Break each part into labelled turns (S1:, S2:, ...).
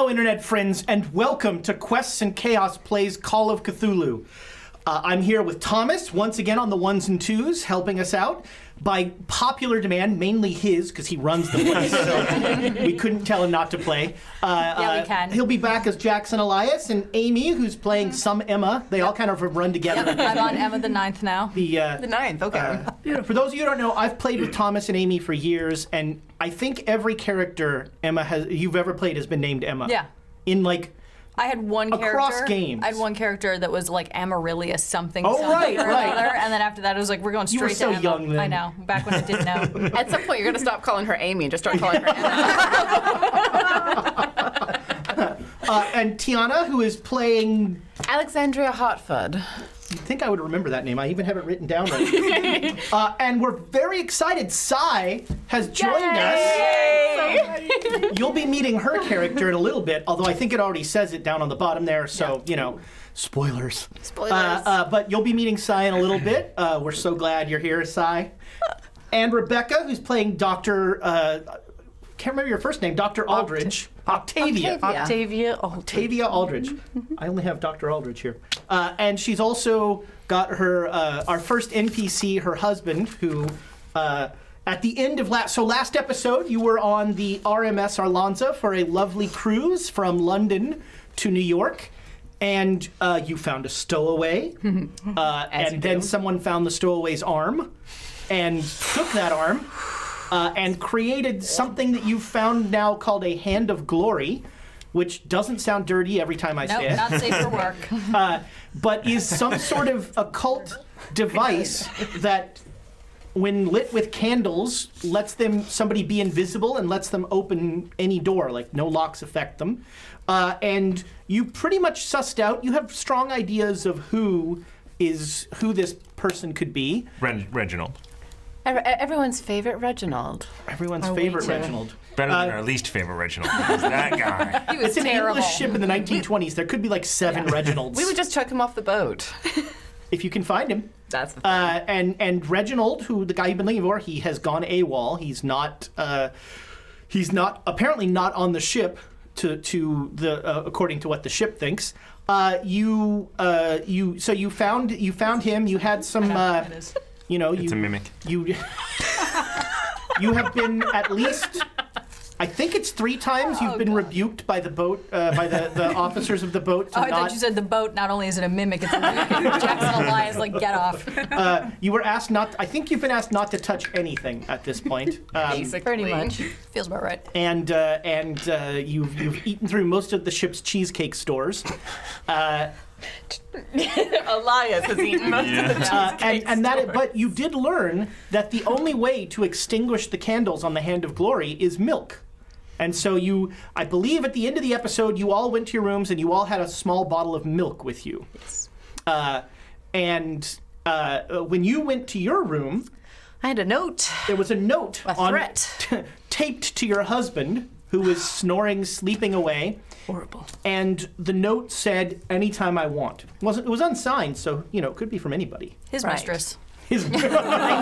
S1: Hello, Internet friends, and welcome to Quests and Chaos Plays Call of Cthulhu. I'm here with Thomas, once again on the ones and twos, helping us out. By popular demand, mainly his, because he runs the place, so we couldn't tell him not to play.
S2: Yeah, we can.
S1: He'll be back as Jackson Elias, and Amy, who's playing some Emma. They all kind of run together.
S2: Yep, I'm on Emma the Ninth now.
S3: The Ninth, okay.
S1: For those of you who don't know, I've played with Thomas and Amy for years, and I think every character you've ever played has been named Emma.
S2: Yeah.
S1: In like...
S2: I had one character.
S1: Across games.
S2: I had one character that was like Amaryllis something.
S1: Oh,
S2: something
S1: right,
S2: or
S1: right.
S2: Another, and then after that, it was like, we're going straight
S1: You were so
S2: to Emma.
S1: young then.
S2: I know, back when I didn't know.
S3: At some point, you're going to stop calling her Amy and just start calling her Emma.
S1: And Tiana, who is playing...
S3: Alexandria Hartford.
S1: I think I would remember that name. I even have it written down right now. And we're very excited. Sai has joined us. You'll be meeting her character in a little bit, although I think it already says it down on the bottom there, so, you know, spoilers.
S3: Spoilers.
S1: But you'll be meeting Sai in a little bit. We're so glad you're here, Sai. And Rebecca, who's playing Dr. Can't remember your first name, Dr. Aldridge. Octavia. Octavia Aldridge. I only have Dr. Aldridge here. And she's also got her, our first NPC, her husband, who, at the end of last episode, you were on the RMS Arlanza for a lovely cruise from London to New York. And you found a stowaway. And then someone found the stowaway's arm and took that arm. And created something that you've found now called a Hand of Glory, which doesn't sound dirty every time I say it.
S2: Not safe for work.
S1: But is some sort of occult device that, when lit with candles, lets somebody be invisible and lets them open any door, like no locks affect them. And you pretty much sussed out, you have strong ideas of who this person could be.
S4: Reginald.
S3: Everyone's favorite Reginald.
S1: Everyone's favorite Reginald.
S4: Better than our least favorite Reginald. Because that guy.
S2: He was
S1: It's an
S2: terrible.
S1: English ship in the 1920s. There could be like 7 Reginalds.
S3: We would just chuck him off the boat.
S1: If you can find him.
S3: That's the thing.
S1: And Reginald, who the guy you've been looking for, he has gone AWOL. He's not apparently not on the ship according to what the ship thinks. You found him. You had some. You know,
S4: It's a mimic.
S1: You have been at least, I think it's 3 times you've been rebuked by the boat, by the officers of the boat.
S2: I thought you said the boat, not only is it a mimic, it's a mimic. Jackson Elias, like, get off.
S1: You were asked I think you've been asked not to touch anything at this point.
S3: Basically.
S2: Pretty much. Feels about right.
S1: And you've eaten through most of the ship's cheesecake stores.
S3: Elias has eaten most of the cheesecake
S1: But you did learn that the only way to extinguish the candles on the Hand of Glory is milk. And so I believe at the end of the episode, you all went to your rooms and you all had a small bottle of milk with you.
S3: Yes.
S1: When you went to your room,
S3: I had a note.
S1: there was a note
S3: A threat.
S1: taped to your husband, who was snoring, sleeping away.
S3: Horrible.
S1: And the note said, "Anytime I want." It was unsigned, so it could be from anybody.
S2: His
S3: Right.
S2: mistress.
S3: I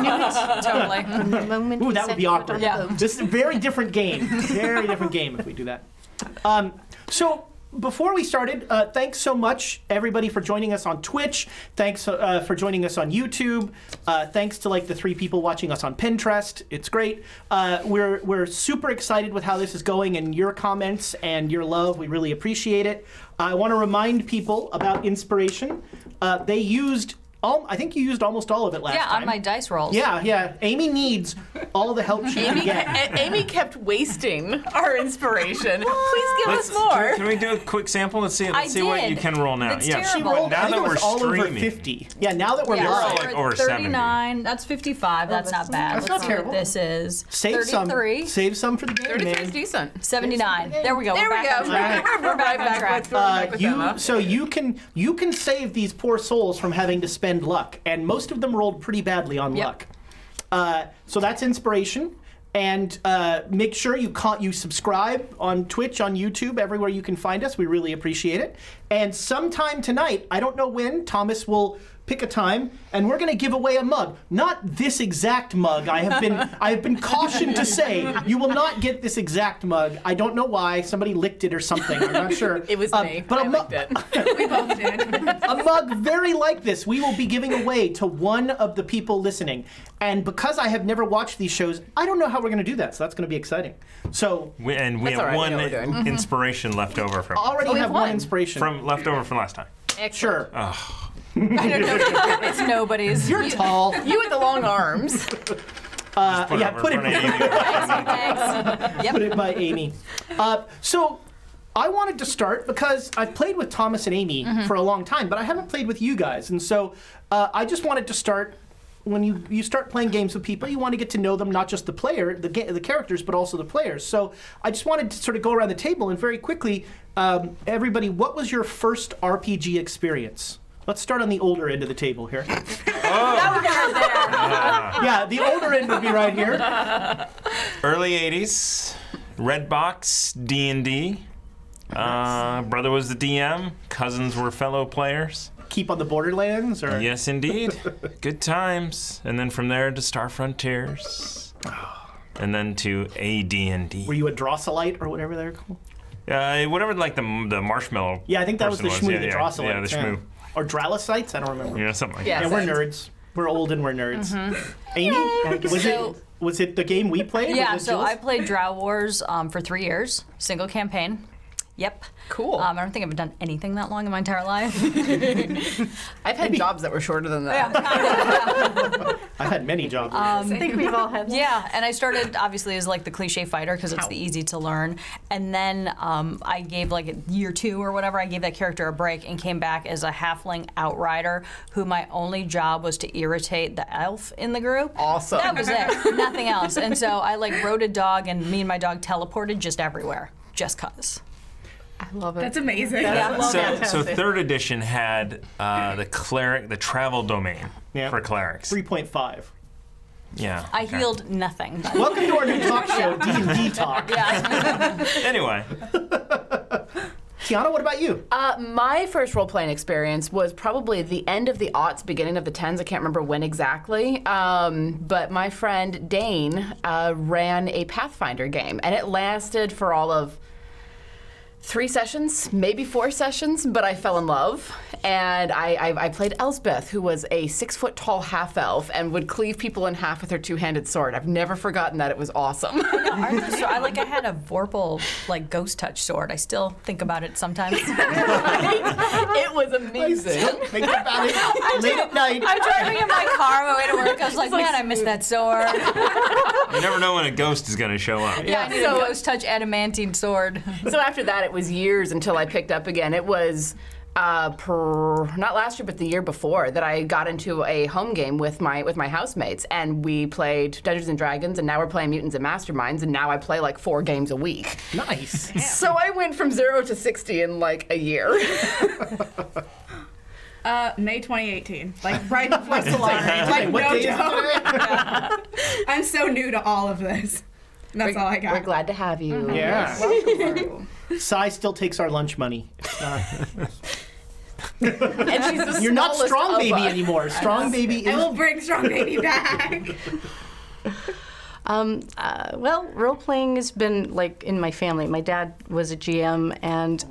S3: knew it.
S2: Totally.
S3: From the moment
S1: Ooh,
S3: he
S1: that
S3: set
S1: would be
S3: foot
S1: awkward.
S3: on the
S2: Yeah.
S3: boat.
S1: This is a very different game. Very different game if we do that. So before we started, thanks so much everybody for joining us on Twitch. Thanks for joining us on YouTube. Thanks to like the 3 people watching us on Pinterest. It's great. We're super excited with how this is going, and your comments and your love. We really appreciate it. I want to remind people about inspiration. They used. I think you used almost all of it last time.
S2: Yeah, on my dice rolls.
S1: Yeah. Amy needs all the help she can get.
S3: Amy kept wasting our inspiration. Please give us more.
S4: Can we do a quick sample? Let's see what
S2: did.
S4: you can roll now.
S2: It's
S4: yeah.
S1: She
S2: terrible.
S1: rolled,
S4: Now
S1: I think
S4: that
S1: it was
S4: we're
S1: all over
S4: streaming.
S1: 50. Yeah, now that we're
S2: Yeah,
S1: live.
S4: like over 70.
S2: 39, that's 55, that's not bad.
S1: That's
S2: Let's
S1: not
S2: see
S1: terrible.
S2: what this is.
S1: Save
S2: 33,
S1: some for the game,
S3: 33
S1: man.
S3: is decent.
S2: 79. There we go.
S3: There
S2: we're
S3: we
S2: back
S3: go.
S2: on track. We're back on track.
S1: You can save these poor souls from having to spend luck, and most of them rolled pretty badly on luck. So that's inspiration. And make sure you subscribe on Twitch, on YouTube, everywhere you can find us. We really appreciate it. And sometime tonight, I don't know when, Thomas will pick a time, and we're going to give away a mug. Not this exact mug. I have been cautioned to say you will not get this exact mug. I don't know why. Somebody licked it or something. I'm not sure.
S3: It was me.
S1: But
S3: I licked it.
S2: We both did.
S1: a mug very like this we will be giving away to one of the people listening. And because I have never watched these shows, I don't know how we're going to do that. So that's going to be exciting. So
S4: we have
S3: all right,
S4: one
S3: we know what we're doing.
S4: inspiration left over from
S1: already have one inspiration.
S4: left over from last time.
S1: Sure.
S2: I don't know. It's nobody's.
S1: You're tall.
S3: You with the long arms.
S4: Put
S1: Put it
S2: Yep.
S1: Put it by Amy. So I wanted to start because I've played with Thomas and Amy for a long time, but I haven't played with you guys. And so I just wanted to start. When you start playing games with people, you want to get to know them, not just the player, the characters, but also the players. So I just wanted to sort of go around the table and very quickly, everybody, what was your first RPG experience? Let's start on the older end of the table here. Yeah, the older end would be right here.
S4: Early 80s, Redbox, D&D. Brother was the DM. Cousins were fellow players.
S1: Keep on the Borderlands? Or?
S4: Yes, indeed. Good times. And then from there to Star Frontiers. And then to AD&D.
S1: Were you a Drosselite or whatever they're called?
S4: Whatever, like the marshmallow.
S1: Yeah, I think that was the
S4: person
S1: Shmoo, the Drosselites.
S4: Yeah, the Shmoo.
S1: Or Dralosites? I don't remember.
S4: Yeah, something like
S3: Yeah.
S4: that.
S1: Yeah, we're nerds. We're old and we're nerds. Amy, was it the game we played?
S2: Yeah,
S1: Was it
S2: so
S1: Jules?
S2: I played Drow Wars for 3 years, single campaign. Yep.
S3: Cool.
S2: I don't think I've done anything that long in my entire life.
S3: I've had jobs that were shorter than that.
S1: I've had many jobs.
S5: I think we've all had that.
S2: Yeah, and I started obviously as like the cliche fighter because it's the easy to learn. And then I gave like year 2 or whatever, I gave that character a break and came back as a halfling outrider who my only job was to irritate the elf in the group.
S3: Awesome.
S2: That was it, nothing else. And so I like rode a dog and me and my dog teleported just everywhere, just cause.
S5: I love it.
S6: That's amazing.
S4: So third edition had the travel domain for clerics.
S1: 3.5.
S4: Yeah.
S2: I healed nothing.
S1: Welcome to our new talk show, D&D Talk.
S4: Anyway.
S1: Tiana, what about you?
S3: My first role-playing experience was probably the end of the aughts, beginning of the 10s. I can't remember when exactly. But my friend Dane ran a Pathfinder game, and it lasted for all of 3 sessions, maybe 4 sessions, but I fell in love. And I played Elspeth, who was a 6-foot-tall half-elf and would cleave people in half with her 2-handed sword. I've never forgotten that. It was awesome.
S2: I had a Vorpal like ghost touch sword. I still think about it sometimes.
S3: It was amazing.
S1: Think about it late at night.
S2: I'm driving in my car on my way to work. I was like, man, I miss that sword.
S4: You never know when a ghost is going to show up.
S2: Yeah, I need a ghost touch adamantine sword.
S3: So after that, it was years until I picked up again. It was not last year, but the year before that I got into a home game with my housemates, and we played Dungeons and Dragons, and now we're playing Mutants and Masterminds, and now I play like 4 games a week.
S1: Nice.
S3: So I went from 0 to 60 in like a year.
S6: May 2018, like right before Solana. Like
S1: What
S6: no
S1: day is it
S6: joke.
S1: today?
S6: I'm so new to all of this. That's all I got.
S3: We're glad to have you.
S1: Yeah. Sai still takes our lunch money.
S3: And she's the
S1: You're not
S3: smallest
S1: Strong
S3: of
S1: Baby
S3: us.
S1: anymore. Strong Baby
S6: I
S1: is...
S6: will bring Strong Baby back.
S5: Well, role-playing has been like in my family. My dad was a GM, and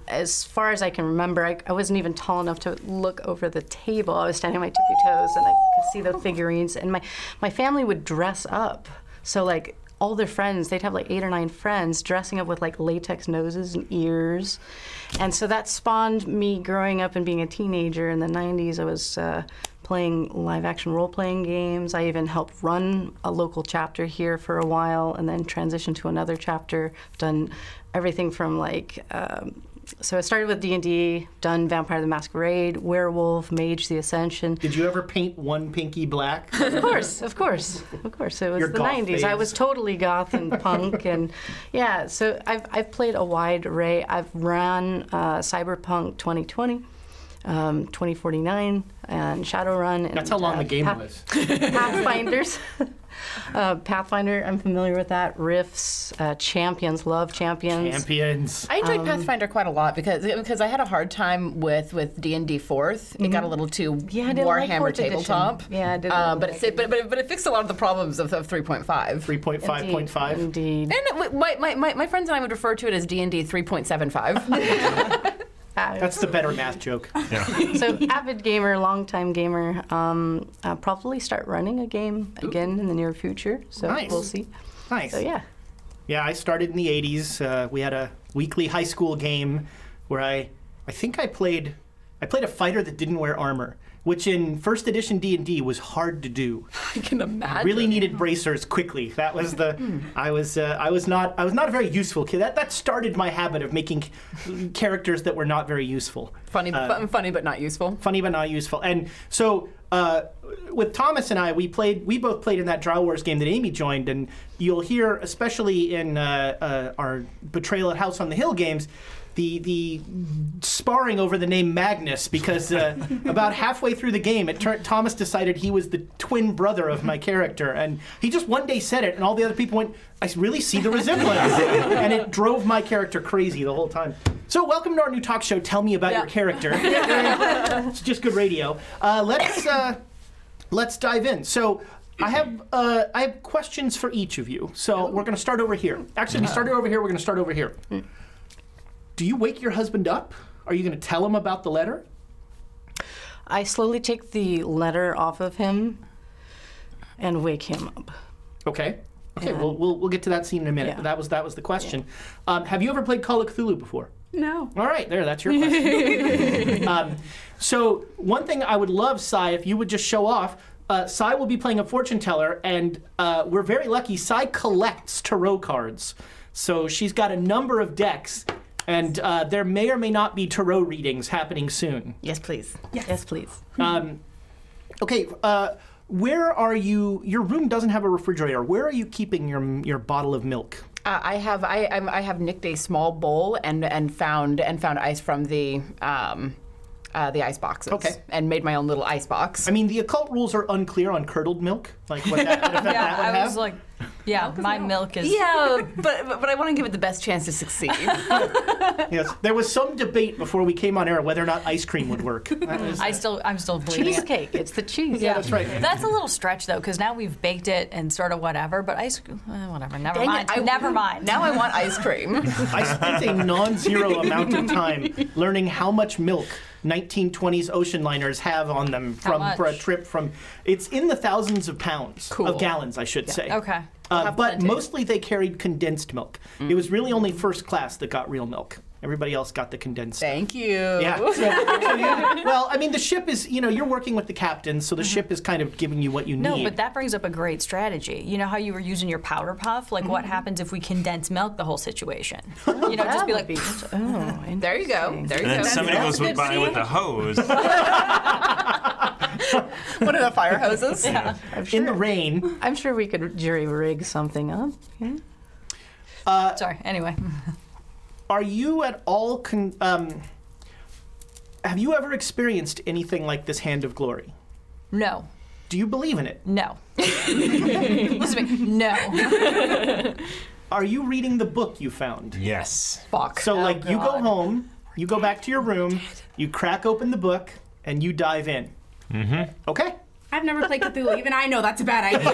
S5: as far as I can remember, I wasn't even tall enough to look over the table. I was standing on my tippy toes, and I could see the figurines. And my family would dress up. So like all their friends, they'd have like 8 or 9 friends dressing up with like latex noses and ears. And so that spawned me growing up and being a teenager in the 90s. I was playing live-action role-playing games. I even helped run a local chapter here for a while and then transitioned to another chapter. Done everything from like, so I started with D&D, done Vampire the Masquerade, Werewolf, Mage the Ascension.
S1: Did you ever paint one pinky black?
S5: Of course, of course, of course. It was
S1: Your
S5: the
S1: goth
S5: 90s.
S1: phase.
S5: I was totally goth and punk, and yeah. So I've played a wide array. I've run Cyberpunk 2020. 2049 and Shadowrun. And,
S1: That's how long the game was.
S5: Pathfinders. Pathfinder, I'm familiar with that. Rifts, Champions, love Champions.
S1: Champions.
S3: I enjoyed Pathfinder quite a lot because I had a hard time with D&D 4th. It got a little too Warhammer tabletop.
S5: Yeah, I didn't.
S3: But it fixed a lot of the problems of 3.5.
S1: 3.5.5.
S5: Indeed.
S3: And my friends and I would refer to it as D&D 3.75.
S1: That's the better math joke.
S4: Yeah.
S5: So avid gamer, longtime gamer. I'll probably start running a game again in the near future. So
S1: Nice.
S5: we'll see.
S1: Nice.
S5: So yeah.
S1: Yeah, I started in the 80s. We had a weekly high school game where I think I played a fighter that didn't wear armor, which in first edition D&D was hard to do.
S3: I can imagine.
S1: Really needed bracers quickly. That was the I was not a very useful kid. That started my habit of making characters that were not very useful.
S3: Funny but not useful.
S1: Funny but not useful. And so with Thomas and I, we both played in that Drow Wars game that Amy joined, and you'll hear, especially in our Betrayal at House on the Hill games, the sparring over the name Magnus, because about halfway through the game, Thomas decided he was the twin brother of my character, and he just one day said it, and all the other people went, I really see the resemblance, and it drove my character crazy the whole time. So welcome to our new talk show, Tell Me About Your Character. It's just good radio. Let's dive in. So I have questions for each of you. So we're going to start over here. Actually, we started over here. We're going to start over here. Do you wake your husband up? Are you going to tell him about the letter?
S5: I slowly take the letter off of him and wake him up.
S1: Okay. Okay. We'll get to that scene in a minute.
S5: Yeah.
S1: But that was the question. Have you ever played Call of Cthulhu before?
S6: No.
S1: All right. That's your question. So one thing I would love, Sai, if you would just show off. Sai will be playing a fortune teller, and we're very lucky. Sai collects tarot cards, so she's got a number of decks. And there may or may not be tarot readings happening soon.
S3: Yes, please.
S5: Yes, please.
S1: Okay, where are you? Your room doesn't have a refrigerator. Where are you keeping your bottle of milk?
S3: I have nicked a small bowl and found ice from the ice boxes.
S1: Okay.
S3: And made my own little ice box.
S1: I mean, the occult rules are unclear on curdled milk. Like what that would
S2: I was
S1: have.
S2: like, my milk is.
S3: Yeah, but I want to give it the best chance to succeed.
S1: Yes, there was some debate before we came on air whether or not ice cream would work.
S2: I'm still believing it.
S5: Cheesecake. It's the cheese.
S1: Yeah, that's right.
S2: That's a little stretch though, because now we've baked it and sort of whatever. But whatever. Never mind. Never mind.
S3: Now I want ice cream.
S1: I spent a non-zero amount of time learning how much milk 1920s ocean liners have on them for a trip from. It's in the thousands of pounds of gallons, I should say.
S2: Okay.
S1: But mostly they carried condensed milk. It was really only first class that got real milk. Everybody else got the condensed.
S3: Thank you.
S1: Yeah. Well, I mean, the ship is, you're working with the captain, so the ship is kind of giving you what you need.
S2: No, but that brings up a great strategy. You know how you were using your powder puff? Like, what happens if we condense milk the whole situation? Just be like,
S3: there you go. There you
S4: And then
S3: go.
S4: somebody goes by with a hose.
S3: One of the fire hoses.
S2: yeah.
S1: in the rain.
S5: I'm sure we could jury rig something up. Yeah.
S2: Sorry. Anyway.
S1: Are you at all, have you ever experienced anything like this Hand of Glory?
S2: No.
S1: Do you believe in it?
S2: No. Listen to me. No.
S1: Are you reading the book you found?
S4: Yes.
S3: Fuck.
S1: So, you go home, you go back to your room, you crack open the book, and you dive in. Mm-hmm. Okay.
S6: I've never played Cthulhu. Even I know that's a bad idea.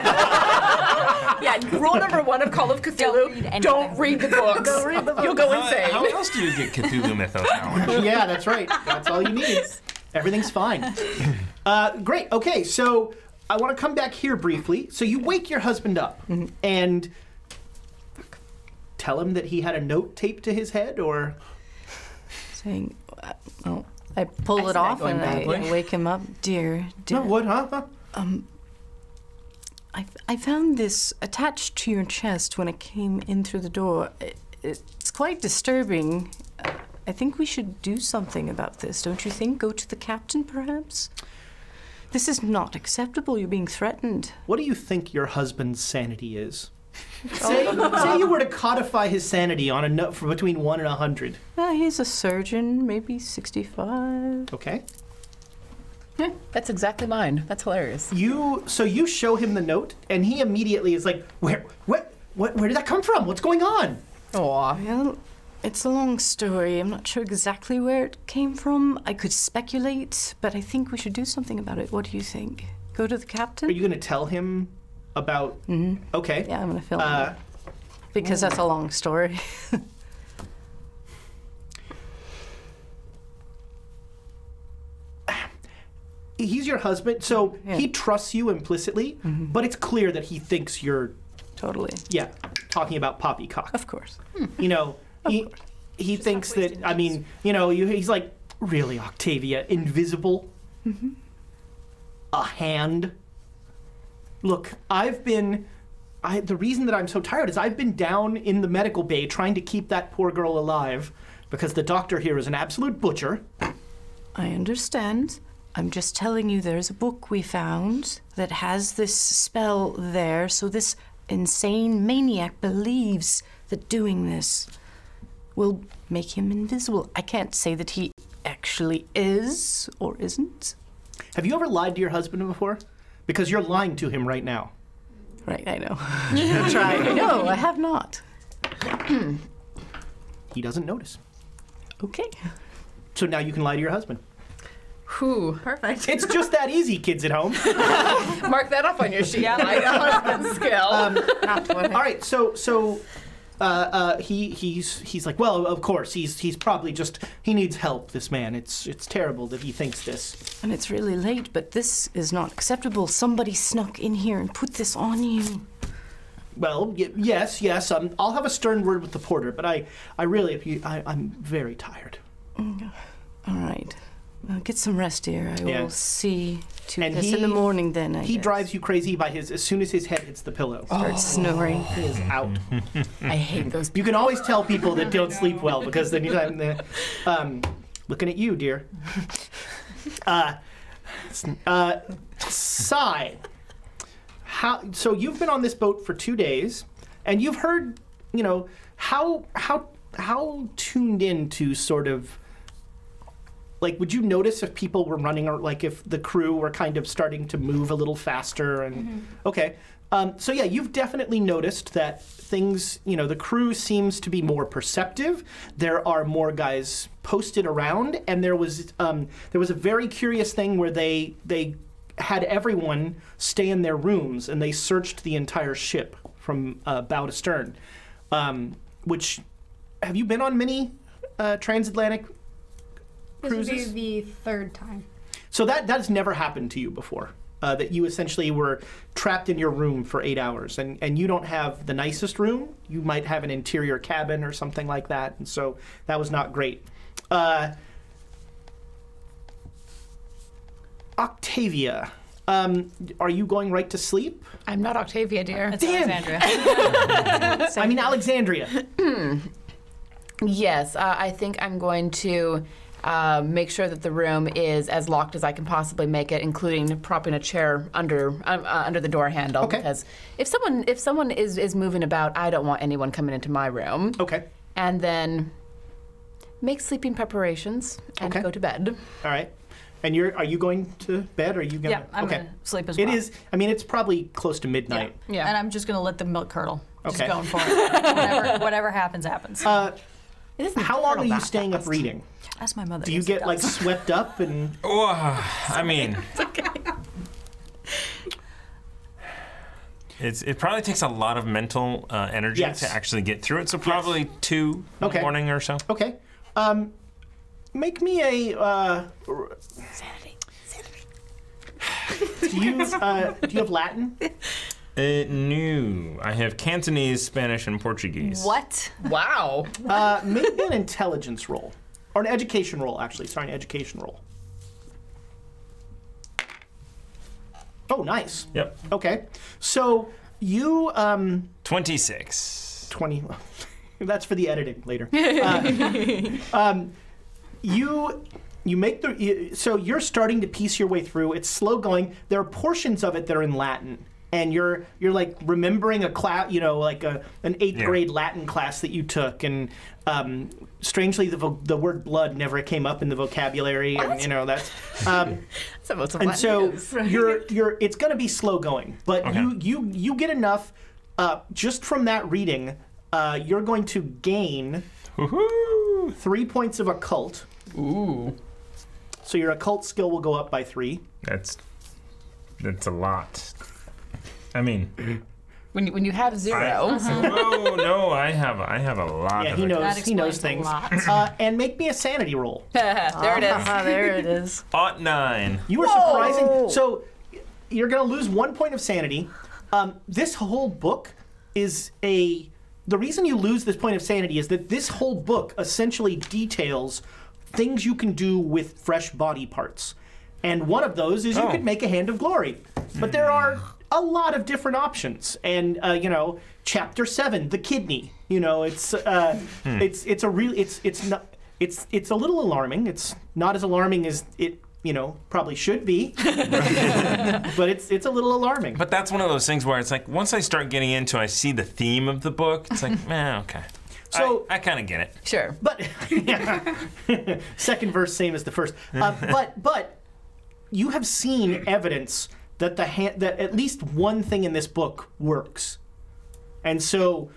S3: Yeah, rule number 1 of Call of Cthulhu, don't read the books. Don't read the books. You'll go insane.
S4: How else do you get Cthulhu mythos knowledge?
S1: Yeah, that's right. That's all you need. Everything's fine. Great. Okay, so I want to come back here briefly. So you wake your husband up and tell him that he had a note taped to his head, or
S5: Saying, I pull it off and I wake him up. Dear.
S1: no, what? Huh?
S5: I found this attached to your chest when I came in through the door. It's quite disturbing. I think we should do something about this, don't you think? Go to the captain, perhaps? This is not acceptable. You're being threatened.
S1: What do you think your husband's sanity is? Say you were to codify his sanity on a note for between 1 and 100.
S5: He's a surgeon, maybe 65.
S1: Okay.
S3: That's exactly mine. That's hilarious.
S1: So you show him the note, and he immediately is like, where did that come from? What's going on?
S3: Aw.
S5: Well, it's a long story. I'm not sure exactly where it came from. I could speculate, but I think we should do something about it. What do you think? Go to the captain?
S1: Are you going to tell him about... Mm-hmm. Okay.
S5: Yeah, I'm going to fill him. Because that's a long story.
S1: He's your husband, so he trusts you implicitly, but it's clear that he thinks you're...
S5: Totally.
S1: Yeah, talking about poppycock.
S5: Of course.
S1: You know, he thinks that, I mean, you know, he's like, really, Octavia, invisible? Mm-hmm. A hand? Look, the reason that I'm so tired is I've been down in the medical bay trying to keep that poor girl alive because the doctor here is an absolute butcher.
S5: I understand. I'm just telling you there's a book we found that has this spell there, so this insane maniac believes that doing this will make him invisible. I can't say that he actually is or isn't.
S1: Have you ever lied to your husband before? Because you're lying to him right now.
S5: Right, I know. Try. No, I have not.
S1: He doesn't notice.
S5: Okay.
S1: So now you can lie to your husband.
S3: Whew.
S6: Perfect.
S1: It's just that easy, kids at home.
S3: Mark that off on your sheet. Like a husband skill.
S1: All right, so he's like, well, of course, he's probably just, he needs help, this man. It's terrible that he thinks this.
S5: And it's really late, but this is not acceptable. Somebody snuck in here and put this on you.
S1: Well, yes. I'll have a stern word with the porter, but I'm very tired.
S5: All right. Get some rest, dear. I will see to
S1: and
S5: this in the morning then, I
S1: He
S5: guess.
S1: drives you crazy by as soon as his head hits the pillow.
S5: Starts snoring.
S1: He is out.
S3: I hate those.
S1: You can always tell people that don't sleep well because then you're looking at you, dear. Sigh. So you've been on this boat for 2 days, and you've heard, you know, how tuned in to sort of, like, would you notice if people were running, or like if the crew were kind of starting to move a little faster? And okay, so yeah, you've definitely noticed that things, you know, the crew seems to be more perceptive. There are more guys posted around, and there was a very curious thing where they had everyone stay in their rooms, and they searched the entire ship from bow to stern. Which, have you been on many transatlantic cruises?
S7: This would be the third time.
S1: So that's never happened to you before, that you essentially were trapped in your room for 8 hours, and you don't have the nicest room. You might have an interior cabin or something like that, and so that was not great. Octavia, are you going right to sleep?
S3: I'm not Octavia, dear.
S2: It's
S1: Damn.
S2: Alexandria.
S1: I mean, Alexandria.
S3: Yes, I think I'm going to make sure that the room is as locked as I can possibly make it, including propping a chair under the door handle.
S1: Okay.
S3: Because if someone is moving about, I don't want anyone coming into my room.
S1: Okay.
S3: And then make sleeping preparations and
S1: Okay.
S3: go to bed.
S1: All right. And are you going to bed, or are you going to...
S2: Yeah, I'm gonna sleep as well.
S1: It is, I mean, it's probably close to midnight.
S3: Yeah.
S2: And I'm just gonna let the milk curdle. Just
S1: Okay.
S2: going for it. Whatever happens, happens.
S1: How long are you staying up reading?
S2: Ask my mother.
S1: Do you
S2: Yes, it
S1: get, like,
S2: does.
S1: swept up and...
S4: Oh, I mean, it probably takes a lot of mental energy
S1: Yes.
S4: to actually get through it. So probably 2 in the morning or so.
S1: Okay. Make me a...
S3: Sanity.
S1: Do you have Latin?
S4: No, I have Cantonese, Spanish, and Portuguese.
S2: What?
S3: Wow.
S1: Make me an intelligence roll. Or an education roll, actually. Sorry, an education roll. Oh, nice.
S4: Yep.
S1: Okay. So you...
S4: 26.
S1: 20... That's for the editing later. You make so you're starting to piece your way through. It's slow going. There are portions of it that are in Latin, and you're like remembering a class, like an 8th grade Latin class that you took, and strangely the word blood never came up in the vocabulary,
S3: What?
S1: and that's.
S3: And
S1: so it's going to be slow going, but you get enough just from that reading. You're going to gain 3 points of occult.
S4: Ooh.
S1: So your occult skill will go up by 3.
S4: That's a lot. I mean,
S3: when you have 0.
S4: Oh no, I have a lot.
S1: Yeah,
S4: of
S1: he knows things. And make me a sanity roll.
S3: There it is.
S5: There it is.
S4: 9.
S1: You were surprising. So you're going to lose 1 point of sanity. This whole book is the reason you lose this point of sanity is that this whole book essentially details things you can do with fresh body parts. And one of those is you could make a hand of glory. But there are a lot of different options. And chapter 7, the kidney. It's a little alarming. It's not as alarming as it probably should be. But it's a little alarming.
S4: But that's one of those things where it's like once I start getting into, I see the theme of the book. It's like, okay. So I kind of get it.
S3: Sure.
S1: But second verse same as the first. But you have seen evidence that that at least one thing in this book works. And so,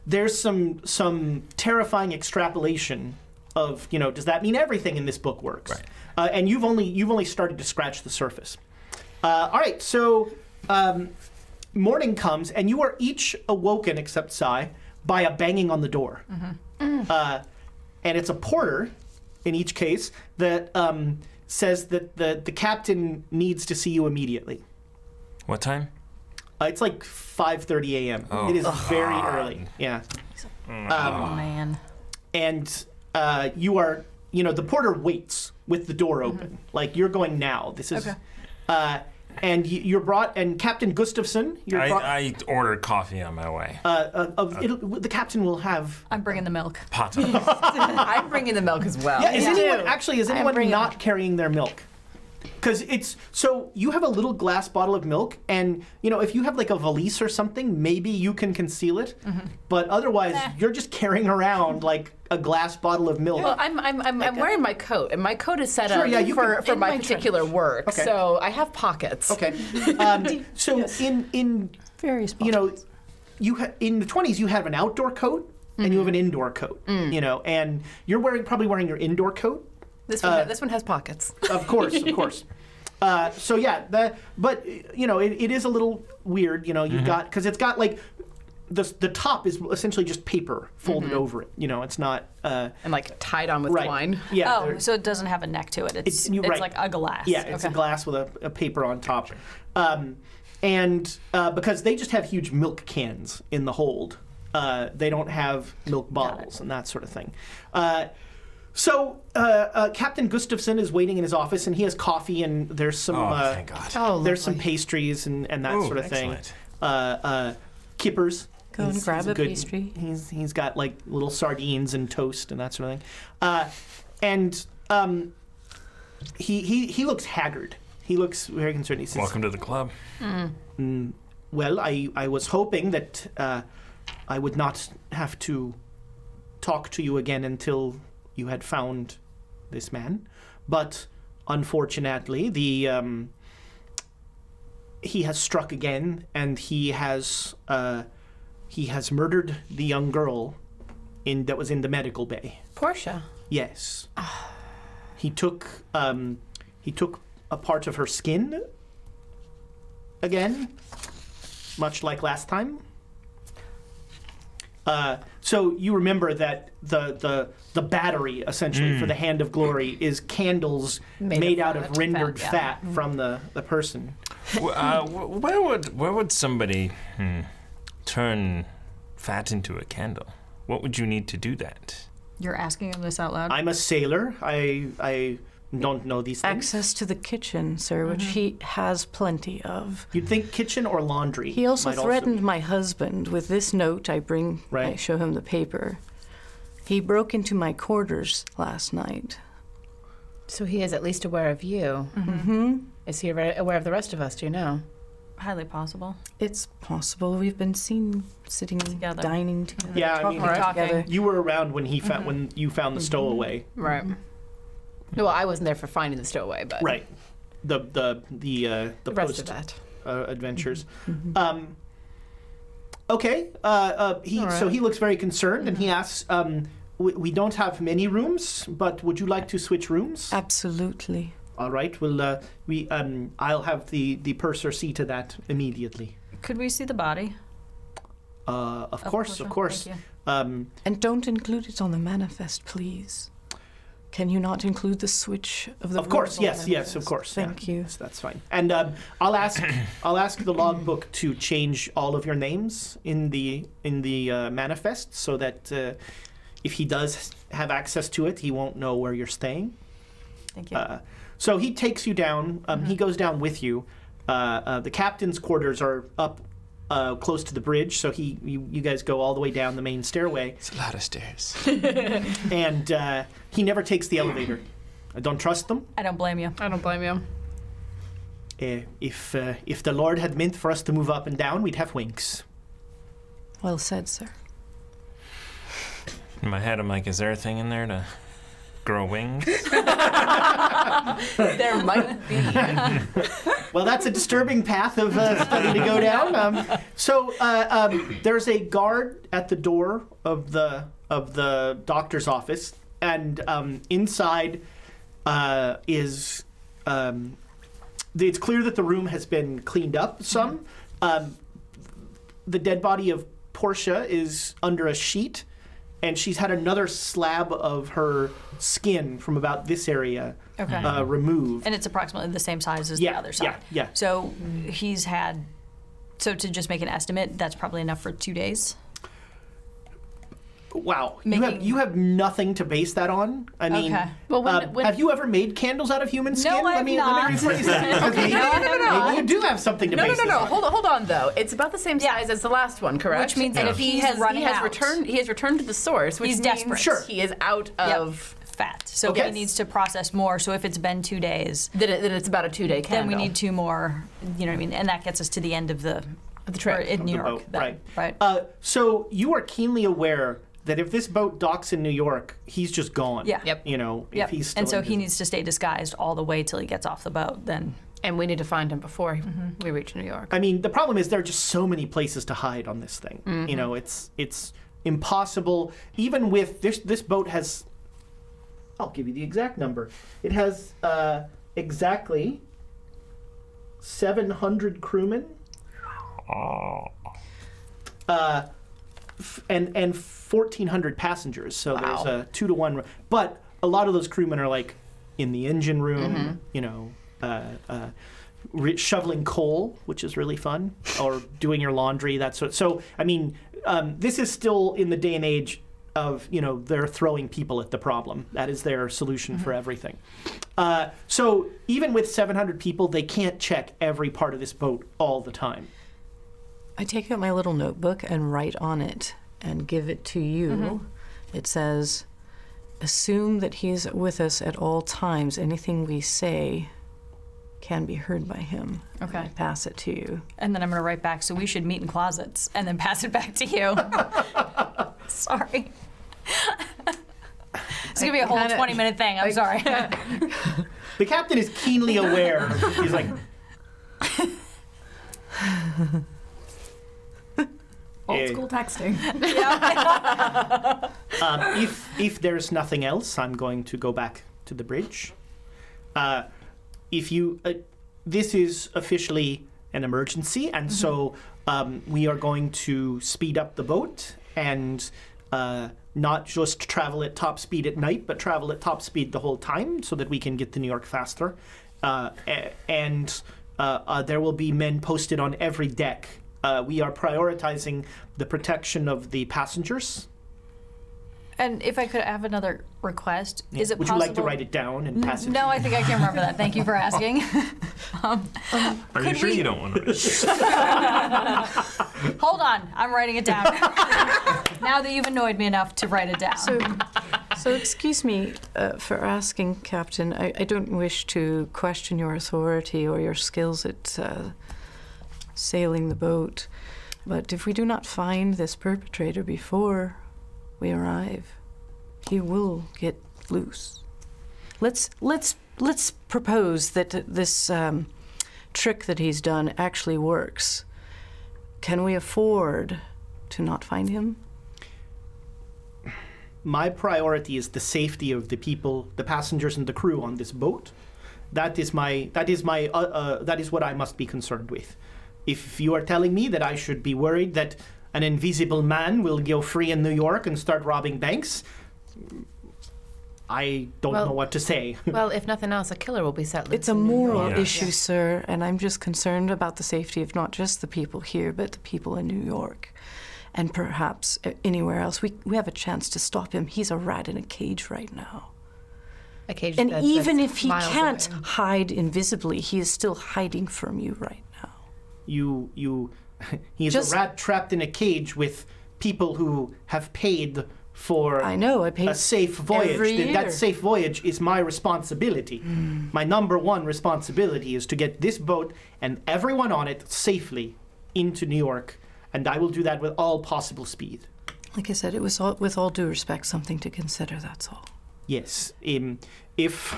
S1: there's some terrifying extrapolation of, does that mean everything in this book works?
S4: Right.
S1: And you've only started to scratch the surface. All right, so morning comes, and you are each awoken, except Sai, by a banging on the door. And it's a porter, in each case, that says that the captain needs to see you immediately.
S4: What time?
S1: It's like 5:30 a.m.
S4: Oh.
S1: It is very early. Yeah.
S2: Oh man.
S1: And you are, the porter waits with the door open. Like, you're going now. This is, and you're brought, and Captain Gustafson,
S4: I ordered coffee on my way.
S1: the captain will have.
S2: I'm bringing the milk.
S4: Pot.
S3: I'm bringing the milk as well.
S1: Yeah, is anyone not carrying their milk? Because so you have a little glass bottle of milk, and if you have like a valise or something, maybe you can conceal it. But otherwise, you're just carrying around like a glass bottle of milk.
S3: Well, I'm wearing my coat, and my coat is set up for my particular work.
S1: Okay.
S3: So I have pockets.
S1: Okay. So in
S5: Various pockets.
S1: In the 20s, you have an outdoor coat and you have an indoor coat. And you're probably wearing your indoor coat.
S3: This one has pockets.
S1: Of course. So yeah, but it is a little weird. You've got, because it's got like the top is essentially just paper folded over it. It's not
S3: and like tied on with twine.
S1: Yeah.
S2: So it doesn't have a neck to it. It's
S1: right.
S2: like a glass.
S1: Yeah, it's a glass with a paper on top. And because they just have huge milk cans in the hold, they don't have milk bottles and that sort of thing. So Captain Gustafson is waiting in his office, and he has coffee, and there's some
S4: thank God.
S1: there's some pastries and that sort of
S4: excellent.
S1: thing. Kippers.
S5: Go and grab a pastry.
S1: He's got like little sardines and toast and that sort of thing. And he looks haggard. He looks very concerned. He says,
S4: Welcome to the club.
S1: well, I was hoping that I would not have to talk to you again until you had found this man, but unfortunately, he has struck again, and he has murdered the young girl that was in the medical bay.
S3: Portia.
S1: Yes. He took a part of her skin again, much like last time. So you remember that the battery, essentially, for the Hand of Glory is candles made out of rendered fat from the person.
S4: Where would somebody turn fat into a candle? What would you need to do that?
S2: You're asking him this out loud?
S1: I'm a sailor. I don't know these things.
S5: Access to the kitchen, sir, which he has plenty of.
S1: You'd think kitchen or laundry.
S5: He also threatened my husband with this note. I show him the paper. He broke into my quarters last night.
S3: So he is at least aware of you. Mm-hmm. Is he aware of the rest of us? Do you know?
S2: Highly possible.
S5: It's possible. We've been seen sitting
S2: Together.
S5: dining together.
S1: Yeah, I mean,
S2: Talking.
S5: together.
S1: you were around when he found when you found the stowaway.
S3: Right. Well, I wasn't there for finding the stowaway, but
S1: Right. The
S3: the rest
S1: post
S3: of that.
S1: Adventures. Okay. So he looks very concerned, and he asks, "We don't have many rooms, but would you like to switch rooms?"
S5: Absolutely.
S1: All right. Well, I'll have the purser see to that immediately.
S2: Could we see the body?
S1: Of course.
S2: Thank you.
S5: And don't include it on the manifest, please. Can you not include the switch of the?
S1: Of course.
S5: verbal
S1: Yes.
S5: manifest?
S1: Of course.
S5: Thank you.
S1: Yes, that's fine. And I'll ask the logbook to change all of your names in the manifest, so that if he does have access to it, he won't know where you're staying.
S2: Thank you.
S1: So he takes you down. He goes down with you. The captain's quarters are up close to the bridge, so you guys go all the way down the main stairway.
S4: It's a lot of stairs.
S1: And he never takes the elevator. I don't trust them.
S2: I don't blame you.
S3: I don't blame you.
S1: If the Lord had meant for us to move up and down, we'd have wings.
S5: Well said, sir.
S4: In my head, I'm like, is there a thing in there to grow wings?
S3: There might be.
S1: Well, that's a disturbing path of study to go down. So there's a guard at the door of the doctor's office, and inside is it's clear that the room has been cleaned up some. The dead body of Portia is under a sheet, and she's had another slab of her skin from about this area removed.
S2: And it's approximately the same size as the other side.
S1: Yeah.
S2: So he's had. So to just make an estimate, that's probably enough for 2 days.
S1: Wow, you have nothing to base that on. I mean,
S2: Okay.
S3: Well, when
S1: have you ever made candles out of human skin?
S2: No,
S1: let me rephrase that. Okay, maybe you do have something to base this on.
S3: Hold on, though. It's about the same size as the last one, correct?
S2: Which means
S3: and
S2: that
S3: if
S2: if
S3: he
S2: he's
S3: has
S2: running out,
S3: he has returned to the source, which
S2: he's
S3: means
S2: desperate.
S1: Sure.
S3: he is out of.
S2: Fat. So
S1: Okay.
S2: he needs to process more. So if it's been 2 days,
S3: Then it's about a 2-day candle.
S2: then we need 2 more. You know what I mean? And that gets us to the end of the
S3: trip.
S2: or in New
S1: The
S2: York.
S1: boat,
S2: then,
S1: right.
S2: Right.
S1: So you are keenly aware that if this boat docks in New York, he's just gone.
S2: Yeah.
S3: Yep.
S1: You know,
S2: Yep.
S1: if he's still
S2: And so
S1: in
S2: he
S1: business.
S2: needs to stay disguised all the way till he gets off the boat. Then
S3: And we need to find him before we reach New York.
S1: I mean, the problem is there are just so many places to hide on this thing. You know, it's impossible. Even with this boat has. I'll give you the exact number. It has exactly 700 crewmen. And 1,400 passengers. So there's a 2-to-1. But a lot of those crewmen are like in the engine room. You know. Shoveling coal, which is really fun, or doing your laundry, that sort. So, I mean, this is still in the day and age of, you know, they're throwing people at the problem. That is their solution for everything. So even with 700 people, they can't check every part of this boat all the time.
S5: I take out my little notebook and write on it and give it to you. It says, assume that he is with us at all times. Anything we say can be heard by him.
S2: Okay.
S5: I pass it to you.
S2: and then I'm gonna write back. So we should meet in closets and then pass it back to you. Sorry. It's gonna be a whole 20-minute thing. I'm sorry.
S1: The captain is keenly aware. He's like,
S6: Old school texting.
S1: if there's nothing else, I'm going to go back to the bridge. If you, this is officially an emergency, and so we are going to speed up the boat and not just travel at top speed at night, but travel at top speed the whole time, so that we can get to New York faster. And there will be men posted on every deck. We are prioritizing the protection of the passengers.
S2: And if I could have another request, is it
S1: Would
S2: possible?
S1: you like to write it down and pass it?
S2: No, I think I can remember that. Thank you for asking.
S4: Are you sure
S2: we-
S4: you don't want to?
S2: Hold on, I'm writing it down. Now that you've annoyed me enough to write it down.
S5: So excuse me for asking, Captain. I don't wish to question your authority or your skills at sailing the boat. But if we do not find this perpetrator before we arrive, he will get loose. Let's propose that this trick that he's done actually works. Can we afford to not find him?
S1: My priority is the safety of the people, the passengers and the crew on this boat. That is what I must be concerned with. If you are telling me that I should be worried that an invisible man will go free in New York and start robbing banks, I don't know what to say.
S3: Well, if nothing else, a killer will be set loose.
S5: It's a moral issue, sir, and I'm just concerned about the safety of not just the people here, but the people in New York. And perhaps anywhere else. We have a chance to stop him. He's a rat in a cage right now.
S3: A cage
S5: and even if he can't hide invisibly, he is still hiding from you right now.
S1: He's a rat trapped in a cage with people who have paid for
S5: I paid
S1: a safe voyage. That safe voyage is my responsibility. My number one responsibility is to get this boat and everyone on it safely into New York, and I will do that with all possible speed.
S5: Like I said, it was with all due respect something to consider, that's all.
S1: Yes. If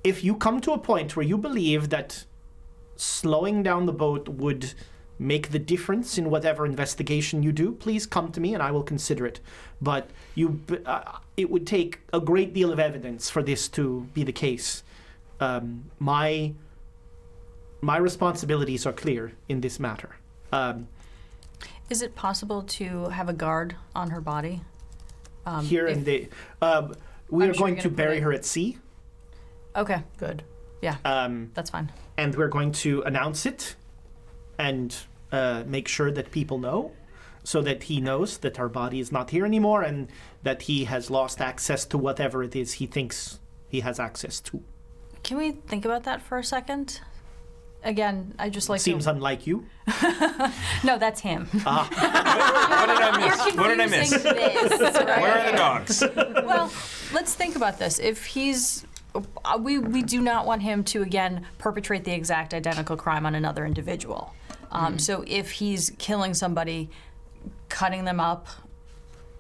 S1: you come to a point where you believe that slowing down the boat would make the difference in whatever investigation you do, please come to me and I will consider it. But it would take a great deal of evidence for this to be the case. My responsibilities are clear in this matter.
S2: Is it possible to have a guard on her body?
S1: We are going to bury her at sea.
S2: Okay, good. Yeah, that's fine.
S1: And we're going to announce it and make sure that people know, so that he knows that our body is not here anymore and that he has lost access to whatever it is he thinks he has access to.
S2: Can we think about that for a second? Again, I just like
S1: Seems unlike you.
S2: No, that's him.
S4: What did I miss?
S2: This, right?
S4: Where are the dogs?
S2: Well, let's think about this. If he's... We do not want him to, again, perpetrate the exact identical crime on another individual. So if he's killing somebody, cutting them up,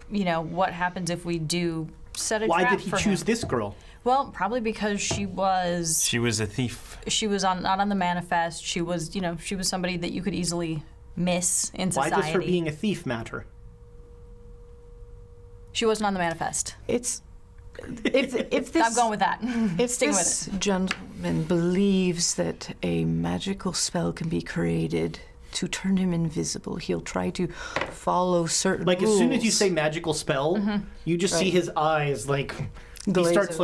S2: what happens if we do set a trap for him?
S1: Why did he choose this girl?
S2: Well, probably because she was
S4: a thief.
S2: She was not on the manifest. She was, she was somebody that you could easily miss in society.
S1: Why does her being a thief matter?
S2: She wasn't on the manifest.
S5: If this,
S2: I'm going with that.
S5: If this gentleman believes that a magical spell can be created to turn him invisible, he'll try to follow certain rules.
S1: As soon as you say magical spell, you just see his eyes he starts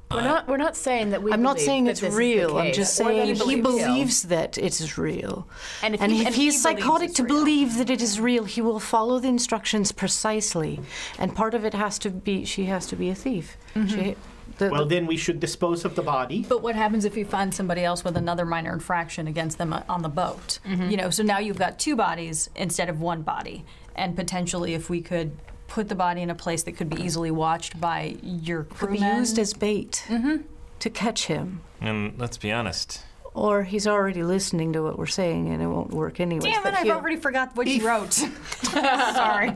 S3: We're not saying that
S5: I'm not saying it's real. I'm just saying he believes that it is real. And if he's psychotic to believe that it is real, he will follow the instructions precisely. And part of it has to be, she has to be a thief.
S1: Then we should dispose of the body.
S2: But what happens if you find somebody else with another minor infraction against them on the boat? So now you've got two bodies instead of one body. And potentially if we could put the body in a place that could be easily watched by your crewmen.
S5: Could be used as bait to catch him.
S4: And let's be honest.
S5: Or he's already listening to what we're saying and it won't work anyway.
S2: Damn it, I've already forgot what you wrote. Sorry.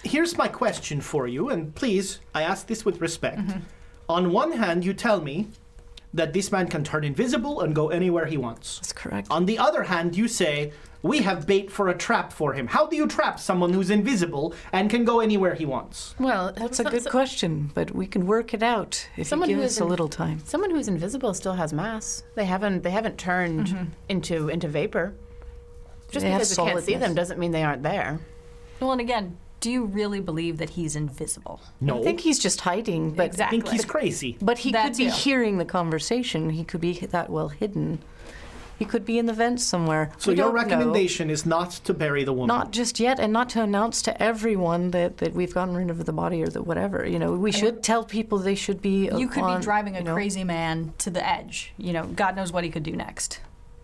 S1: Here's my question for you, and please, I ask this with respect. On one hand, you tell me that this man can turn invisible and go anywhere he wants.
S5: That's correct.
S1: On the other hand, you say, we have bait for a trap for him. How do you trap someone who's invisible and can go anywhere he wants?
S3: Well,
S5: that's a good question, but we can work it out if you give us a little time.
S3: Someone who's invisible still has mass. They haven't turned into vapor. Just because we can't see them doesn't mean they aren't there.
S2: Well, and again, do you really believe that he's invisible?
S1: No.
S5: I think he's just hiding, but
S2: exactly.
S1: I think he's crazy.
S5: But he could be hearing the conversation. He could be that well hidden. He could be in the vents somewhere.
S1: So your recommendation is not to bury the woman?
S5: Not just yet, and not to announce to everyone that we've gotten rid of the body or that whatever. We should tell people they should be.
S2: You could be driving a crazy man to the edge. God knows what he could do next.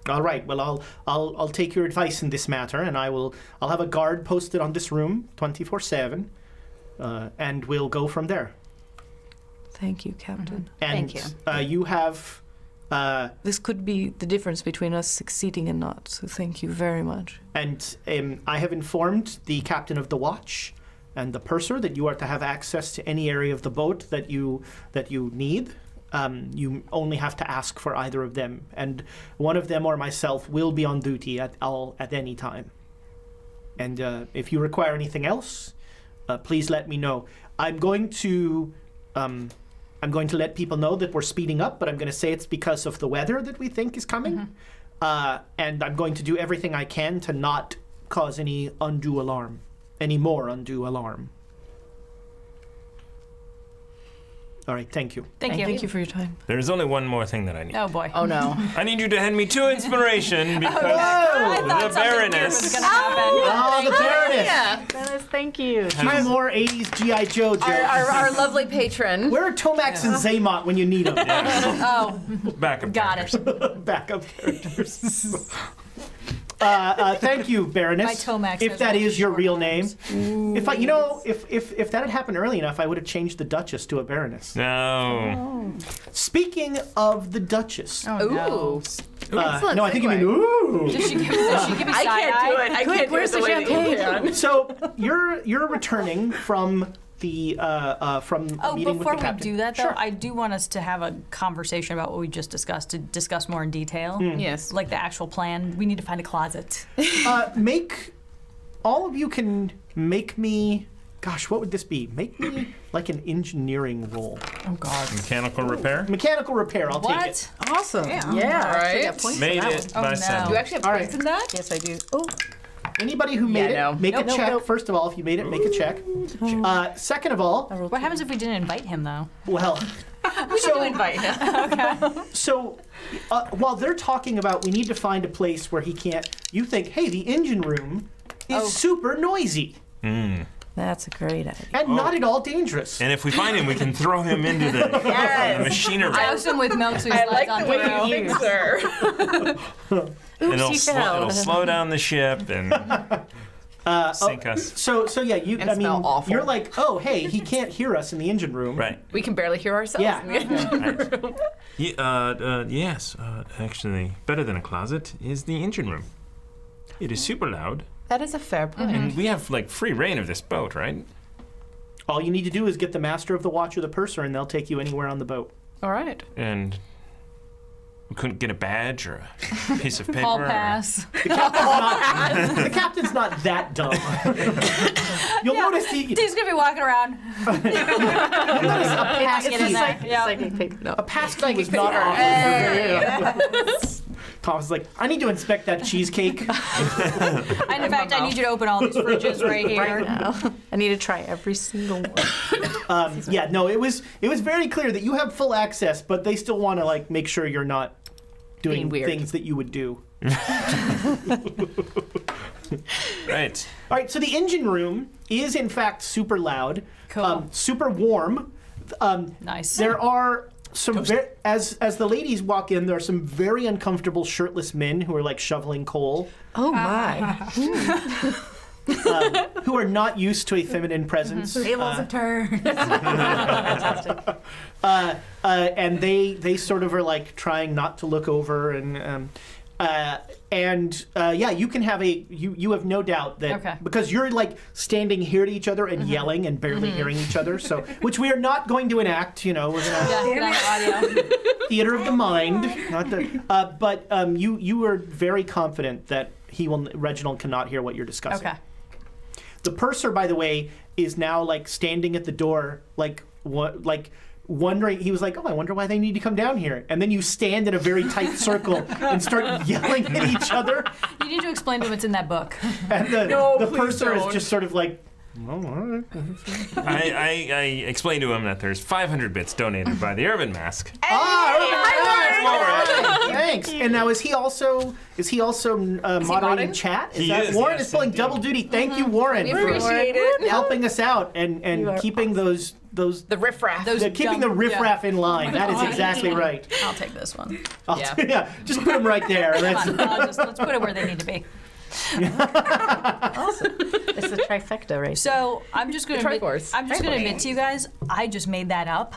S1: All right. Well, I'll take your advice in this matter, and I'll have a guard posted on this room 24/7, and we'll go from there.
S5: Thank you, Captain.
S1: And
S3: thank you.
S1: You have
S7: This could be the difference between us succeeding and not, so thank you very much.
S1: And I have informed the captain of the watch and the purser that you are to have access to any area of the boat that you need. You only have to ask for either of them, and one of them or myself will be on duty at any time. And if you require anything else, please let me know. I'm going to let people know that we're speeding up, but I'm going to say it's because of the weather that we think is coming. And I'm going to do everything I can to not cause any more undue alarm. All right, thank you.
S2: Thank you.
S7: Thank you for your time.
S4: There's only one more thing that I need.
S2: Oh boy.
S3: Oh no.
S4: I need you to hand me 2 inspiration because
S2: I thought
S4: the
S2: something weird
S4: Baroness.
S2: was gonna happen.
S1: Oh, the Baroness!
S5: Dennis, thank you.
S1: 2 more 80s G.I. Joe jokes.
S3: Our lovely patron.
S1: Where are Tomax and Zaymot when you need them?
S2: Oh,
S4: Backup
S2: got
S4: characters.
S2: it.
S1: Backup characters. Thank you, Baroness.
S2: My Tomax
S1: if
S2: has
S1: that
S2: all
S1: is your
S2: short
S1: real
S2: names.
S1: name. If that had happened early enough, I would have changed the Duchess to a Baroness.
S4: No.
S1: Speaking of the Duchess.
S2: Oh, no.
S3: Excellent
S1: no, I think you
S3: segue.
S1: mean ooh.
S2: Does she give me
S3: I can't do it. I can't do
S7: where's
S3: it the
S7: the
S3: way that you
S7: champagne?
S3: can.
S1: So you're returning from the meeting with
S2: Before
S1: the captain.
S2: we do that, though,
S1: Sure.
S2: I do want us to have a conversation about what we just discussed, to discuss more in detail.
S3: Yes.
S2: Like the actual plan. We need to find a closet.
S1: All of you can make me. Gosh, what would this be? Make me like an engineering roll.
S2: Oh, God.
S4: Mechanical repair?
S1: Mechanical repair. I'll take it.
S2: What?
S7: Awesome.
S3: Yeah, right?
S4: Made it
S2: Oh,
S4: by
S2: no.
S4: Sam.
S3: Do you actually have
S1: All
S3: points
S1: right.
S3: in that?
S7: Yes, I do. Oh,
S1: Anybody who made
S3: Yeah,
S1: it,
S3: no.
S1: make a
S7: Nope,
S1: check.
S7: nope.
S1: First of all, if you made it, make a check. Second of all,
S2: What happens if we didn't invite him, though?
S1: well,
S3: So invite him.
S1: so while they're talking about we need to find a place where he can't, you think, hey, the engine room is super noisy
S7: that's a great idea.
S1: and not at all dangerous.
S4: And if we find him, we can throw him into the machinery.
S2: Douse him with milk so he
S3: I
S2: slides
S3: like
S2: on
S3: the way
S2: through.
S3: you think, sir.
S4: And it'll,
S7: he fell.
S4: it'll slow down the ship and sink us.
S1: So yeah,
S3: And smell awful.
S1: you're like, oh, hey, he can't hear us in the engine room.
S4: Right.
S3: We can barely hear ourselves.
S1: Yeah.
S3: In the engine.
S4: Yes, actually, better than a closet is the engine room. It is super loud,
S3: That is a fair point.
S4: and we have like free reign of this boat, right?
S1: All you need to do is get the master of the watch or the purser, and they'll take you anywhere on the boat.
S3: All right.
S4: And we couldn't get a badge or a piece of paper.
S2: Hall pass.
S1: The captain's not that dumb. You'll notice
S2: He's gonna be walking around. Get in there. Yeah.
S5: Psychic paper. No.
S1: a pass key was not offered. Tom's like, I need to inspect that cheesecake.
S2: And in fact, I need you to open all these fridges right here.
S5: No. I need to try every single one.
S1: Yeah, no, it was very clear that you have full access, but they still want to like make sure you're not doing
S3: Being weird.
S1: things that you would do.
S4: Right.
S1: All right, so the engine room is in fact super loud,
S2: Cool.
S1: super warm.
S2: Nice.
S1: There are some as the ladies walk in, there are some very uncomfortable shirtless men who are like shoveling coal,
S7: Oh my.
S1: who are not used to a feminine presence.
S6: Tables have turned.
S1: And they sort of are like trying not to look over and yeah, you can have you have no doubt that
S2: Okay.
S1: because you're like standing here to each other and yelling and barely hearing each other, so which we are not going to enact. You know, we're gonna
S2: Yeah, get on the audio.
S1: theater of the mind, not the. But you are very confident that Reginald cannot hear what you're discussing.
S2: Okay.
S1: The purser, by the way, is now like standing at the door, like what, like wondering. He was like, "Oh, I wonder why they need to come down here." And then you stand in a very tight circle and start yelling at each other.
S2: You need to explain to him what's in that book.
S1: And the purser is just sort of like, "Oh, all right."
S4: I explained to him that there's 500 bits donated by the Urban Mask.
S1: Thanks. And now is he also moderating chat?
S4: He is,
S1: Warren
S4: yes,
S1: is pulling
S4: indeed.
S1: double duty. Thank you, Warren,
S3: We
S1: for
S3: appreciate it.
S1: helping us out and keeping those
S3: The riffraff.
S1: keeping the riffraff in line. That is exactly right.
S2: I'll take this one.
S3: Yeah.
S1: Yeah, just put them right there.
S2: Come on, let's put it where they need to be.
S5: Awesome. It's the trifecta, right?
S2: So I'm just gonna
S3: The Triforce.
S2: admit to you guys, I just made that up.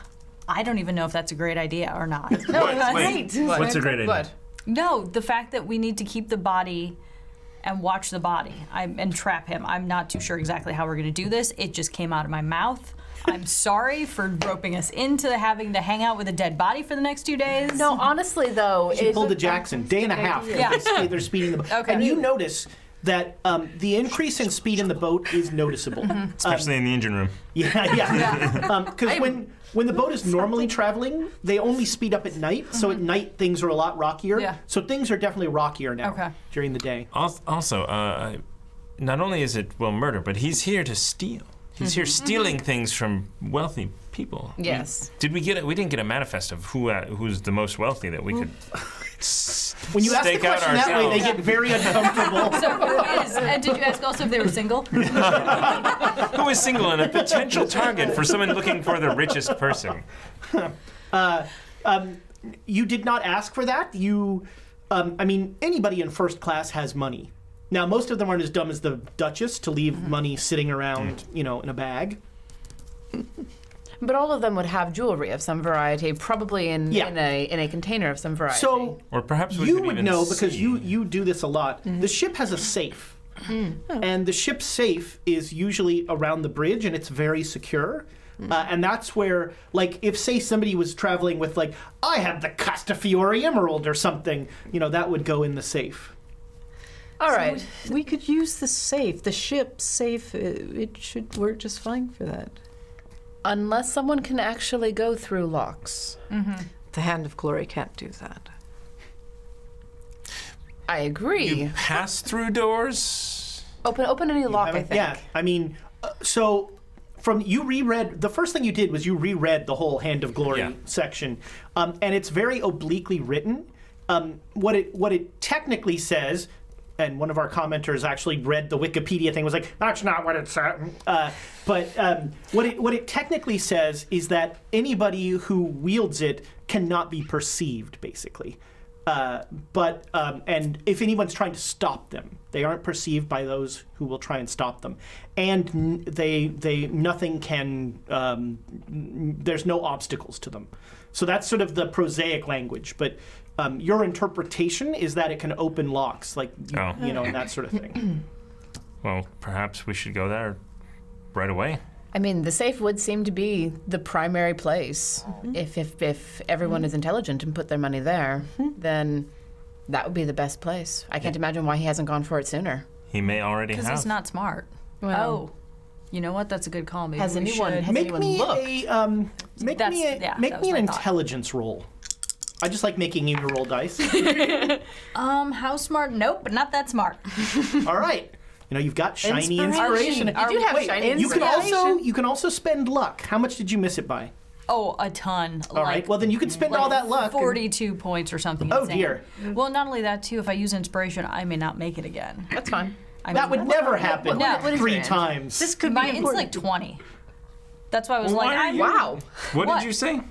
S2: I don't even know if that's a great idea or not.
S3: No,
S4: Wait, what's a great idea?
S3: What?
S2: No, the fact that we need to keep the body and watch the body and trap him. I'm not too sure exactly how we're going to do this. It just came out of my mouth. I'm sorry for roping us into having to hang out with a dead body for the next 2 days.
S3: No, honestly, though.
S1: She pulled a Jackson. Day and a half.
S2: Yeah.
S1: Basically, they're speeding the boat.
S2: Okay.
S1: And you notice that the increase in speed in the boat is noticeable.
S4: Especially in the engine room.
S1: Yeah. Because when the boat is normally traveling, they only speed up at night. So at night, things are a lot rockier.
S2: Yeah.
S1: So things are definitely rockier now during the day.
S4: Also, not only is it murder, but he's here to steal. He's here stealing things from wealthy people.
S3: Yes.
S4: We didn't get a manifest of who's the most wealthy that we could.
S1: When you ask the question that way, they get very uncomfortable.
S2: So who is? And did you ask also if they were single?
S4: Who is single and a potential target for someone looking for the richest person?
S1: You did not ask for that. Anybody in first class has money. Now, most of them aren't as dumb as the Duchess to leave money sitting around, in a bag.
S3: But all of them would have jewelry of some variety, probably in a container of some variety.
S1: So,
S4: or perhaps we
S1: you
S4: could
S1: would
S4: even
S1: know because
S4: see.
S1: you do this a lot. The ship has a safe, and the ship's safe is usually around the bridge, and it's very secure. And that's where, if say somebody was traveling with, I had the Castafiore Emerald or something, that would go in the safe.
S3: All right.
S5: We could use the safe, the ship's safe. It should work just fine for that.
S3: Unless someone can actually go through locks.
S5: The Hand of Glory can't do that.
S3: I agree.
S4: You pass through doors.
S3: Open any lock, I think.
S1: Yeah, you reread, the first thing you did was you reread the whole Hand of Glory section, and it's very obliquely written. What it technically says, and one of our commenters actually read the Wikipedia thing, was like, that's not what it said. But what it technically says is that anybody who wields it cannot be perceived, basically. And if anyone's trying to stop them, they aren't perceived by those who will try and stop them. And nothing can, there's no obstacles to them. So that's sort of the prosaic language. But your interpretation is that it can open locks, and that sort of thing.
S4: Well, perhaps we should go there right away.
S3: I mean, the safe would seem to be the primary place. If everyone is intelligent and put their money there, then that would be the best place. I can't imagine why he hasn't gone for it sooner.
S4: He may already have.
S2: Because he's not smart.
S5: Well,
S2: you know what? That's a good call. Maybe
S3: Has
S2: we
S3: anyone
S2: should.
S3: make me
S1: Make me an intelligence roll. I just like making you roll dice.
S2: How smart? Nope, but not that smart.
S1: All right. You've got shiny inspiration.
S3: You do have shiny
S1: inspiration. You can also spend luck. How much did you miss it by?
S2: Oh, a ton.
S1: All right. Well, then you could spend all that luck.
S2: 42 points or something.
S1: Oh,
S2: insane.
S1: dear.
S2: Well, not only that, too. If I use inspiration, I may not make it again.
S3: That's fine.
S1: That would never happen
S2: No.
S1: 3 times.
S5: this could
S2: My
S5: be
S2: int's
S5: important.
S2: 20. That's why I was
S4: Why are you-
S3: Wow.
S4: What
S2: What?
S4: did you say?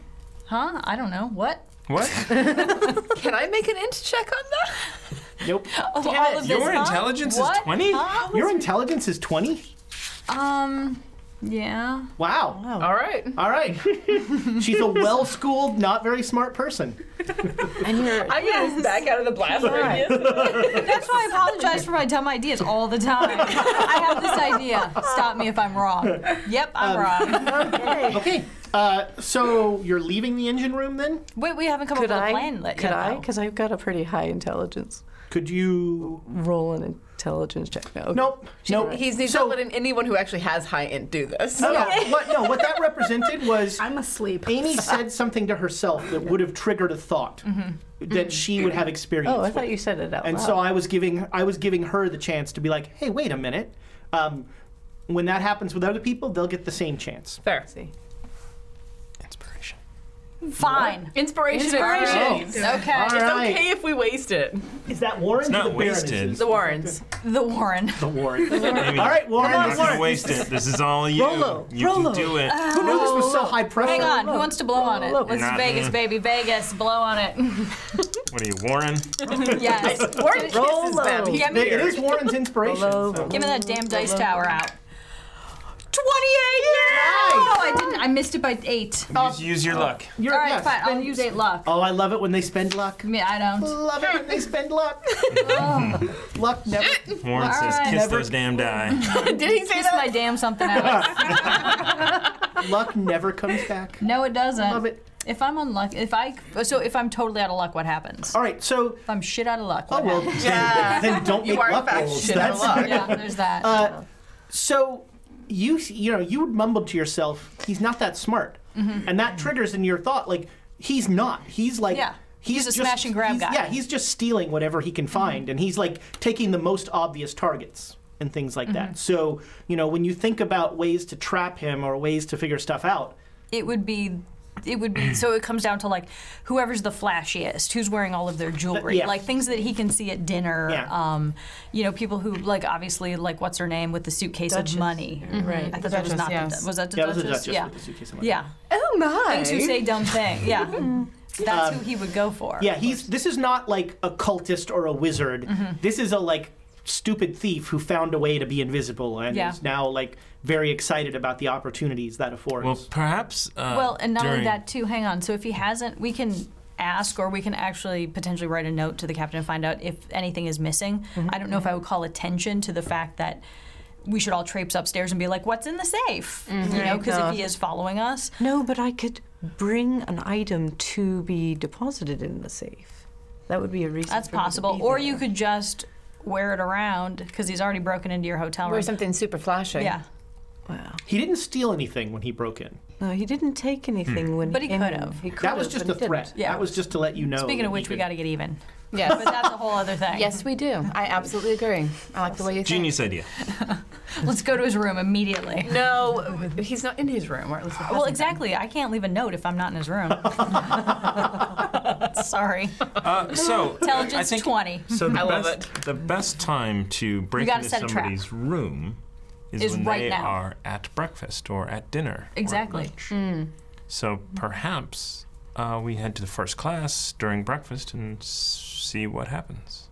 S2: huh? I don't know. What?
S4: What?
S3: Can I make an int check on that?
S1: Nope.
S2: Oh, all of this,
S4: Your
S2: huh?
S4: intelligence is
S2: What?
S4: 20?
S2: Huh?
S1: Your intelligence is 20?
S2: Yeah.
S1: Wow.
S3: All right.
S1: All right. She's a well-schooled, not very smart person.
S5: And you're
S3: I'm going to back out of the blast radius.
S2: That's why I apologize for my dumb ideas all the time. I have this idea. Stop me if I'm wrong. Yep, I'm wrong.
S1: Okay. So you're leaving the engine room then?
S2: Wait, we haven't come up with a plan yet.
S5: Could I?
S2: though.
S5: Because I've got a pretty high intelligence.
S1: Could you?
S5: Roll an intelligence check. No.
S1: Nope. Nope.
S3: He's
S1: So-
S3: not letting anyone who actually has high int do this.
S1: No, what that represented was
S6: I'm asleep.
S1: Amy said something to herself that would have triggered a thought that she would have experience.
S5: Oh, I
S1: with.
S5: thought you said it out
S1: And
S5: loud.
S1: so I was giving her the chance to be like, hey, wait a minute. When that happens with other people, they'll get the same chance.
S3: Fair.
S5: See.
S4: Inspiration.
S2: Fine.
S3: Inspiration.
S2: Okay.
S1: All
S3: It's
S1: right.
S3: okay if we waste it.
S1: Is that Warren?
S4: It's
S1: or
S4: not
S1: the Baroness?
S4: wasted.
S3: The Warrens.
S2: The Warren.
S1: The Warren.
S4: Amy,
S1: All right, Warren.
S4: I'm not going to waste it. This is all you.
S5: Rollo.
S4: You
S5: Rollo.
S4: can do it.
S1: Who knew this was so high pressure?
S2: Hang on. Who wants to blow on it?
S5: Look.
S2: Let's
S4: Not
S2: Vegas,
S4: me.
S2: baby. Vegas. Blow on it.
S4: What are you, Warren?
S2: Yes.
S3: Warren kisses them. He's
S2: Give me,
S1: It is Warren's inspiration.
S5: Rollo.
S1: so.
S2: give me that damn dice tower out. 28! I didn't. I missed it by 8.
S4: Use your luck.
S2: All right, fine. I'll use 8 luck.
S1: Oh, I love it when they spend luck.
S2: I mean, I don't.
S1: Love it when they spend luck. Luck never.
S4: Warren says,
S2: right.
S4: kiss those damn die.
S3: Did he say
S2: Kiss
S3: that?
S2: my damn something else.
S1: Luck never comes back.
S2: No, it doesn't.
S1: Love it.
S2: If I'm unlucky, if I'm totally out of luck, what happens?
S1: All right, so
S2: If I'm shit out of luck, what happens?
S1: then don't
S3: You
S1: make
S3: are in
S1: luck
S3: fact
S1: rolls.
S3: shit out of
S1: That's-
S3: luck.
S2: Yeah, there's that.
S1: So you would mumble to yourself, he's not that smart, and that triggers in your thought like he's not. He's like
S2: Yeah. He's a
S1: just-
S2: smash and grab guy.
S1: Yeah, he's just stealing whatever he can find, and he's like taking the most obvious targets and things like that. So when you think about ways to trap him or ways to figure stuff out,
S2: It would be so it comes down to like whoever's the flashiest, who's wearing all of their jewelry,
S1: Yeah.
S2: like things that he can see at dinner.
S1: Yeah.
S2: People who like obviously like what's her name with the suitcase
S7: Duchess.
S2: of money.
S7: Right.
S2: I thought that was
S3: Duchess,
S2: not
S3: yes.
S2: was that the
S1: yeah, it was
S2: Duchess?
S1: a Duchess
S2: Yeah.
S1: with the suitcase of money.
S2: Yeah.
S3: Oh my.
S2: Things who say dumb thing. Yeah. That's who he would go for.
S1: Yeah, this is not like a cultist or a wizard. This is a like stupid thief who found a way to be invisible and
S2: Yeah.
S1: is now like very excited about the opportunities that affords.
S4: Well, perhaps.
S2: Well, and not only
S4: during-
S2: that too. Hang on. So if he hasn't, we can ask, or we can actually potentially write a note to the captain and find out if anything is missing. I don't know if I would call attention to the fact that we should all traipse upstairs and be like, "What's in the safe?" Because if he is following us,
S7: No, but I could bring an item to be deposited in the safe. That would be a reason.
S2: that's
S7: for me to
S2: possible.
S7: be
S2: Or
S7: there.
S2: you could just wear it around because he's already broken into your hotel room.
S3: Or something super flashy.
S2: Yeah,
S7: Well,
S1: he didn't steal anything when he broke in.
S7: no, he didn't take anything when
S2: But he
S7: came
S2: could
S7: in.
S2: have.
S7: He could
S1: That was
S7: have,
S1: just a
S7: but he
S1: threat.
S7: didn't.
S2: Yeah.
S1: That was just to let you know.
S2: Speaking
S1: that
S2: of
S1: he
S2: which, we
S1: could-
S2: got to get even.
S3: Yes.
S2: But that's a whole other thing.
S3: Yes, we do. I absolutely agree. I like the way you think.
S4: Genius idea.
S2: Let's go to his room immediately.
S3: No, he's not in his room, or at least it
S2: Well,
S3: hasn't
S2: exactly. I can't leave a note if I'm not in his room. Sorry.
S4: So I
S2: Intelligence
S4: think
S2: 20.
S4: So the
S3: I love
S4: the best time to break
S2: gotta
S4: into
S2: set a trap.
S4: somebody's room is
S2: Is
S4: when
S2: right
S4: they
S2: now.
S4: are at breakfast or at dinner. or at
S2: Exactly.
S4: lunch. So perhaps we head to the first class during breakfast and see what happens.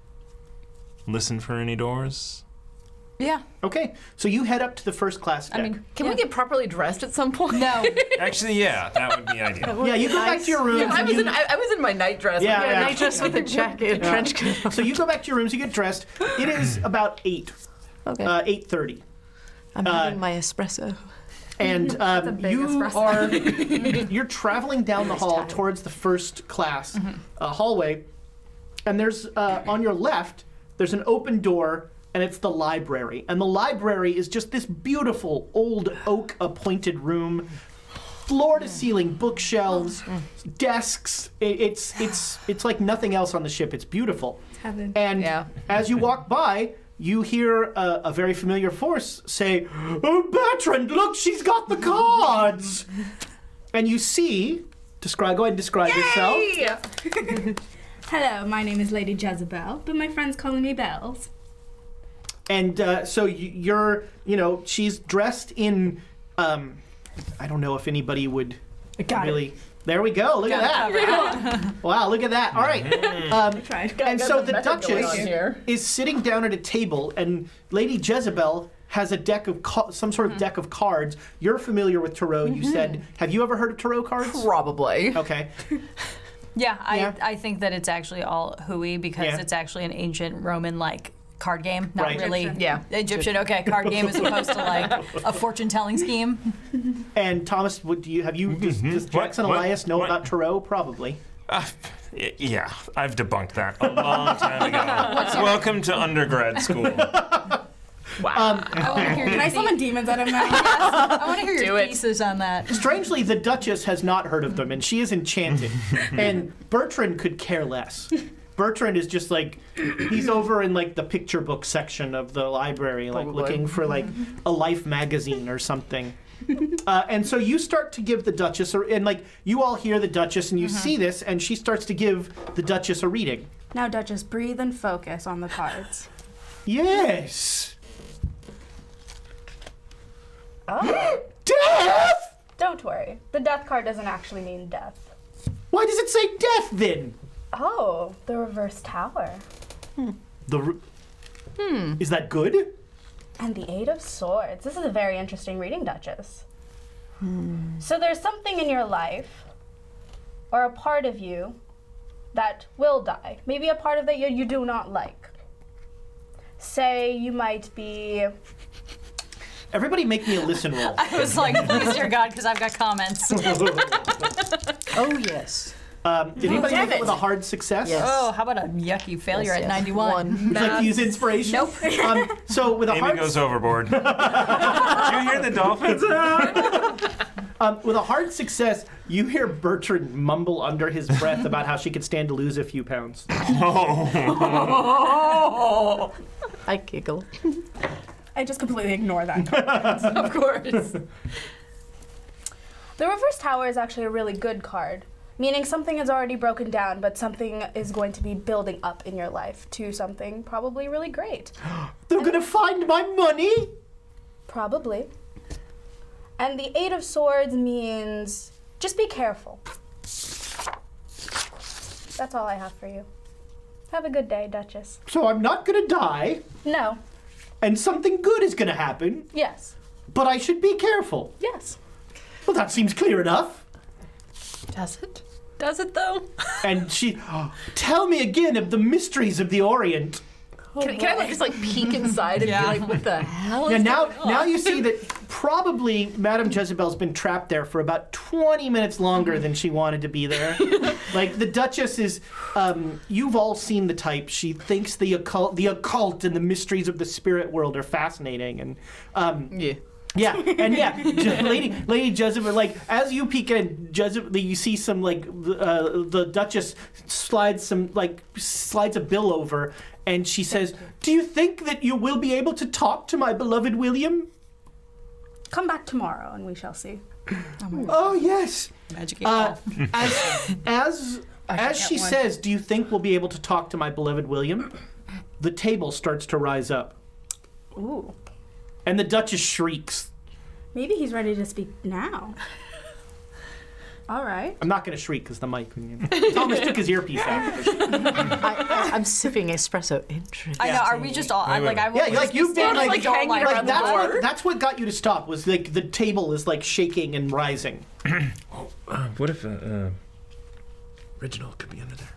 S4: Listen for any doors.
S2: Yeah.
S1: Okay, so you head up to the first class deck.
S2: I mean,
S3: Can we get properly dressed at some point?
S2: no.
S4: Actually, yeah, that would be ideal.
S1: yeah, you go back to your rooms.
S3: I
S1: and
S3: was,
S1: you,
S3: I was in my night dress.
S1: Yeah,
S3: Like,
S1: yeah.
S3: night dress with a
S7: Jacket, trench coat.
S1: so you go back to your rooms. You get dressed. It is about 8,
S7: Okay.
S1: 8:30.
S7: I'm having my espresso.
S1: And
S6: big
S1: you
S6: espresso.
S1: you're traveling down the hall towards the first class hallway, and there's on your left there's an open door, and it's the library. And the library is just this beautiful old oak appointed room, floor to ceiling bookshelves, desks. It's like nothing else on the ship. It's beautiful.
S6: Heaven.
S1: And
S3: Yeah.
S1: as you walk by, you hear a very familiar voice say, "Oh, Bertrand, look, she's got the cards!" And you see, go ahead and describe yourself.
S6: Hello, my name is Lady Jezebel, but my friends call me Bells.
S1: And so you're, she's dressed in, I don't know if anybody would really. There we go. Look at that. Wow, look at that. All right.
S6: Tried.
S1: And so the
S3: method going
S1: Duchess
S3: on here.
S1: is sitting down at a table, and Lady Jezebel has a deck of some sort of deck of cards. You're familiar with tarot. You said, have you ever heard of tarot cards?
S3: Probably.
S1: Okay.
S2: Yeah,
S1: Yeah.
S2: I think that it's actually all hooey because
S1: Yeah.
S2: it's actually an ancient Roman card game, not
S1: Right.
S2: really
S3: Yeah.
S2: Egyptian. Okay, card game as opposed to like a fortune telling scheme.
S1: And Thomas, does Jackson
S4: What?
S1: Elias know
S4: What?
S1: about tarot? Probably.
S4: Yeah, I've debunked that a long time ago. Welcome to undergrad school.
S3: Wow.
S2: I want to hear
S6: Can
S2: your
S6: I summon demons out of my
S2: I want to hear
S3: Do
S2: your
S3: it.
S2: thesis on that.
S1: Strangely, the Duchess has not heard of them, and she is enchanted. And Bertrand could care less. Bertrand is just like, he's over in like the picture book section of the library, like
S3: Probably.
S1: looking for like a Life magazine or something. And so you start to give the Duchess, and like you all hear the Duchess, and you see this, and she starts to give the Duchess a reading.
S6: Now, Duchess, breathe and focus on the cards.
S1: Yes.
S6: Oh.
S1: Death!
S6: Don't worry. The death card doesn't actually mean death.
S1: Why does it say death then?
S6: Oh, the reverse tower.
S1: Is that good?
S6: And the Eight of Swords. This is a very interesting reading, Duchess.
S8: So there's something in your life, or a part of you, that will die. Maybe a part of that you do not like. Say you might be...
S1: Everybody make me a listen roll.
S2: I was like, please, dear God, because I've got comments.
S7: Oh, yes.
S1: Did anybody make it with a hard success?
S7: Yes.
S2: Oh, how about a yucky failure at 91?
S7: One.
S1: Would you like to use inspiration?
S2: Nope.
S1: So with a
S4: Amy
S1: hard
S4: goes overboard. Did you hear the dolphins?
S1: with a hard success, you hear Bertrand mumble under his breath about how she could stand to lose a few pounds.
S5: I giggle.
S6: I just completely ignore that.
S3: Of course.
S8: The reverse tower is actually a really good card, meaning something is already broken down, but something is going to be building up in your life to something probably really great.
S1: They're gonna find my money?
S8: Probably. And the Eight of Swords means just be careful. That's all I have for you. Have a good day, Duchess.
S1: So I'm not gonna die,
S8: No.
S1: and something good is gonna happen,
S8: Yes.
S1: but I should be careful.
S8: Yes.
S1: Well, that seems clear enough.
S3: Does it?
S2: Does it, though?
S1: And she, tell me again of the mysteries of the Orient.
S3: Can I just like peek inside and be like, what the hell
S1: Yeah,
S3: is
S1: now you see that probably Madame Jezebel's been trapped there for about 20 minutes longer than she wanted to be there. Like the Duchess is, you've all seen the type. She thinks the occult and the mysteries of the spirit world are fascinating, and
S3: Yeah.
S1: yeah, and yeah, Lady Jezebel, like, as you peek in, Jezebel, you see some, like, the Duchess slides a bill over, and she says, do you think that you will be able to talk to my beloved William?
S8: Come back tomorrow and we shall see.
S1: Oh, yes.
S2: Magic
S1: As she says, do you think we'll be able to talk to my beloved William? The table starts to rise up,
S8: Ooh.
S1: and the Duchess shrieks.
S8: Maybe he's ready to speak now. All right.
S1: I'm not going to shriek because the mic. Thomas took his earpiece out.
S5: I'm sipping espresso. Interesting.
S2: I know. Are we just all?
S4: Wait,
S2: like,
S4: wait.
S2: I
S1: Yeah, like you've been like
S3: hanging around the door.
S1: that's what got you to stop. Was like the table is like shaking and rising.
S4: What if Reginald could be under there?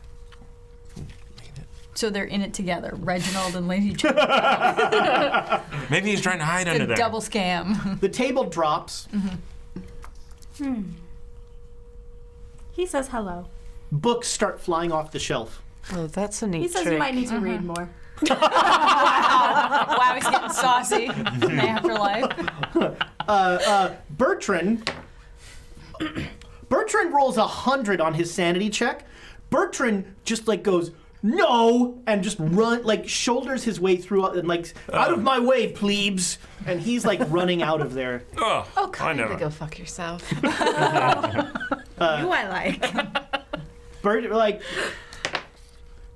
S2: So they're in it together, Reginald and Lady Jezebel.
S4: Maybe he's trying to hide under
S2: The
S4: there.
S2: double scam.
S1: The table drops.
S8: He says hello.
S1: Books start flying off the shelf.
S5: Oh, that's a neat
S8: He says
S5: trick.
S8: you might need to read more.
S2: Wow, he's getting saucy in the afterlife.
S1: Bertrand rolls 100 on his sanity check. Bertrand just like goes, no, and just shoulders his way through and like, out of my way, plebes. And he's like running out of there.
S4: Oh, I
S3: Kind of
S4: never.
S3: go fuck yourself.
S6: You I like.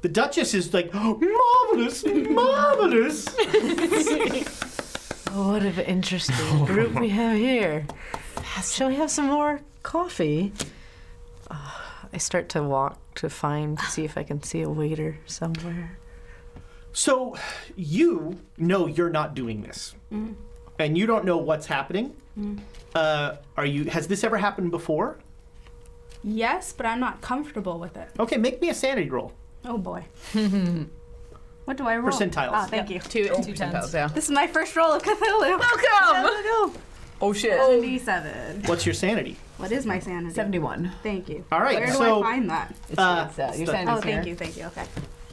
S1: The Duchess is like, marvelous, marvelous.
S5: Oh, what an interesting group we have here. Shall we have some more coffee? I start to walk to see if I can see a waiter somewhere.
S1: So you know you're not doing this, and you don't know what's happening. Has this ever happened before?
S8: Yes, but I'm not comfortable with it.
S1: Okay, make me a sanity roll.
S8: Oh boy. What do I roll?
S1: Percentiles.
S8: Ah, thank you.
S3: Two
S2: tens.
S3: yeah.
S8: This is my first roll of Cthulhu.
S3: Welcome! Oh shit.
S8: 77.
S1: What's your sanity?
S8: What is my sanity?
S3: 71.
S8: Thank you.
S1: All right,
S8: Where do
S1: so-
S8: I find that?
S3: Your sanity's
S8: Oh,
S3: here.
S8: thank you. Okay.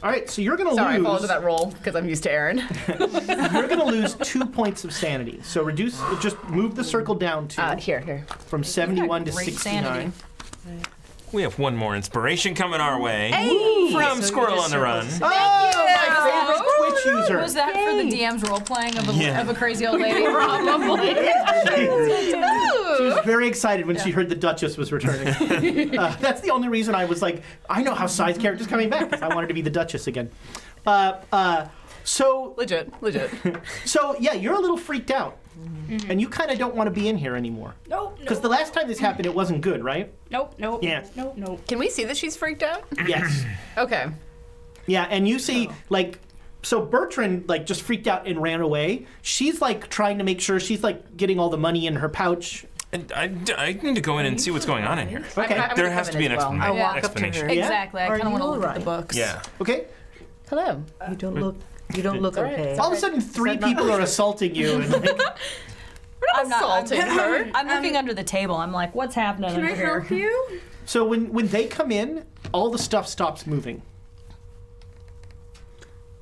S1: All right, so you're gonna
S3: Sorry, I
S1: lose.
S3: followed that roll because I'm used to Aaron.
S1: You're gonna lose 2 points of sanity. So just move the circle down to
S3: Here.
S1: from 71 to
S2: Great
S1: 69.
S2: sanity.
S4: We have one more inspiration coming our way from
S5: So
S4: Squirrel
S5: you
S4: on the Run.
S5: just
S1: Oh, my favorite Twitch user.
S2: Was that for the DM's role playing of a crazy old lady?
S1: She was very excited when she heard the Duchess was returning. That's the only reason I was like, I know how Sai's character's coming back. 'Cause I wanted to be the Duchess again. So
S3: Legit.
S1: So yeah, you're a little freaked out, and you kind of don't want to be in here anymore.
S8: Nope.
S1: Because the last time this happened, it wasn't good, right?
S8: Nope.
S1: Yeah.
S8: Nope.
S3: Can we see that she's freaked out?
S1: Yes.
S3: Okay.
S1: Yeah, and you see so Bertrand just freaked out and ran away. She's trying to make sure she's getting all the money in her pouch
S4: I need to go in and see what's going on in here.
S1: Okay.
S3: I'm
S4: There
S3: gonna
S4: has
S3: come
S4: to be
S3: in
S4: an
S3: as well.
S7: I walk up to
S4: explanation.
S7: her.
S2: Exactly. I
S7: Are
S2: kind of want to
S7: you
S2: look at the
S7: alright?
S2: books.
S4: Yeah.
S1: Okay.
S3: Hello.
S7: You don't look. You don't look okay.
S1: All of a sudden, three people are assaulting you. And like,
S2: I'm not
S3: assaulting her.
S2: I'm looking under the table. I'm like, what's happening
S6: Can I
S2: under here?
S6: help you?
S1: so when they come in, all the stuff stops moving.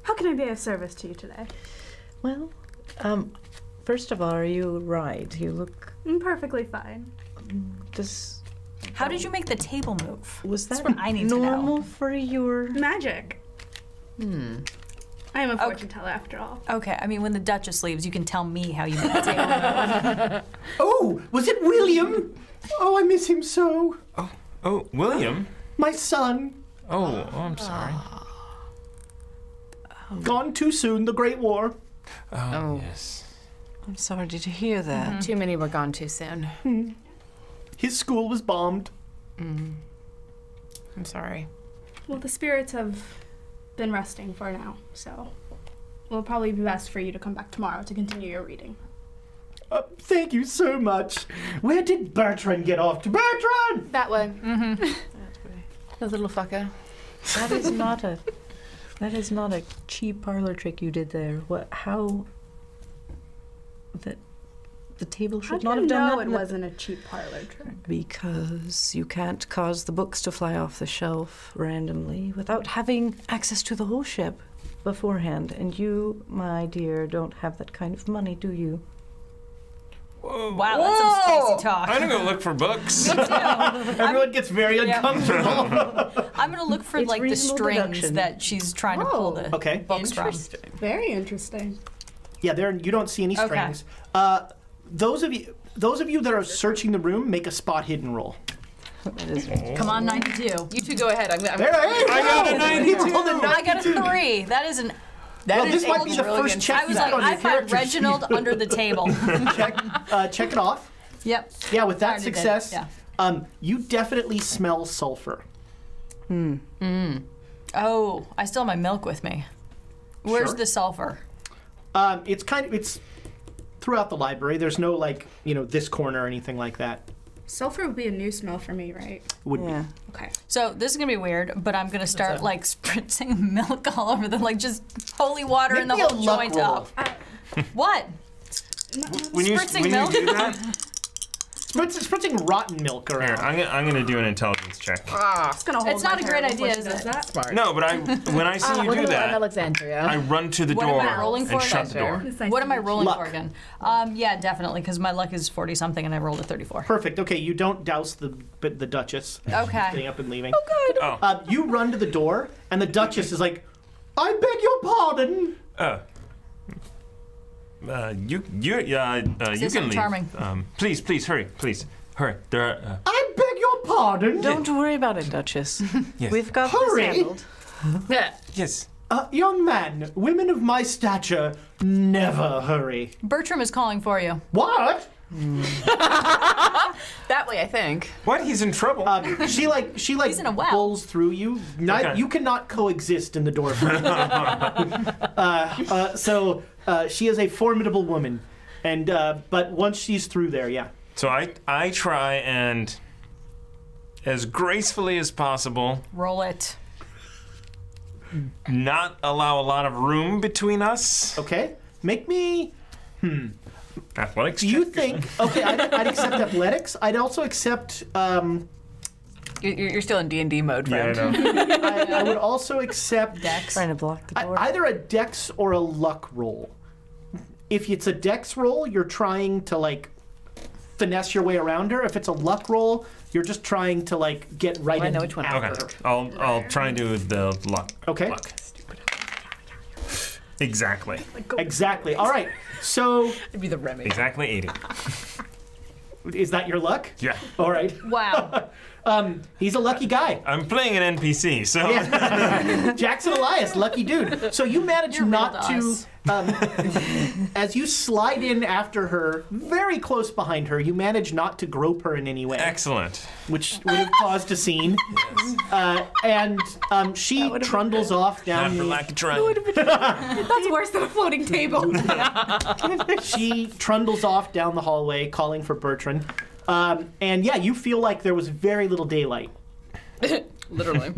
S8: How can I be of service to you today?
S7: Well, first of all, are you right? You look.
S8: I'm perfectly fine.
S7: Does
S2: How did you make the table move?
S7: was
S2: That's
S7: that
S2: what I need to know.
S7: normal for your?
S8: Magic. I am a fortune teller after all.
S2: Okay, I mean, when the Duchess leaves, you can tell me how you made the table move.
S1: Oh, was it William? Oh, I miss him so.
S4: Oh, William.
S1: My son.
S4: Oh, I'm sorry.
S1: Gone too soon, the Great War.
S4: Oh, yes.
S7: I'm sorry. Did you hear that?
S3: Too many were gone too soon.
S1: His school was bombed.
S3: I'm sorry.
S8: Well, the spirits have been resting for now, so it'll probably be best for you to come back tomorrow to continue your reading.
S1: Thank you so much. Where did Bertrand get off to? Bertrand!
S3: That way. The little fucker.
S7: That is not a. That is not a cheap parlor trick you did there. What? How? That the table
S8: How
S7: should
S8: do
S7: not
S8: you
S7: have done
S8: know
S7: that.
S8: it wasn't a cheap parlor trick?
S7: Because you can't cause the books to fly off the shelf randomly without having access to the whole ship beforehand. And you, my dear, don't have that kind of money, do you?
S4: Whoa.
S2: Wow, that's some spicy talk.
S4: I'm gonna go look for books.
S1: Everyone gets very uncomfortable.
S2: I'm gonna look for
S7: It's
S2: like the
S7: reasonable
S2: strings
S7: deduction.
S2: that she's trying to pull the
S1: Okay.
S2: books from.
S8: Very interesting.
S1: Yeah, there you don't see any
S2: Okay.
S1: strings. Those of you that are searching the room, make a spot hidden roll.
S7: That is
S2: Come on, 92.
S3: You two go ahead. I'm
S1: There,
S3: gonna
S1: I got a 92.
S2: I got a 3. That is an.
S1: Well, this might be the first check
S2: I was
S1: you
S2: like,
S1: put on your
S2: I found
S1: character
S2: Reginald under the table.
S1: sheet. Check it off.
S2: Yep.
S1: Yeah, with that
S2: Already did,
S1: success,
S2: yeah.
S1: You definitely smell sulfur.
S2: Oh, I still have my milk with me. Where's
S1: Sure.
S2: the sulfur?
S1: It's throughout the library. There's no this corner or anything like that.
S8: Sulfur would be a new smell for me, right?
S1: Would
S7: Yeah.
S8: Okay.
S2: So this is gonna be weird, but I'm gonna start like spritzing milk all over them, like just holy water in the
S1: Make me a
S2: whole
S1: luck
S2: joint
S1: roll.
S2: up. What?
S4: When you
S2: Spritzing milk?
S4: do that,
S1: spritzing rotten milk
S4: here,
S1: around.
S4: I'm gonna do an intelligence check.
S8: It's gonna hold
S2: It's not
S8: my
S2: a great
S8: hair before
S2: idea,
S8: she
S2: is
S8: does
S2: it?
S8: that.
S3: Smart.
S4: No, but when I see you
S3: We're
S4: do
S3: gonna learn
S4: that,
S3: Alexandria.
S4: I run to the
S2: What
S4: door
S2: am I rolling for
S4: and shut the
S3: again?
S4: door.
S8: It's nice
S2: What
S8: to
S2: am I
S8: meet you.
S2: rolling
S1: Luck.
S2: for again? Yeah, definitely, because my luck is 40 something and I rolled a 34.
S1: Perfect. Okay, you don't douse the Duchess.
S2: Okay.
S1: Getting up and leaving.
S4: Oh,
S1: You run to the door, and the Duchess is like, "I beg your pardon."
S4: you can leave.
S2: charming.
S4: Please, hurry, please, hurry. There are.
S1: I beg your pardon.
S7: Don't worry about it, Duchess.
S4: Yes.
S7: We've got
S1: Hurry.
S7: this handled.
S4: Yes.
S1: Young man, women of my stature never hurry.
S2: Bertram is calling for you.
S1: What?
S3: That way, I think.
S4: What? He's in trouble.
S1: She
S2: He's in a well.
S1: pulls through you.
S4: Okay.
S1: You cannot coexist in the door frame. So she is a formidable woman, and but once she's through there, yeah.
S4: So I try and, as gracefully as possible,
S2: Roll it.
S4: not allow a lot of room between us.
S1: Okay, make me.
S4: Athletics.
S1: Do you
S4: check.
S1: think? Okay, I'd accept athletics. I'd also accept.
S3: You're still in D&D mode,
S4: Yeah,
S3: friend.
S4: I know.
S1: I would also accept
S2: Dex.
S7: Trying to block the door.
S1: either a dex or a luck roll. If it's a dex roll, you're trying to finesse your way around her. If it's a luck roll, you're just trying to get right
S3: I
S1: in
S3: know which one.
S1: after
S4: Okay.
S1: her.
S4: I'll try and do the luck.
S1: Okay.
S4: Luck. Exactly.
S1: Exactly. All right. So
S3: It'd be the Remy.
S4: Exactly 80.
S1: is that your luck?
S4: Yeah.
S1: All right.
S2: Wow.
S1: He's a lucky guy.
S4: I'm playing an NPC, so
S1: Jackson Elias, lucky dude. So you manage
S2: You're
S1: not
S2: real
S1: to,
S2: to us.
S1: as you slide in after her, very close behind her, you manage not to grope her in any way,
S4: excellent.
S1: which would have caused a scene. And she trundles off
S4: Not
S1: down
S4: for
S1: the.
S4: lack of trying.
S8: That's worse than a floating table.
S1: She trundles off down the hallway, calling for Bertrand. And yeah, you feel like there was very little daylight.
S3: Literally.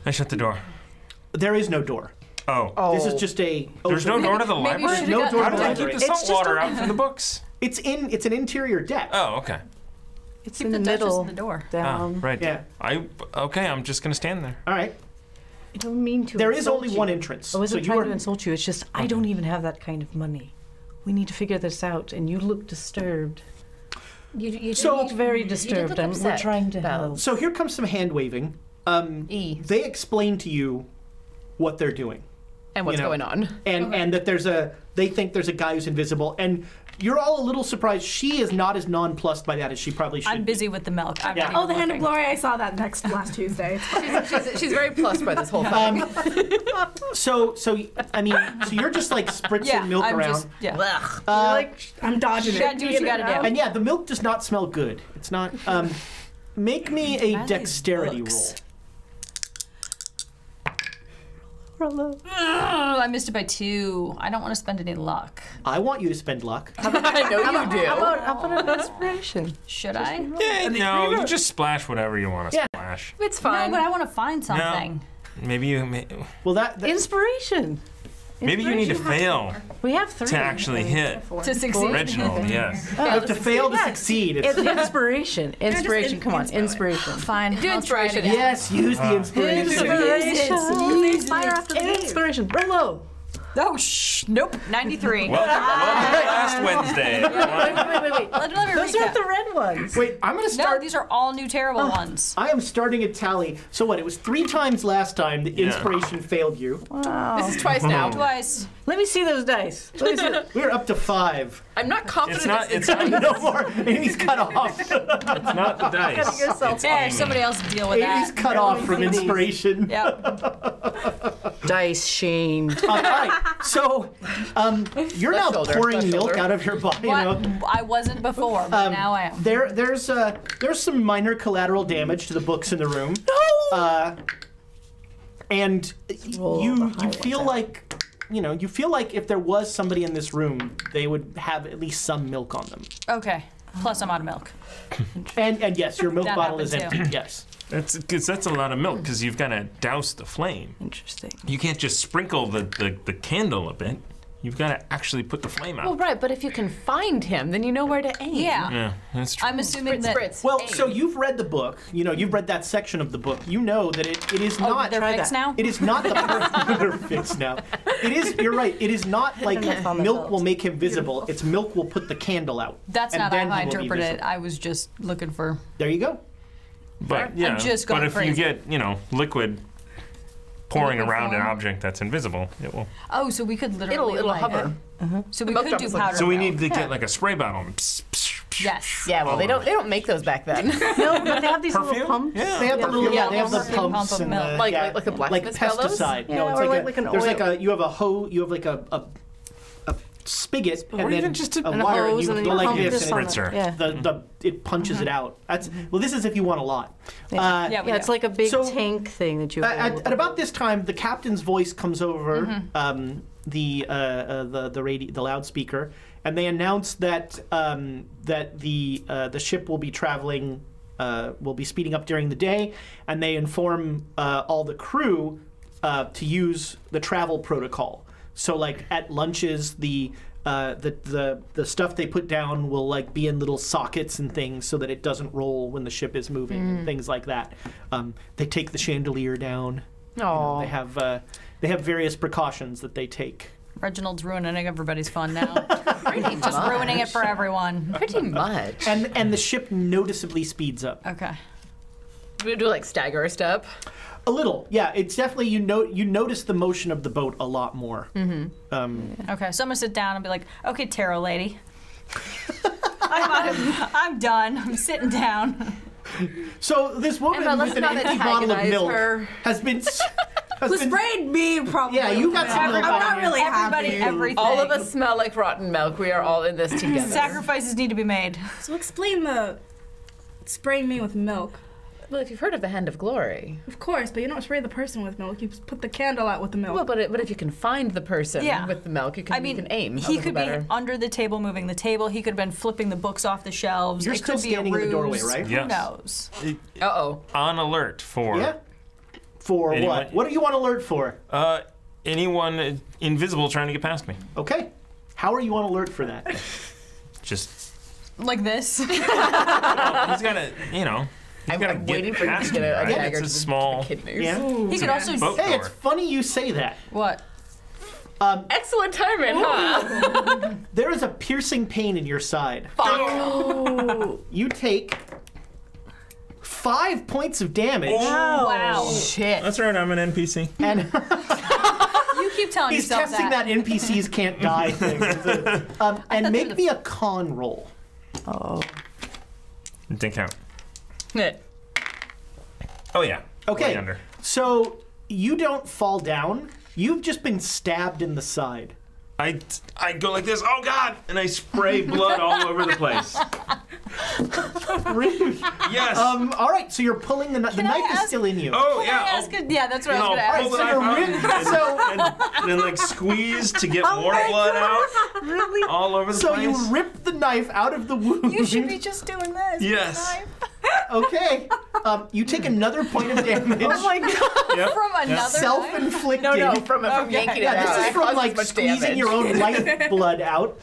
S4: I shut the door.
S1: There is no door.
S4: Oh.
S1: This is just a.
S4: There's no door to the library?
S1: There's no door
S4: How
S1: to
S4: do
S1: the
S4: I keep
S1: library.
S4: the salt water out from the books?
S1: It's an interior deck.
S4: Oh, okay.
S5: It's
S2: Keep
S5: in
S2: the
S5: the
S2: Duchess
S5: middle.
S2: in the door.
S5: Down.
S4: Right.
S1: Yeah.
S4: Okay, I'm just gonna stand there.
S1: All right.
S5: I don't mean to.
S1: There is
S5: insult
S1: only
S5: you.
S1: one entrance.
S7: I wasn't
S1: so
S7: trying
S1: you are,
S7: to insult you. It's just I don't even have that kind of money. We need to figure this out, and you look disturbed.
S3: You
S1: So-
S3: look
S7: Very disturbed, and we're trying to help.
S1: So here comes some hand waving. They explain to you what they're doing.
S3: And what's
S1: you know,
S3: going on.
S1: And that they think there's a guy who's invisible, and you're all a little surprised. She is not as nonplussed by that as she probably should.
S2: I'm busy with the milk. I'm
S1: Yeah.
S2: not
S8: Oh,
S2: even
S8: the Hand of
S2: looking.
S8: Glory! I saw that last Tuesday.
S3: She's very plussed by this whole thing.
S1: So I mean, so you're just like spritzing
S2: Yeah,
S1: milk
S2: I'm
S1: around.
S2: just yeah.
S8: I'm dodging
S2: You
S8: it.
S2: gotta do what you gotta do.
S1: And yeah, the milk does not smell good. It's not. Make me a dexterity roll.
S2: I missed it by 2. I don't want to spend any luck.
S1: I want you to spend luck.
S3: I know you do.
S7: How about an inspiration?
S2: Should I?
S4: Yeah, no, you just splash whatever you want to splash.
S3: It's
S2: No,
S3: fine.
S2: but I want to find something.
S4: Maybe you
S1: Well, that
S7: Inspiration.
S4: maybe you need to fail
S7: We have 3.
S4: to actually hit
S2: To succeed.
S4: Reginald. Yes.
S1: you have to fail to succeed. It's,
S7: It's inspiration. Inspiration. Come on, inspiration.
S2: Fine.
S3: Do
S2: I'll try it
S3: inspiration.
S2: again.
S1: yes, use the inspiration.
S7: Fire after the inspiration. Roll low.
S2: Oh, nope. 93.
S4: Welcome to last Wednesday, everyone.
S7: Wait.
S2: Let me
S7: Those
S2: recap.
S7: aren't the red ones.
S1: Wait, I'm gonna
S2: No,
S1: start.
S2: these are all new terrible ones.
S1: I am starting a tally. So what? It was 3 times last time the inspiration failed you.
S3: This is twice now.
S2: Twice.
S7: Let me see those dice. Let me see.
S1: We're up to 5.
S3: I'm not confident.
S4: It's not
S1: No more. Amy's cut off.
S4: it's not the dice.
S7: yourself.
S2: Yeah, somebody else deal with
S1: Amy's
S2: that.
S1: cut off from inspiration.
S2: Yep.
S7: Dice shamed.
S1: All right. So you're now
S3: Left shoulder,
S1: pouring
S3: left
S1: milk
S3: shoulder.
S1: out of your body.
S2: But I wasn't before, but now I am.
S1: There's some minor collateral damage to the books in the room. No. And you feel like you feel like if there was somebody in this room, they would have at least some milk on them.
S2: Okay. Plus, I'm out of milk.
S1: And yes, your milk
S2: That
S1: bottle is
S2: happened
S1: empty.
S2: too.
S1: Yes.
S4: That's a lot of milk because you've got to douse the flame.
S7: Interesting.
S4: You can't just sprinkle the candle a bit. You've got to actually put the flame out.
S3: Well, right, but if you can find him, then you know where to aim.
S2: Yeah.
S4: Yeah, that's true.
S2: I'm assuming that.
S3: Spritz.
S1: Well,
S3: aim.
S1: so you've read the book. You've read that section of the book. You know that it is
S2: Oh,
S1: not.
S2: they're fixed now?
S1: It is not the they're fixed now. It is. You're right. It is not like milk will make him visible. It's milk will put the candle out.
S2: That's
S1: and
S2: not
S1: then
S2: how I
S1: he will be
S2: interpret it.
S1: visible.
S2: I was just looking for.
S1: There you go.
S4: But yeah,
S2: just
S4: but
S2: going
S4: if
S2: crazy.
S4: you get liquid pouring
S2: Liquid
S4: around an
S2: form?
S4: object that's invisible, it will.
S2: Oh, so we could literally.
S3: It'll
S2: like,
S3: hover.
S2: So we
S3: milk
S2: could
S3: drop
S2: do
S3: is like-
S2: powder.
S4: So we
S2: milk.
S4: need to get like a spray bottle. And
S2: Yes.
S3: Yeah, well, they don't make those back then.
S7: No, but they have these
S4: Perfume?
S7: little pumps.
S4: Yeah.
S1: They have the little,
S2: Yeah,
S1: they have the
S2: perfume
S1: pumps
S2: pump of
S1: and
S2: milk.
S1: the,
S3: Like-
S1: yeah,
S3: like a
S1: like
S3: blacksmith bellows?
S1: pesticide.
S7: Yeah,
S1: No, it's
S7: or
S1: like
S7: like an
S1: there's like
S7: oil.
S1: you have a hoe, you have like a spigot,
S4: Or
S1: and then
S4: even just a
S1: wire, and
S7: hose,
S1: you
S7: and then
S1: go
S7: you
S1: like
S7: pump
S1: this,
S7: this
S1: and
S7: on
S4: Spritzer.
S7: it. Yeah.
S1: it punches it out. That's well. This is if you want a lot.
S2: Yeah, we
S7: Yeah, it's
S2: do.
S7: like a big
S1: So,
S7: tank thing that you.
S1: At about this time, the captain's voice comes over the loudspeaker, and they announce that the ship will be traveling, will be speeding up during the day, and they inform all the crew to use the travel protocol. So, like at lunches, the stuff they put down will like be in little sockets and things so that it doesn't roll when the ship is moving and things like that. They take the chandelier down.
S3: Oh,
S1: They have various precautions that they take.
S2: Reginald's ruining everybody's fun now. Just ruining it for everyone.
S3: pretty much.
S1: And the ship noticeably speeds up.
S2: Okay.
S3: We do like stagger a step.
S1: A little, yeah. It's definitely you notice the motion of the boat a lot more.
S2: Okay, so I'm gonna sit down and be like, "Okay, tarot lady, I'm done. I'm sitting down."
S1: So this woman
S3: Emma, let's
S1: with an
S3: not
S1: empty bottle of
S3: antagonize
S1: milk
S3: her.
S1: has been.
S8: Who sprayed me, probably.
S1: Yeah, you got some
S8: I'm
S1: milk
S8: not
S1: on you.
S8: really
S2: Everybody,
S8: happy.
S2: everything.
S3: All of us smell like rotten milk. We are all in this together.
S2: Sacrifices need to be made.
S8: So explain the spraying me with milk.
S3: Well, if you've heard of the Hand of Glory.
S6: Of course, but you don't spray the person with milk. You put the candle out with the milk.
S3: Well, but if you can find the person
S2: Yeah.
S3: with the milk, you can aim.
S2: He could
S3: better.
S2: be under the table, moving the table. He could have been flipping the books off the shelves.
S1: You're
S2: it
S1: still
S2: could be a
S1: standing in the doorway,
S2: ruse.
S1: right?
S4: Yes.
S2: Who knows?
S3: Uh-oh.
S4: On alert for
S1: Yeah. For
S4: Anyone-
S1: what? What do you want alert for?
S4: anyone invisible trying to get past me.
S1: Okay. How are you on alert for that?
S4: Just
S2: Like this.
S4: he's got to, he's got to
S3: I'm
S4: get
S3: waiting for you
S4: past
S3: to get
S4: me,
S3: a
S4: right?
S3: dagger
S4: It's
S3: to
S4: a
S3: the
S4: small.
S3: kidneys.
S1: Yeah.
S2: He could also.
S4: boat
S1: Hey, it's
S4: door.
S1: funny you say that.
S2: What?
S3: Excellent timing, huh?
S1: There is a piercing pain in your side. You take 5 points of damage,
S2: Wow.
S3: Shit.
S4: That's right. I'm an NPC.
S1: and
S2: You keep telling
S1: he's
S2: yourself
S1: testing that NPCs can't die thing. And make me a con roll.
S4: Didn't count. Oh yeah.
S1: Okay.
S4: Way under.
S1: So you don't fall down. You've just been stabbed in the side.
S4: I go like this. Oh God! And I spray blood all over the place.
S1: Rude.
S4: Yes.
S1: All right, so you're pulling the knife. The knife is
S2: ask-
S1: still in you.
S4: oh
S2: Can I
S4: yeah.
S2: ask yeah, that's what I was going to
S4: I'll
S2: ask.
S4: pull the
S1: So
S4: knife
S1: you're
S4: out
S1: really- so-
S4: and then like squeeze to get more blood out. Really? All over the
S1: So
S4: place.
S1: you rip the knife out of the wound.
S2: You should be just doing this.
S4: Yes.
S1: Okay. You take another point of damage.
S2: Oh my god.
S4: Yep.
S2: From another
S1: Self-inflicted.
S3: No, from yanking it out.
S1: Yeah, this is from
S3: Causes
S1: like
S3: much
S1: squeezing
S3: damage.
S1: your own lifeblood out.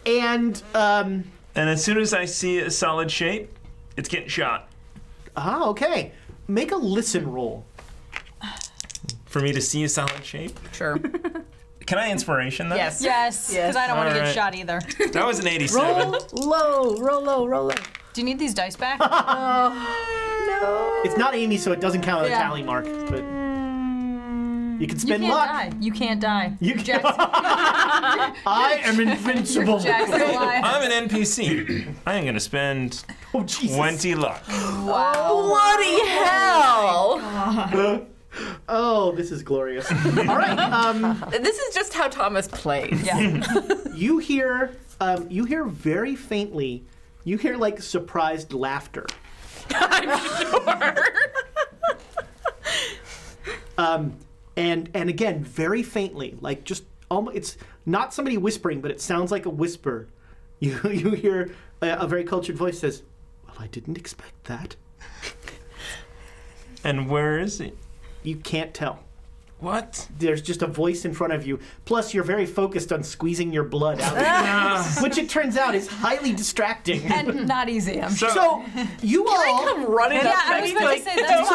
S1: And
S4: And as soon as I see a solid shape, it's getting shot.
S1: okay. Make a listen roll.
S4: For me to see a solid shape.
S3: Sure.
S4: Can I inspiration that?
S3: Yes.
S2: Yes, because I don't want to get
S4: Alright.
S2: shot either.
S4: That was an 87.
S5: Roll low.
S2: Do you need these dice back?
S1: It's not Amy, so it doesn't count as a
S2: Yeah.
S1: tally mark. But you can
S2: You
S1: spend
S2: can't
S1: luck.
S2: die. You can't die.
S1: You can-
S2: Jack's,
S1: I am invincible.
S2: Jack's alive.
S4: I'm an NPC. I am gonna spend
S1: Oh, Jesus.
S4: 20 luck.
S3: Bloody hell!
S1: Oh, this is glorious. All right.
S3: This is just how Thomas plays.
S2: Yeah.
S1: You hear very faintly. You hear like surprised laughter. And again, very faintly, like just almost. It's not somebody whispering, but it sounds like a whisper. You hear a very cultured voice says, "Well, I didn't expect that."
S4: And where is he?
S1: You can't tell.
S4: What?
S1: There's just a voice in front of you. Plus, you're very focused on squeezing your blood out, which it turns out is highly distracting.
S2: And not easy, I'm sure.
S1: So you all.
S3: Come running
S2: Yeah,
S3: up
S2: I was about to say that's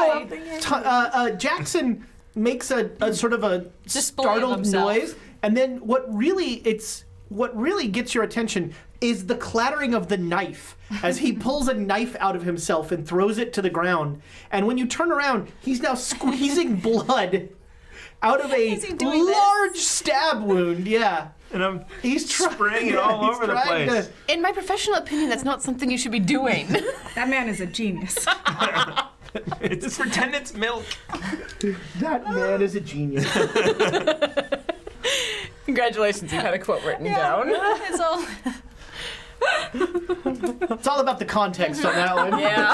S2: why.
S1: Jackson makes a sort of a
S2: Display of
S1: startled
S2: himself.
S1: noise, and then what really gets your attention is the clattering of the knife as he pulls a knife out of himself and throws it to the ground. And when you turn around, he's now squeezing blood out of a
S2: Is he doing this?
S1: large stab wound. Yeah.
S4: And I'm
S1: He's
S4: spraying it all
S1: he's
S4: over the
S1: trying
S4: place.
S3: In my professional opinion, that's not something you should be doing.
S6: That man is a genius.
S4: It's pretend it's milk.
S1: That man is a genius.
S3: Congratulations, you had a quote written down.
S2: It's all.
S1: It's all about the context on that one.
S3: Yeah.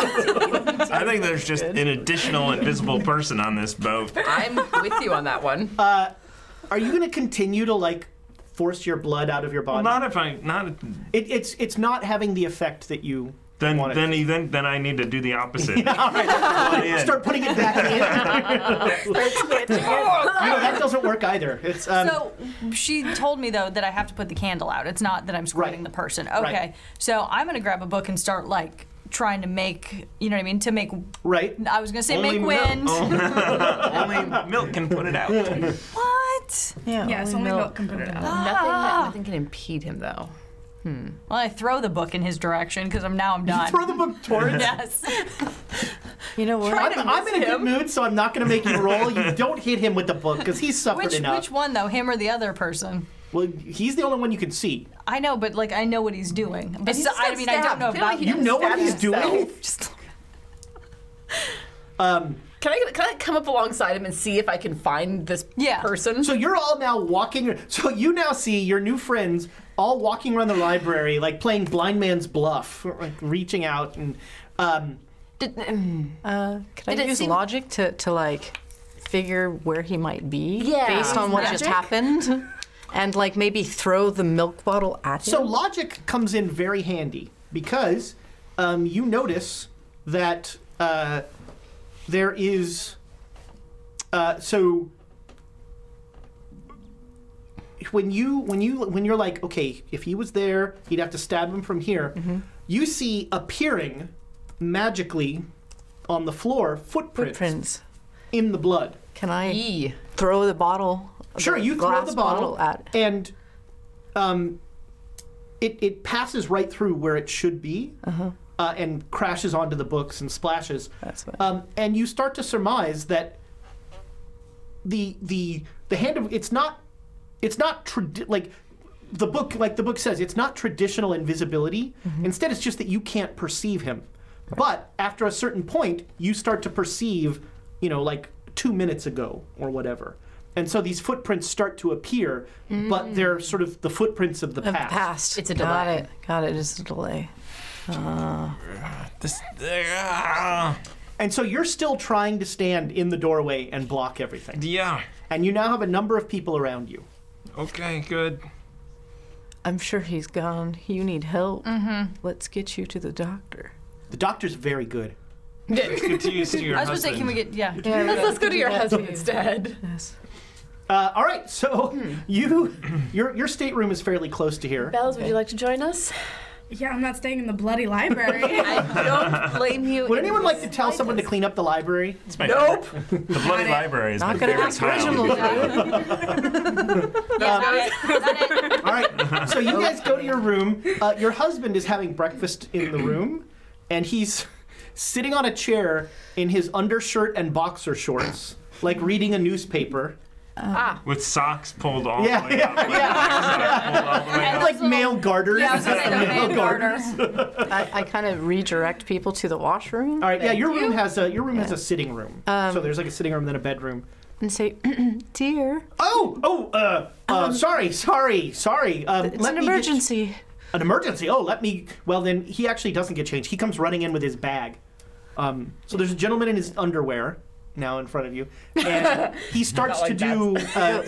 S4: I think there's just an additional invisible person on this boat.
S3: I'm with you on that one.
S1: Are you going to continue to like force your blood out of your body?
S4: Not if I not.
S1: It's not having the effect that you
S4: Then
S1: want it.
S4: then I need to do the opposite.
S1: All right. Start putting it back in. That doesn't work either. It's
S2: So she told me though that I have to put the candle out. It's not that I'm squirting
S1: Right.
S2: the person. Okay.
S1: Right.
S2: So I'm gonna grab a book and start like trying to make, you know what I mean, to make.
S1: right.
S2: I was gonna say
S4: Only
S2: make
S4: milk-
S2: wind.
S4: Only milk can put it out.
S2: What?
S6: Yes, only milk can put it out.
S3: Nothing can impede him, though.
S2: Well, I throw the book in his direction because I'm done.
S1: Throw the book towards.
S2: Yes.
S5: You know what?
S1: I'm in a good mood, so I'm not going to make you roll. You don't hit him with the book because he's suffered enough.
S2: Which one though? Him or the other person?
S1: Well, he's the only one you can see.
S2: I know, but like I know what he's doing. But
S3: he's just
S2: I mean, I don't know
S3: stabbed.
S2: about
S3: Clearly
S1: You know what he's doing.
S2: Just
S3: Can I come up alongside him and see if I can find this
S2: Yeah.
S3: person?
S1: So you're all now walking. So you now see your new friends all walking around the library, like playing blind man's bluff, like reaching out, and
S5: Can I
S3: Did it
S5: use
S3: seem-
S5: logic to like figure where he might be
S3: Yeah.
S5: based on what just happened? And like maybe throw the milk bottle at him?
S1: So logic comes in very handy because you notice that there is so when you're like, okay, if he was there, he'd have to stab him from here. You see appearing magically on the floor footprints in the blood.
S5: Can I throw the bottle?
S1: Sure, you throw
S5: glass
S1: the bottle
S5: at.
S1: and it passes right through where it should be and crashes onto the books and splashes.
S5: That's fine.
S1: And you start to surmise that the hand of it's not like the book says, it's not traditional invisibility. Instead, it's just that you can't perceive him. Right. But after a certain point, you start to perceive, like 2 minutes ago or whatever. And so these footprints start to appear, but they're sort of the footprints of the past.
S3: It's a delay.
S5: Got it. It's a delay.
S1: And so you're still trying to stand in the doorway and block everything.
S4: Yeah.
S1: And you now have a number of people around you.
S4: Okay, good.
S5: I'm sure he's gone. You need help. Let's get you to the doctor.
S1: The doctor's very good.
S4: Let's get to your
S2: I was gonna say, can we get
S3: Let's go to your husband instead.
S5: Yes.
S1: All right, so your stateroom is fairly close to here.
S3: Bells, would you like to join us?
S6: Yeah, I'm not staying in the bloody library.
S3: I don't blame you.
S1: Would anyone like to tell someone to clean up the library?
S3: Nope.
S4: The bloody library is my
S5: Not gonna
S4: favorite
S5: ask
S4: tile.
S5: Reginald.
S1: All right, so you guys go to your room. Your husband is having breakfast in the room, and he's sitting on a chair in his undershirt and boxer shorts, like reading a newspaper.
S4: With socks pulled all
S1: Yeah,
S4: the way up. Pulled all the way up.
S1: Like male garters.
S2: Yeah, I was gonna say the male garters.
S5: I kind of redirect people to the washroom
S1: All right, yeah, your room has a sitting room. So there's like a sitting room, then a bedroom.
S5: and say, "Dear,
S1: Sorry.
S5: it's
S1: Let
S5: an
S1: me
S5: emergency."
S1: An emergency? Oh, let me. Well, then he actually doesn't get changed. He comes running in with his bag. So there's a gentleman in his underwear now in front of you, and he starts to do.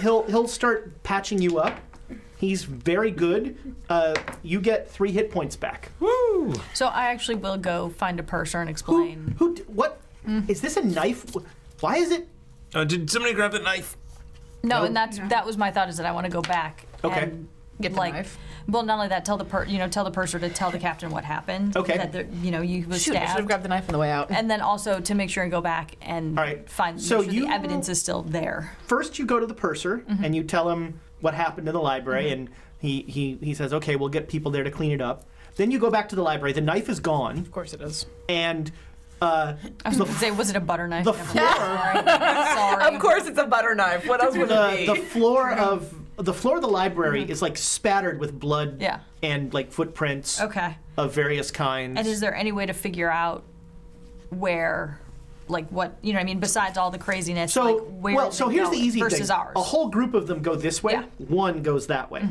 S1: He'll start patching you up. He's very good. You get 3 hit points back.
S4: Woo!
S2: So I actually will go find a purser and explain.
S1: What? Is this a knife? Why is it?
S4: Did somebody grab the knife?
S2: No, and that was my thought, is that I want to go back.
S1: Okay.
S2: And
S3: Get the knife.
S2: Well, not only that, tell the purser to tell the captain what happened.
S1: Okay.
S2: That you was
S3: Shoot, I should have
S2: stabbed.
S3: grabbed the knife on the way out.
S2: And then also to make sure and go back and
S1: All right.
S2: find
S1: So
S2: make sure
S1: you-
S2: the evidence is still there.
S1: First, you go to the purser and you tell him what happened in the library, and he says, "Okay, we'll get people there to clean it up." Then you go back to the library. The knife is gone,
S3: Of course it is.
S1: and
S2: I was going to say, was it a butter knife?
S1: the
S2: Never
S1: floor.
S2: mind. Sorry.
S3: Of course it's a butter knife. What else would it
S1: the
S3: be?
S1: floor of the library is like spattered with blood
S2: Yeah.
S1: and like footprints
S2: Okay.
S1: of various kinds.
S2: And is there any way to figure out where, like what, you know what I mean, besides all the craziness,
S1: so
S2: like where
S1: so
S2: they
S1: here's
S2: go
S1: the easy
S2: versus
S1: thing.
S2: ours?
S1: A whole group of them go this way,
S2: Yeah.
S1: one goes that way.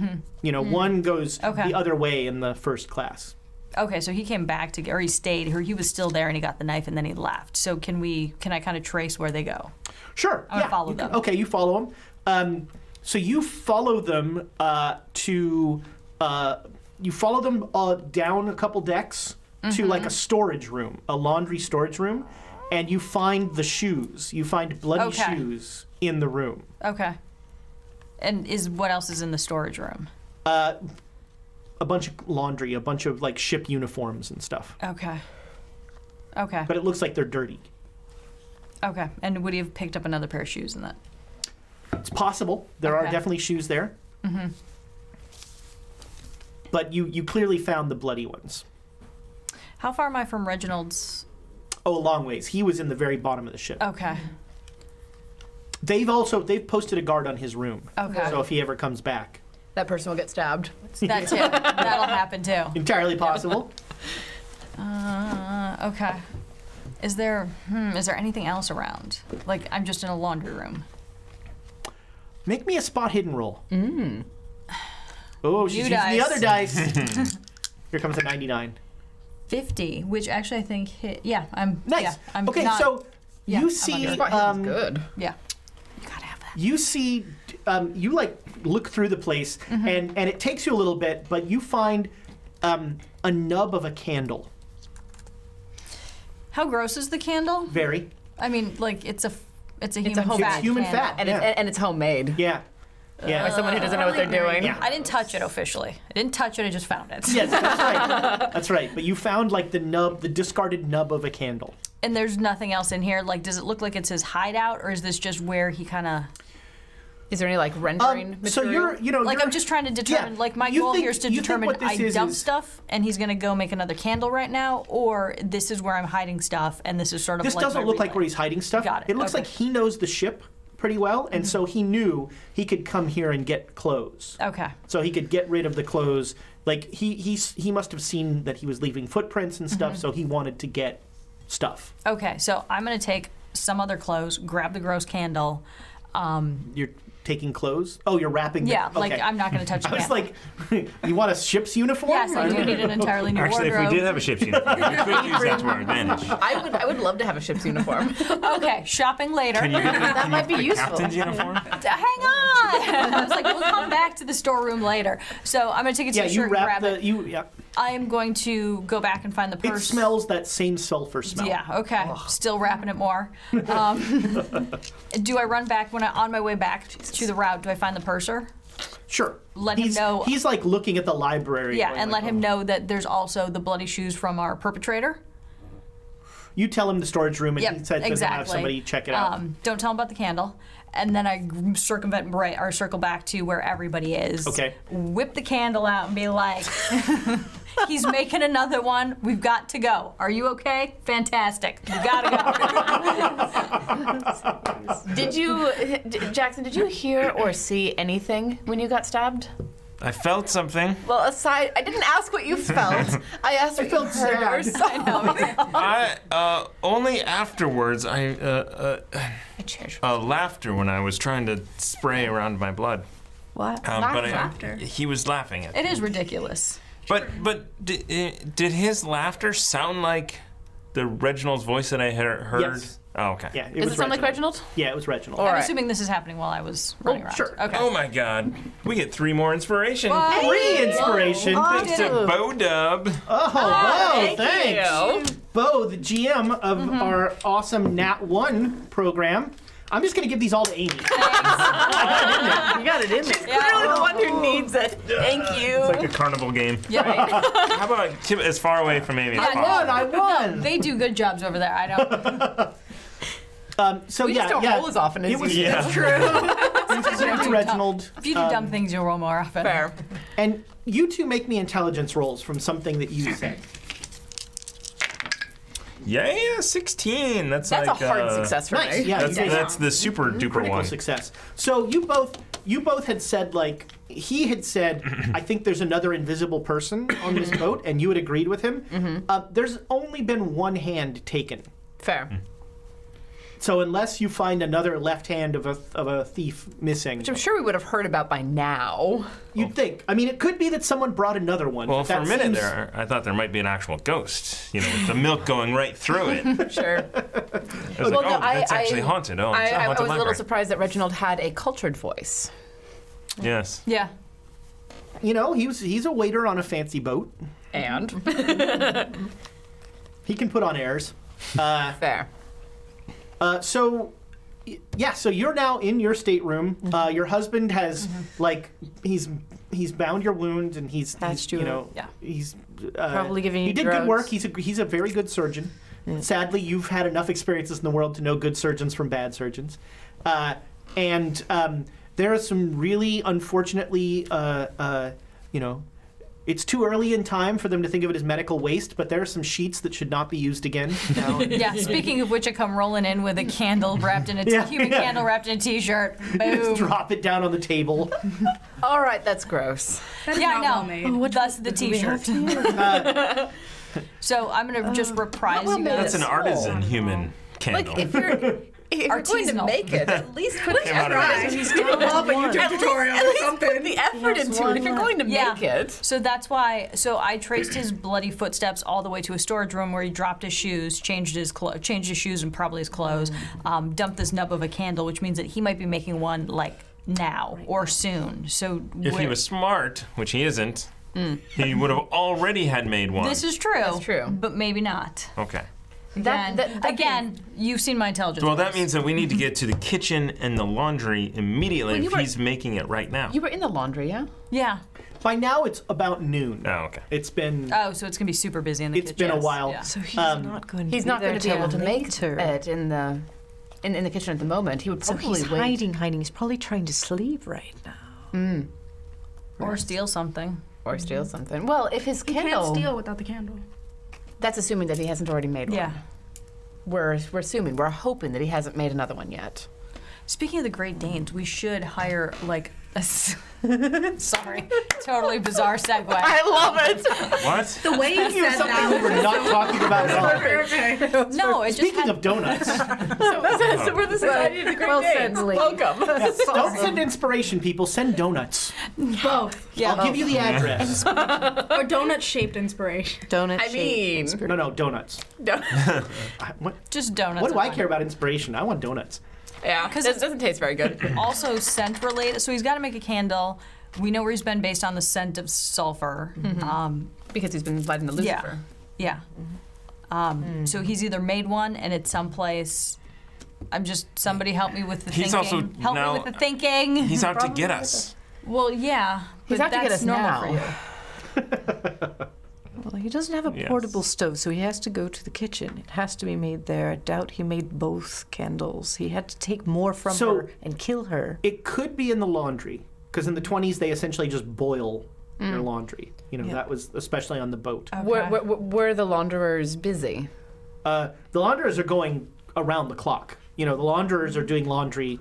S1: One goes
S2: Okay.
S1: the other way in the first class.
S2: Okay, so he came back or he stayed, or he was still there and he got the knife and then he left. So can I kind of trace where they go?
S1: Sure.
S2: I'm gonna follow them.
S1: Okay, you follow them. So you follow them down a couple decks to like a storage room, a laundry storage room, and you find the shoes. You find bloody
S2: Okay.
S1: shoes in the room.
S2: Okay. And what else is in the storage room?
S1: A bunch of laundry, a bunch of like ship uniforms and stuff.
S2: Okay. Okay.
S1: But it looks like they're dirty.
S2: Okay. And would he have picked up another pair of shoes in that?
S1: It's possible. There are
S2: Okay.
S1: definitely shoes there. But you clearly found the bloody ones.
S2: How far am I from Reginald's?
S1: Oh, a long ways. He was in the very bottom of the ship.
S2: Okay.
S1: They've posted a guard on his room.
S2: Okay.
S1: So if he ever comes back,
S3: That person will get stabbed.
S2: That too. That'll happen too.
S1: entirely possible.
S2: Okay. Is there anything else around? Like, I'm just in a laundry room.
S1: Make me a spot hidden roll. Oh, she's
S2: New
S1: using the
S2: dice.
S1: other dice. Here comes a 99.
S2: 50, which actually I think hit. Yeah, I'm.
S1: Nice.
S2: Yeah, I'm
S1: okay,
S2: not,
S1: so
S2: yeah,
S1: you
S2: I'm
S1: see,
S3: That's good.
S2: Yeah.
S1: you see, you like look through the place, and it takes you a little bit, but you find a nub of a candle.
S2: How gross is the candle?
S1: Very.
S2: I mean, like it's a human
S3: a
S2: fat.
S1: It's human
S2: candle.
S1: fat.
S3: And,
S1: Yeah.
S3: and it's homemade.
S1: Yeah. Yeah.
S3: By someone who doesn't know what they're doing.
S1: Yeah.
S2: I didn't touch it officially. I didn't touch it. I just found it.
S1: Yes, that's right. That's right. But you found like the discarded nub of a candle.
S2: And there's nothing else in here. Like, does it look like it's his hideout, or is this just where he kind of?
S3: Is there any like rendering
S1: So
S3: material?
S2: Like, I'm just trying to determine. Like, my
S1: You
S2: goal
S1: think-
S2: here is to
S1: you think
S2: determine
S1: what this
S2: I
S1: is
S2: dump
S1: is-
S2: stuff, and he's gonna go make another candle right now, or this is where I'm hiding stuff, and this is sort of
S1: This
S2: like
S1: doesn't
S2: my
S1: look like
S2: relay.
S1: where he's hiding stuff.
S2: Got it,
S1: It looks
S2: okay.
S1: like he knows the ship pretty well, and so he knew he could come here and get clothes.
S2: Okay.
S1: So he could get rid of the clothes. Like he must have seen that he was leaving footprints and stuff, so he wanted to get stuff.
S2: Okay. So I'm gonna take some other clothes, grab the gross candle.
S1: You're taking clothes? Oh, you're wrapping them.
S2: Yeah.
S1: Okay.
S2: Like I'm not gonna touch the
S1: I was
S2: candle.
S1: like, you want a ship's uniform?
S2: Yes, I do need an entirely new
S4: Actually, if
S2: wardrobe.
S4: we did have a ship's uniform, we could use that to our advantage.
S3: I would love to have a ship's uniform.
S2: Okay, shopping later.
S4: Can you get
S3: That might be
S4: the
S3: useful.
S4: captain's uniform?
S2: Hang on! I was like, we'll come back to the storeroom later. So I'm gonna take a
S1: Yeah,
S2: t-shirt
S1: you
S2: and
S1: wrap
S2: grab it.
S1: Yeah.
S2: I am going to go back and find the
S1: It
S2: purse.
S1: smells that same sulfur smell.
S2: Yeah. Okay. Still wrapping it more. Do I run back when on my way back to the route? Do I find the purser?
S1: Sure.
S2: Let him know-
S1: He's like looking at the library.
S2: Yeah,
S1: going
S2: and
S1: like,
S2: let him
S1: "Oh."
S2: know that there's also the bloody shoes from our perpetrator.
S1: You tell him the storage room, and
S2: Yep,
S1: he said to
S2: exactly.
S1: have somebody check it out.
S2: Don't tell him about the candle. And then I circumvent or circle back to where everybody is.
S1: Okay.
S2: Whip the candle out and be like, he's making another one. We've got to go. Are you okay? Fantastic. We gotta go.
S3: Jackson, did you hear or see anything when you got stabbed?
S4: I felt something.
S3: Well, aside, I didn't ask what you felt. I asked what you heard.
S2: I know.
S4: Only afterwards, laughter when I was trying to spray around my blood.
S7: What?
S6: Laughter.
S4: He was laughing at me.
S2: It is ridiculous.
S4: But did his laughter sound like the Reginald's voice that I had heard?
S1: Yes.
S4: Oh, okay.
S1: Yeah,
S3: Does it sound like Reginald?
S1: Yeah, it was Reginald.
S3: All
S2: I'm
S3: right.
S2: assuming this is happening while I was running around.
S1: sure.
S2: Okay.
S4: Oh my God, we get 3 more inspiration.
S1: Free inspiration.
S4: Thanks to Bo Dub.
S1: Oh, thanks.
S3: you.
S1: Bo, the GM of our awesome Nat 1 program. I'm just going to give these all to Amy.
S3: You got it in there. Clearly the one who needs it. Thank you.
S4: It's like a carnival game.
S2: Yeah.
S4: How about keep it as far away from Amy as
S2: Yeah,
S4: possible?
S1: I won.
S2: They do good jobs over there. I don't.
S1: So
S3: We
S1: yeah,
S3: just don't
S1: yeah.
S3: roll as often as
S1: It was,
S3: you do.
S1: It's true. It's Reginald.
S2: If you do dumb things, you'll roll more often.
S3: Fair.
S1: And you two make me intelligence rolls from something that you said.
S4: Yeah, 16. That's
S3: That's
S4: like
S3: a hard success for
S1: Nice.
S3: me.
S1: Yeah, you guys-
S4: That's the super duper
S1: critical
S4: one.
S1: success. So you both had said, like, he had said, I think there's another invisible person on this boat, and you had agreed with him. There's only been one hand taken.
S3: Fair.
S1: So unless you find another left hand of a thief missing,
S3: Which I'm sure we would have heard about by now.
S1: you'd think. I mean, it could be that someone brought another one.
S4: Well,
S1: but
S4: for
S1: that
S4: a minute
S1: seems-
S4: there, I thought there might be an actual ghost, with the milk going right through it.
S3: Sure.
S4: I was like,
S3: no,
S4: that's actually haunted. Oh, it's a
S3: I
S4: haunted
S3: was a little
S4: library.
S3: surprised that Reginald had a cultured voice.
S4: Yes.
S2: Yeah.
S1: He's a waiter on a fancy boat.
S3: And?
S1: He can put on airs.
S3: Fair.
S1: So you're now in your stateroom. Your husband has he's bound your wounds and he's
S5: Yeah.
S1: he's
S5: Probably giving you
S1: He did
S5: drugs.
S1: good work. He's a very good surgeon. Sadly, you've had enough experiences in the world to know good surgeons from bad surgeons, and there are some really unfortunately it's too early in time for them to think of it as medical waste, but there are some sheets that should not be used again.
S2: Yeah. Speaking of which, I come rolling in with a candle wrapped in a candle wrapped in a t-shirt. Boom.
S1: Drop it down on the table.
S3: All right, that's gross.
S2: Yeah, I
S6: well
S2: know.
S6: made.
S2: Thus the t-shirt. So I'm gonna just reprise you guys.
S4: That's an artisan human candle.
S3: Like, if you're... If you're going to
S2: Artisanal.
S3: make it, at least put the
S4: Came out
S3: effort
S4: of
S3: in.
S4: his-
S6: Love a YouTube tutorial or something.
S3: Put the effort into it if you're going to make it.
S2: So that's why. So I traced his bloody footsteps all the way to a storage room where he dropped his shoes, changed his shoes and probably his clothes, dumped this nub of a candle, which means that he might be making one like now or soon. So
S4: If he was smart, which he isn't, he would have already had made one.
S2: this is true.
S3: That's true.
S2: But maybe not.
S4: Okay.
S2: Again, you've seen my intelligence.
S4: Well, that
S2: base.
S4: means that we need to get to the kitchen and the laundry immediately
S3: Well, you
S4: if
S3: were-
S4: he's making it right now.
S3: You were in the laundry, yeah?
S2: Yeah.
S1: By now, it's about noon.
S4: Oh, okay.
S1: It's been
S2: Oh, so it's gonna be super busy in the
S1: It's
S2: kitchen.
S1: been a while.
S2: Yeah.
S7: So he's not going to
S3: He's
S7: be
S3: not
S7: there
S3: going to be able to
S7: till
S3: make
S7: later.
S3: it in the kitchen at the moment. He would
S7: So
S3: probably
S7: he's
S3: wait.
S7: hiding. He's probably trying to sleep right now.
S2: Or steal something.
S3: Or steal something. Well, if his
S8: You
S3: candle...
S8: can't steal without the candle.
S3: That's assuming that he hasn't already made one.
S2: Yeah.
S3: We're assuming, we're hoping that he hasn't made another one yet.
S2: Speaking of the Great Danes, we should hire like a. Sorry, totally bizarre segue.
S3: love it.
S4: What?
S6: The way you said
S1: something
S6: that
S1: we were not talking about at all.
S6: okay.
S2: No, it just
S1: Speaking
S2: had,
S1: of donuts,
S3: So we're the Society of the Great
S7: Well
S3: Danes.
S7: said, lady.
S3: Welcome.
S1: don't send inspiration, people. Send donuts.
S6: Both.
S2: yeah.
S1: I'll give you the address.
S6: Or donut-shaped inspiration.
S7: Donut
S3: I mean,
S1: No, donuts.
S3: don't-
S1: What,
S2: Just donuts.
S1: what do
S2: are
S1: I
S2: fine.
S1: care about inspiration? I want donuts.
S3: yeah, because it doesn't taste very good.
S2: Also scent related. So he's got to make a candle. We know where he's been based on the scent of sulfur.
S3: Because he's been lighting the Lucifer.
S2: Yeah. So he's either made one and it's someplace. I'm just somebody help me with the
S4: He's
S2: thinking.
S4: also
S2: help
S4: now-
S2: me with the thinking.
S4: He's out to get us.
S2: Well, yeah.
S3: He's
S2: but
S3: out to get
S2: that's
S3: us
S2: normal
S3: now.
S2: for you.
S7: Well, he doesn't have a
S4: Yes.
S7: portable stove, so he has to go to the kitchen. It has to be made there. I doubt he made both candles. He had to take more from
S1: So-
S7: her and kill her.
S1: It could be in the laundry, because in the 20s they essentially just boil their laundry. You know,
S7: Yeah.
S1: that was especially on the boat.
S3: Were the launderers busy?
S1: The launderers are going around the clock. You know, the launderers are doing laundry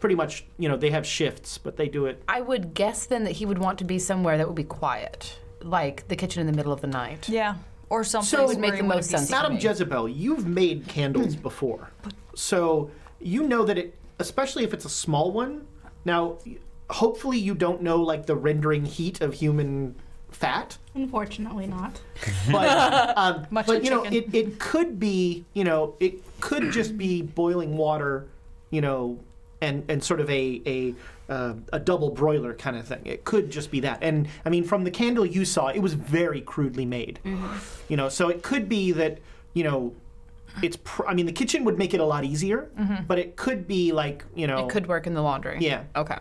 S1: pretty much, you know, they have shifts, but they do it.
S3: I would guess then that he would want to be somewhere that would be quiet, like the kitchen in the middle of the night.
S2: Yeah. Or something
S1: So-
S3: Would make the most sense.
S1: Madam
S3: me.
S1: Jezebel, you've made candles before. So you know that it, especially if it's a small one, now, hopefully you don't know, like, the rendering heat of human fat.
S8: Unfortunately not.
S1: But,
S2: Much
S1: but
S2: like
S1: you know,
S2: chicken.
S1: it could be, you know, it could just be boiling water, you know, and sort of a double broiler kind of thing. It could just be that. And I mean, from the candle you saw, it was very crudely made. You know, so it could be that, you know, it's. I mean, the kitchen would make it a lot easier, but it could be like, you know,
S3: It could work in the laundry.
S1: Yeah.
S3: Okay.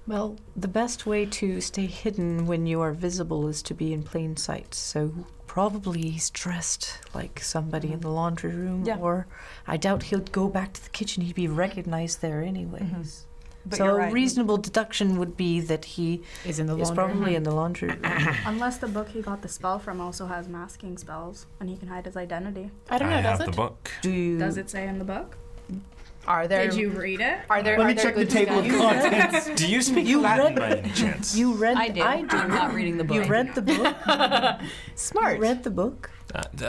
S7: Well, the best way to stay hidden when you are visible is to be in plain sight. So probably he's dressed like somebody in the laundry room,
S2: Yeah.
S7: or I doubt he'll go back to the kitchen. He'd be recognized there anyways.
S2: But
S7: So
S2: you're
S7: a
S2: right.
S7: reasonable deduction would be that he
S3: Is in the
S7: is
S3: laundry.
S7: probably in the laundry room.
S8: Unless the book he got the spell from also has masking spells, and he can hide his identity.
S3: I don't know.
S4: I
S3: Does
S4: have
S3: it?
S4: the book.
S7: Do you?
S6: Does it say in the book?
S3: Are there?
S6: Did you read it?
S3: Are there?
S1: let
S3: are
S1: me
S3: there
S1: check the
S3: good
S1: table of
S3: spells?
S1: contents.
S4: Do you speak
S7: You
S4: Latin
S7: read-
S4: by any chance?
S7: You read.
S2: I do. I'm not reading the book.
S7: You read the book.
S3: Smart.
S7: You read the book.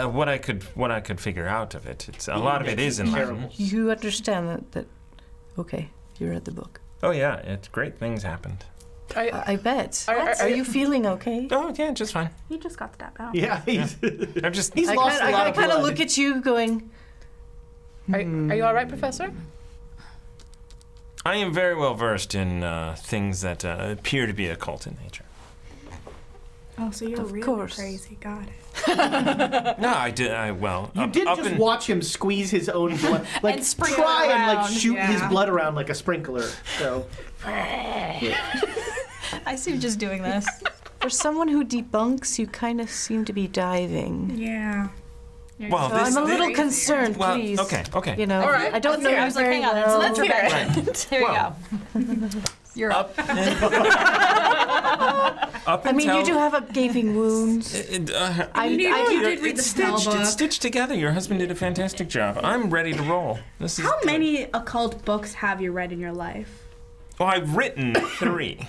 S4: What I could figure out of it, it's a lot of it is in Latin.
S7: You understand that. Okay, you read the book.
S4: Oh yeah, it's great things happened.
S7: I bet.
S3: Are
S7: Are you feeling okay?
S4: Oh yeah, just fine.
S8: He just got stabbed down.
S1: Yeah, he's
S4: I'm just.
S1: he's lost a lot
S7: I
S1: of
S7: kind of
S1: blood.
S7: look at you going,
S3: Are you all right, Professor?
S4: I am very well versed in things that appear to be occult in nature.
S8: Oh, so you're
S7: Of
S8: really
S7: course.
S8: crazy. Got it.
S4: No, I did. Well,
S1: You did
S4: up
S1: just
S4: in-
S1: watch him squeeze his own blood, like
S2: And sprinkle
S1: try
S2: it
S1: and like
S2: around,
S1: shoot his
S6: yeah.
S1: blood around like a sprinkler. So
S2: I see you just doing this.
S7: for someone who debunks, you kind of seem to be diving.
S6: Yeah.
S4: Well,
S7: So
S4: this,
S7: I'm a little
S6: crazy.
S7: concerned,
S4: well,
S7: please.
S4: okay.
S7: You know,
S3: All right,
S7: I don't
S3: let's
S7: know
S3: hear it.
S7: you
S2: I was like,
S7: very
S2: hang on,
S7: well.
S2: it's
S3: Let's hear it.
S2: intervention. Here
S4: Well,
S2: you go. You're up.
S4: Up
S7: I mean,
S4: until,
S7: you do have a gaping wound.
S6: You did read the spell
S4: It's
S6: book.
S4: stitched together. Your husband did a fantastic job. I'm ready to roll. This is
S6: How
S4: good.
S6: many occult books have you read in your life?
S4: Oh, I've written 3.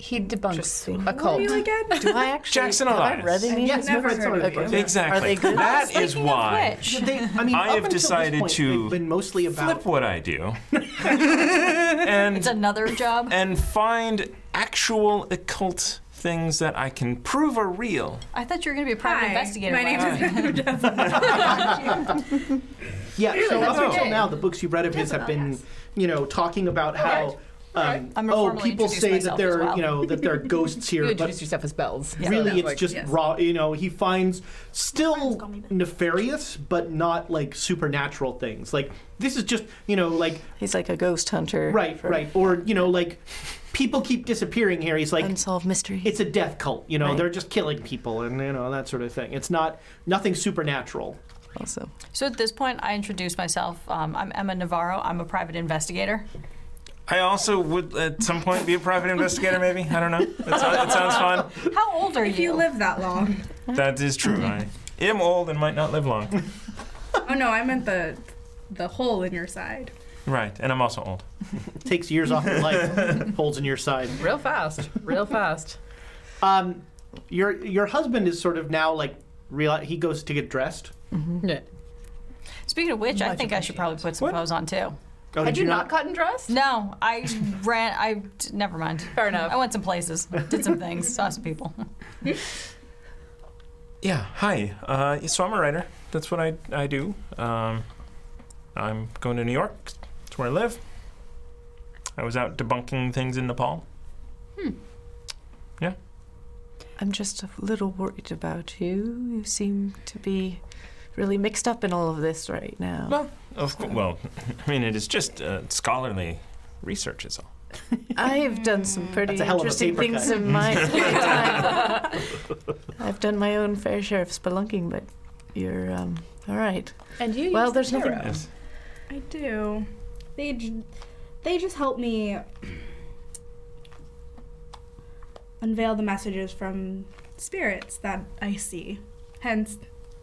S3: He debunks
S7: Interesting.
S3: a cult.
S6: What are you again?
S7: Do I actually?
S4: Jackson
S7: have I
S4: Elias.
S7: read any?
S1: Yes,
S6: Never
S1: read some of
S6: heard
S1: the
S6: of
S1: books.
S6: you.
S4: Exactly.
S7: Are they good?
S4: That is why
S1: I mean,
S4: I
S1: up
S4: have
S1: until this
S4: decided
S1: point,
S4: to
S1: they've been mostly about
S4: flip what I do and
S2: It's another job.
S4: and find actual occult things that I can prove are real.
S2: I thought you were going to be a private
S6: Hi,
S2: investigator.
S6: my name is Jessica.
S1: Yeah, so up
S6: that's
S1: until
S6: okay.
S1: now, the books you've read of his have been, talking about how,
S2: I'm gonna formally
S1: people
S2: introduce
S1: say that
S2: myself
S1: there,
S2: as well.
S1: that there are ghosts
S3: You
S1: here,
S3: introduce
S1: but
S3: yourself as Bells.
S1: really it's
S6: Like,
S1: just
S6: yes.
S1: raw. He finds still nefarious, but not like supernatural things. Like this is just, like
S7: He's like a ghost hunter.
S1: right, or like people keep disappearing here. He's like.
S7: Unsolved mysteries.
S1: It's a death cult,
S7: Right.
S1: They're just killing people and that sort of thing. It's nothing supernatural.
S7: also.
S2: So at this point, I introduce myself. I'm Emma Navarro. I'm a private investigator.
S4: I also would at some point be a private investigator, maybe. I don't know. It sounds fun.
S2: How old are
S6: If you live that long.
S4: That is true. I am old and might not live long.
S6: Oh no, I meant the hole in your side.
S4: Right, and I'm also old.
S1: Takes years off your life, holds in your side.
S3: Real fast. Real fast.
S1: Your husband is sort of now like he goes to get dressed.
S3: Yeah.
S2: Speaking of which, I think I should probably put some
S4: What?
S2: clothes on too.
S1: Oh,
S3: Had
S1: did
S3: you not cut and dressed?
S2: No, I ran. Never mind.
S3: Fair enough.
S2: I went some places, did some things, saw some people.
S4: Yeah, hi. So I'm a writer. That's what I do. I'm going to New York. That's where I live. I was out debunking things in Nepal. Yeah.
S7: I'm just a little worried about you. You seem to be really mixed up in all of this right now.
S4: Well, I mean, it is just scholarly research is all.
S7: I've done some pretty
S1: That's a hell of a
S7: interesting
S1: paper
S7: things
S1: cut.
S7: in my time. I've done my own fair share of spelunking, but you're all right.
S3: And you
S7: Well,
S3: use
S7: there's
S3: the
S7: nothing-
S3: tarot.
S4: Yes.
S6: I do. They just help me unveil the messages from spirits that I see. Hence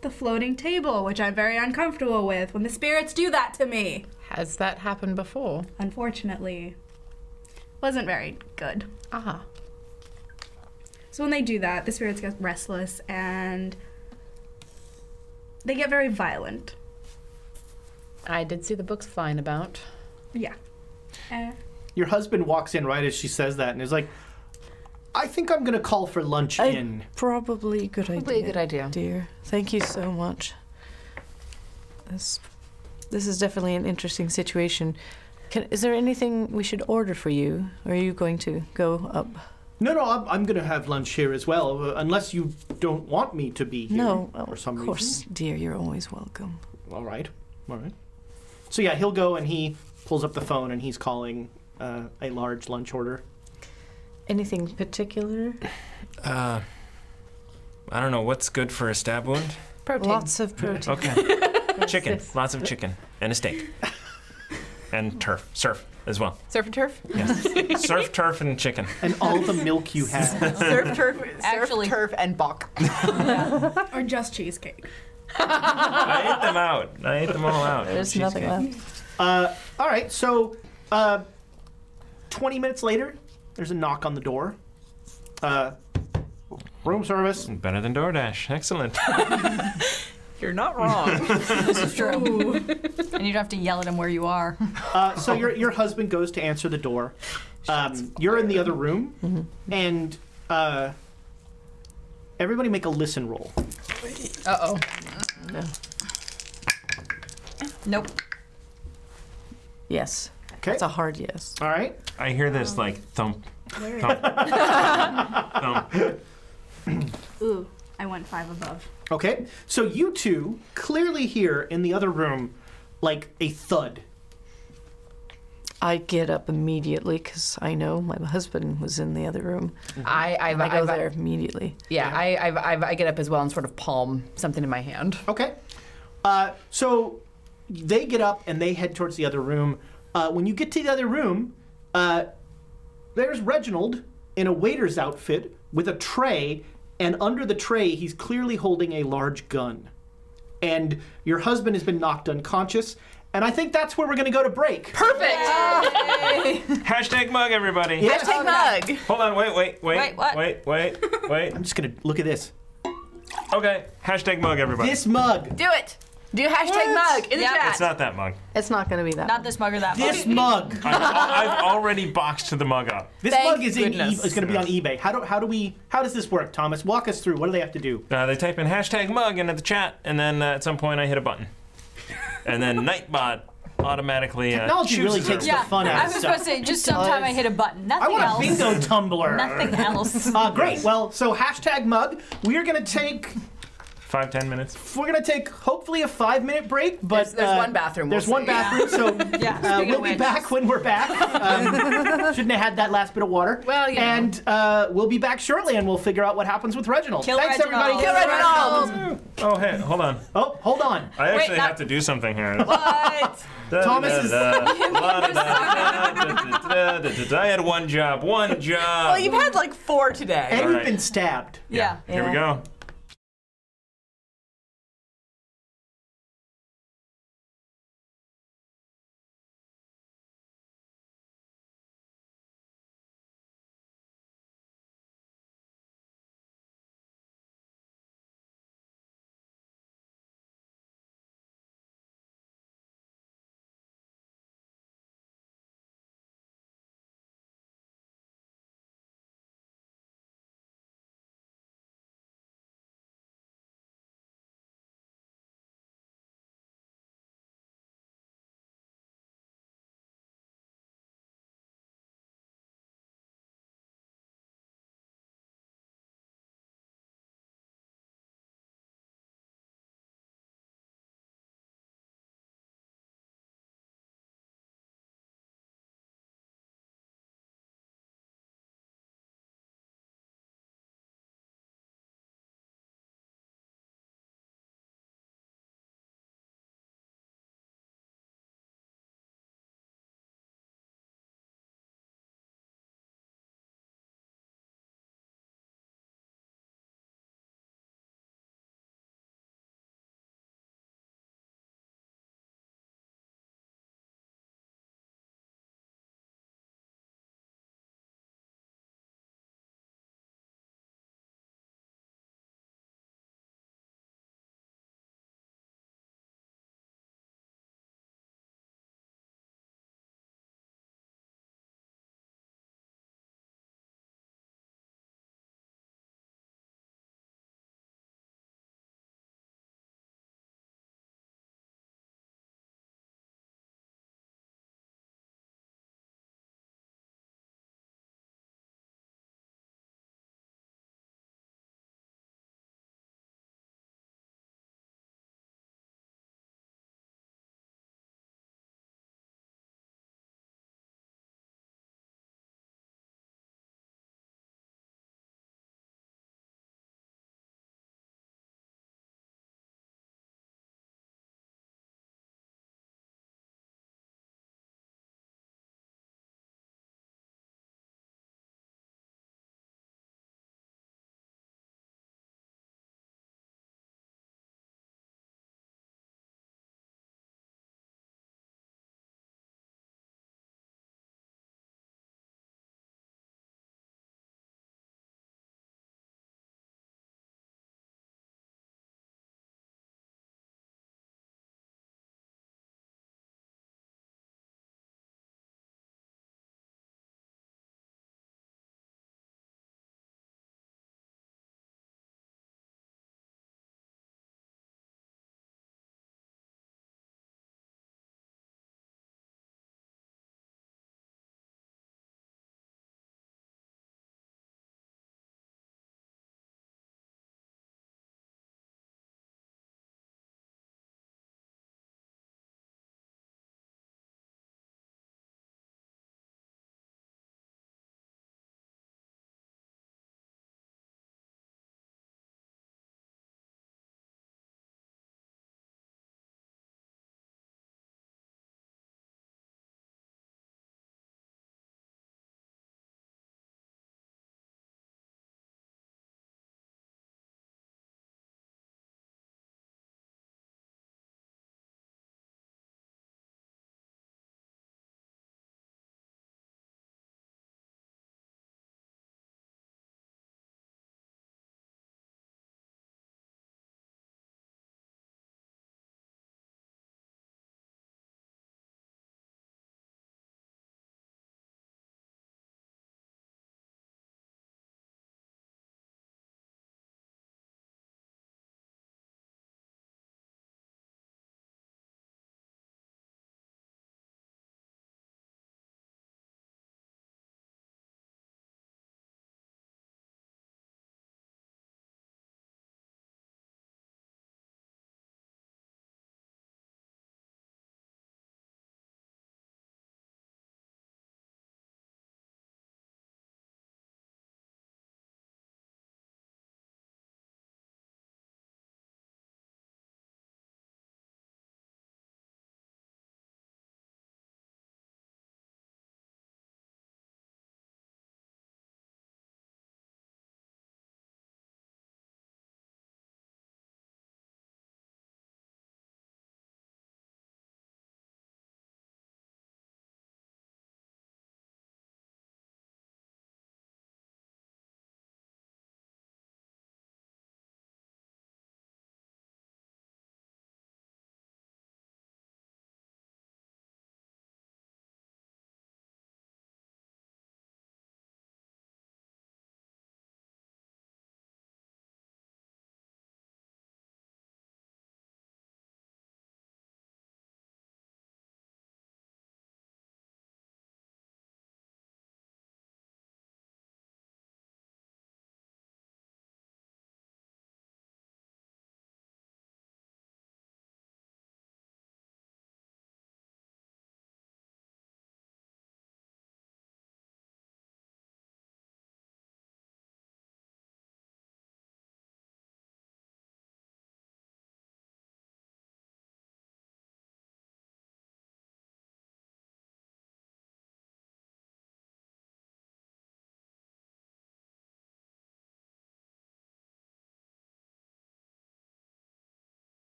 S6: the floating table, which I'm very uncomfortable with when the spirits do that to me.
S3: Has that happened before?
S6: Unfortunately, wasn't very good.
S3: Ah.
S6: So when they do that, the spirits get restless and they get very violent.
S3: I did see the books flying about.
S6: Yeah.
S1: Your husband walks in right as she says that and is like, I think I'm going to call for lunch in.
S7: Probably a good
S3: Probably
S7: idea.
S3: a good idea.
S7: Dear. Thank you so much. This is definitely an interesting situation. Is there anything we should order for you? Or are you going to go up?
S1: No, I'm going to have lunch here as well, unless you don't want me to be here
S7: No,
S1: for some
S7: of course,
S1: reason.
S7: dear. You're always welcome.
S1: All right. So yeah, he'll go and he pulls up the phone and he's calling a large lunch order.
S7: Anything particular?
S4: I don't know. What's good for a stab wound?
S3: Protein.
S7: Lots of protein.
S4: Okay. Chicken. Lots of chicken. And a steak. And surf as well.
S3: Surf and turf?
S4: Yes. Surf, turf, and chicken.
S1: And all the milk you have.
S3: Surf, turf,
S2: Actually-
S3: surf, turf, and bok.
S6: Or just cheesecake.
S4: I ate them out. I ate them all out.
S7: There's nothing left.
S1: All right, so 20 minutes later, there's a knock on the door. Room service.
S4: Better than DoorDash. Excellent.
S3: You're not wrong.
S2: This is true. And you don't have to yell at him where you are.
S1: So your husband goes to answer the door. You're in the other room, and everybody make a listen roll.
S3: Uh-oh.
S7: No.
S2: Nope.
S7: Yes.
S1: Okay.
S7: That's a hard yes.
S1: All right.
S4: I hear this like thump. Thump. Thump.
S6: Ooh, I went 5 above.
S1: Okay. So you two clearly hear in the other room like a thud.
S7: I get up immediately because I know my husband was in the other room.
S3: I
S7: go there immediately.
S3: Yeah, I get up as well and sort of palm something in my hand.
S1: Okay. So they get up and they head towards the other room. When you get to the other room, there's Reginald in a waiter's outfit with a tray, and under the tray, he's clearly holding a large gun. And your husband has been knocked unconscious, And I think that's where we're going to go to break.
S3: Perfect.
S4: Hashtag mug, everybody.
S1: Yeah.
S3: Hashtag mug.
S4: Hold on, wait.
S2: Wait, what?
S4: Wait.
S1: I'm just going to look at this.
S4: Okay, hashtag mug, everybody.
S1: This mug.
S3: Do it. Do hashtag mug in the
S2: Yep.
S3: chat.
S4: It's not that mug.
S5: It's not going to be that.
S2: Not this mug or that mug.
S1: This mug.
S4: I've already boxed the mug up.
S1: This
S3: Thank
S1: mug is
S3: goodness.
S1: is going to be on eBay. How does this work, Thomas? Walk us through. What do they have to do?
S4: They type in hashtag mug into the chat, and then at some point I hit a button. And then Nightbot automatically
S1: Technology really
S4: chooses
S1: takes
S4: it.
S1: the fun out
S2: I
S1: of
S2: was
S1: stuff.
S2: supposed to say, just sometime I hit a button.
S1: I
S2: Nothing
S1: want
S2: else.
S1: a bingo tumbler.
S2: Nothing else.
S1: Great. Well, so hashtag mug. We're going to take
S4: 5-10 minutes.
S1: We're gonna take hopefully a 5-minute break, but
S3: There's one bathroom.
S1: There's
S3: we'll
S1: one
S3: see.
S1: bathroom, so
S2: Speaking
S1: we'll
S2: of
S1: be
S2: which.
S1: back when we're back. Shouldn't have had that last bit of water.
S3: Well, you know.
S1: And we'll be back shortly, and we'll figure out what happens with Reginald.
S2: Kill
S1: Thanks,
S2: Reginald.
S1: everybody.
S3: Kill Reginald.
S4: Oh, hey, hold on.
S1: Oh, hold on.
S4: I actually
S2: not-
S4: have to do something here.
S3: What?
S1: Thomas is-
S4: I had one job.
S3: Well, you've had like 4 today.
S1: And
S4: All
S1: you've
S4: right.
S1: been stabbed.
S2: Yeah.
S4: Here we go.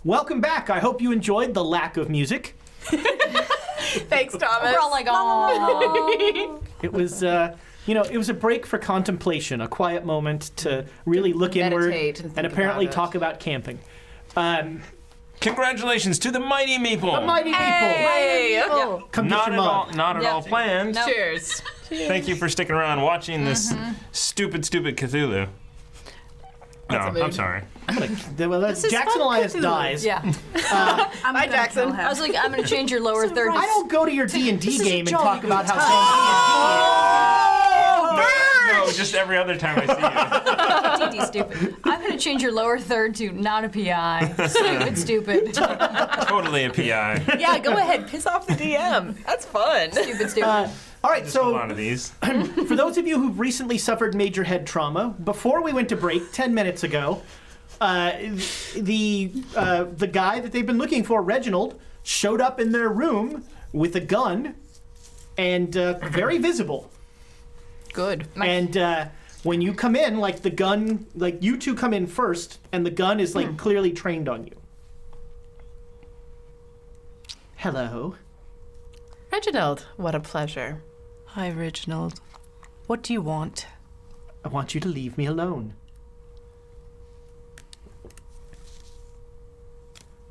S1: welcome back. I hope you enjoyed the lack of music.
S3: Thanks, Thomas.
S2: We're all like, oh.
S1: It was, it was a break for contemplation, a quiet moment to really look inward
S3: meditate and think
S1: and apparently
S3: about it.
S1: talk about camping.
S4: Congratulations to the Mighty Meeple.
S1: The Mighty People!
S3: Hey!
S1: Come get
S4: Not
S1: your
S4: at
S1: mug.
S4: all, not at
S2: Yeah.
S4: all planned.
S2: No.
S3: Cheers.
S4: Thank you for sticking around watching this stupid Cthulhu. No,
S3: a mood.
S4: I'm sorry.
S1: Well, Jackson Elias dies.
S2: Yeah.
S6: I'm
S3: Bye,
S6: gonna
S3: Jackson.
S6: kill him.
S2: I was like, I'm going to change your lower third.
S1: I don't go to your D&D game and
S7: jolly
S1: talk
S7: good
S1: about how
S4: No, just every other time I see you.
S2: DD stupid. I'm going to change your lower third to not a PI. Stupid.
S4: Totally a PI.
S3: Yeah, go ahead. Piss off the DM. That's fun.
S2: Stupid.
S1: all right,
S4: A
S1: so
S4: lot of these.
S1: for those of you who've recently suffered major head trauma, before we went to break 10 minutes ago, the guy that they've been looking for, Reginald, showed up in their room with a gun and very visible.
S3: Good.
S1: And when you come in, like the gun, like you two come in first, and the gun is like clearly trained on you. Hello.
S3: Reginald, what a pleasure.
S7: Hi, Reginald. What do you want?
S1: I want you to leave me alone.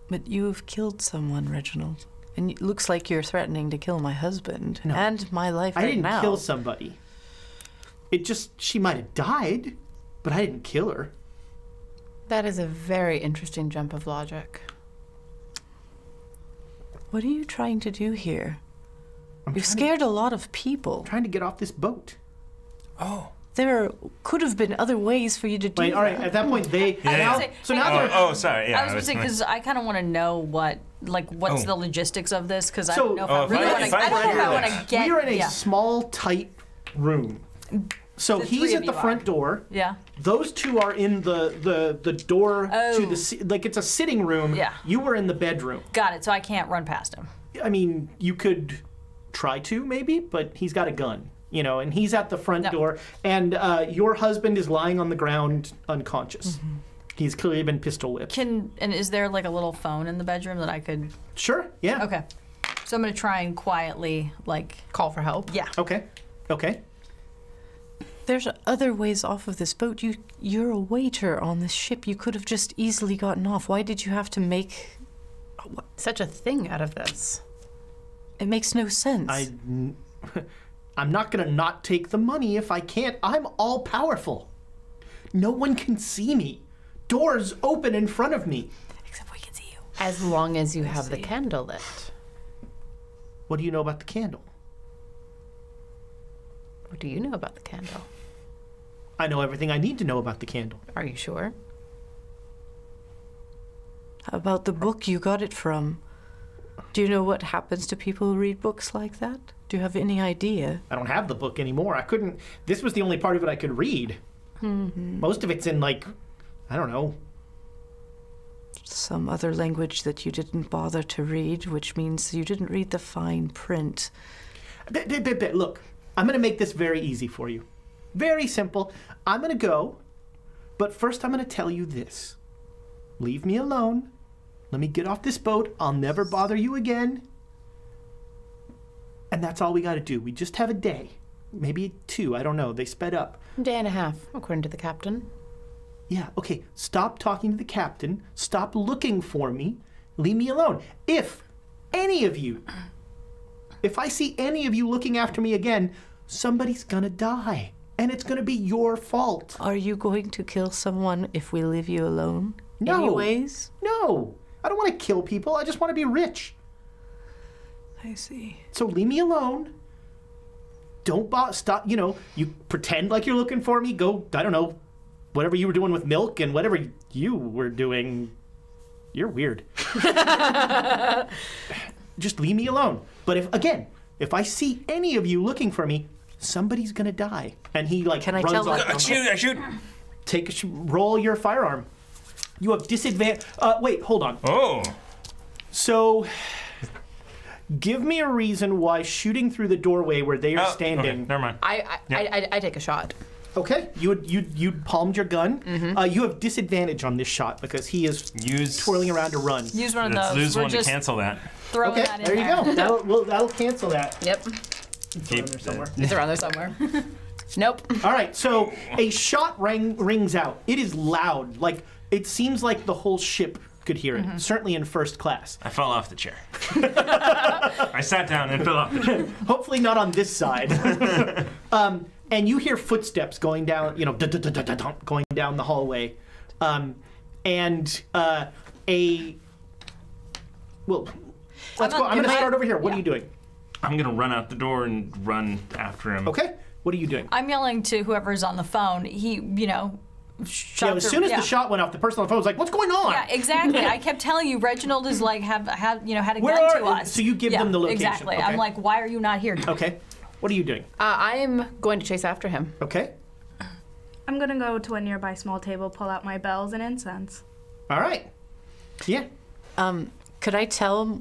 S7: But you've killed someone, Reginald. And it looks like you're threatening to kill my husband
S1: No.
S7: and my life
S1: I
S7: right
S1: didn't
S7: now.
S1: kill somebody. It just, she might have died, but I didn't kill her.
S3: That is a very interesting jump of logic.
S7: What are you trying to do here?
S1: I'm
S7: You've
S1: trying
S7: scared a lot of people.
S1: trying to get off this boat.
S4: Oh.
S7: There could have been other ways for you to do
S1: Wait, all right,
S7: that.
S1: at that point, they,
S4: Yeah.
S1: now,
S2: Say-
S1: so now they're,
S4: Oh, sorry. Yeah,
S2: I was going to say, because I kind of want to know what's
S4: Oh.
S2: the logistics of this, because I
S1: So-
S2: don't know if
S4: Oh,
S2: I
S4: if
S2: really
S4: I-
S2: want
S4: if
S2: to.
S4: I
S2: I don't know if I
S4: were
S2: want to
S4: here,
S2: get.
S1: we are in a
S2: yeah.
S1: small, tight room. So
S2: The
S1: he's
S2: three
S1: at
S2: of
S1: the
S2: you
S1: front
S2: are.
S1: door.
S2: Yeah.
S1: Those two are in the door to
S2: Oh.
S1: the, like it's a sitting room.
S2: Yeah.
S1: You were in the bedroom.
S2: Got it. So I can't run past him.
S1: I mean, you could try to maybe, but he's got a gun, and he's at the front
S2: No.
S1: door, and your husband is lying on the ground unconscious. He's clearly been pistol whipped.
S2: And is there like a little phone in the bedroom that I could?
S1: Sure, yeah.
S2: Okay. So I'm going to try and quietly,
S3: Call for help.
S2: yeah.
S1: Okay.
S7: There's other ways off of this boat. You're a waiter on this ship. You could have just easily gotten off. Why did you have to make...
S3: Such a thing out of this.
S7: It makes no sense.
S1: I'm not gonna not take the money if I can't. I'm all powerful. No one can see me. Doors open in front of me.
S2: Except we can see you.
S3: As long as you have the candle lit.
S1: What do you know about the candle?
S3: What do you know about the candle?
S1: I know everything I need to know about the candle.
S3: Are you sure?
S7: How about the book you got it from? Do you know what happens to people who read books like that? Do you have any idea?
S1: I don't have the book anymore. I couldn't. This was the only part of it I could read. Most of it's in, like, I don't know.
S7: Some other language that you didn't bother to read, which means you didn't read the fine print.
S1: Look, I'm going to make this very easy for you. Very simple. I'm going to go, but first I'm going to tell you this. Leave me alone. Let me get off this boat. I'll never bother you again. And that's all we got to do. We just have a day. Maybe 2. I don't know. They sped up.
S3: Day and a half, according to the captain.
S1: Yeah, okay. Stop talking to the captain. Stop looking for me. Leave me alone. If I see any of you looking after me again, somebody's gonna die. And it's gonna be your fault.
S7: Are you going to kill someone if we leave you alone?
S1: No.
S7: Anyways?
S1: No. I don't want to kill people. I just want to be rich.
S7: I see.
S1: So leave me alone. Don't stop, you pretend like you're looking for me. Go, I don't know, whatever you were doing with milk and whatever you were doing. You're weird. Just leave me alone. But if I see any of you looking for me, somebody's gonna die. And he
S7: Can I
S1: runs
S7: tell
S1: off.
S4: I shoot.
S1: Roll your firearm. You have disadvantage. Wait, hold on.
S4: Oh.
S1: So, give me a reason why shooting through the doorway where they are standing.
S4: Okay, never mind.
S3: I take a shot.
S1: Okay, you palmed your gun. You have disadvantage on this shot because he is twirling around to run.
S2: Use one of
S4: Let's
S2: those.
S4: lose
S2: We're
S4: one to
S2: just
S4: cancel that.
S2: throwing
S1: Okay,
S2: that in
S1: there you go. That'll cancel that.
S3: Yep.
S1: It's around there somewhere.
S3: It's around there somewhere. Nope.
S1: All right, so a shot rings out. It is loud. Like, it seems like the whole ship could hear it, certainly in first class.
S4: I fell off the chair. I sat down and fell off the chair.
S1: Hopefully not on this side. And you hear footsteps going down, going down the hallway. Well, let's go. I'm going to start over here. What are you doing?
S4: I'm going to run out the door and run after him.
S1: Okay. What are you doing?
S2: I'm yelling to whoever's on the phone. He, shot
S1: as soon as the shot went off, the person on the phone was like, "What's going on?"
S2: Yeah, exactly. I kept telling you, Reginald is like had a gun to us.
S1: So you give them the location.
S2: Exactly.
S1: Okay.
S2: I'm like, why are you not here?
S1: Okay. What are you doing?
S3: I am going to chase after him.
S1: Okay.
S6: I'm gonna go to a nearby small table, pull out my bells and incense.
S1: All right. Yeah.
S7: Could I tell,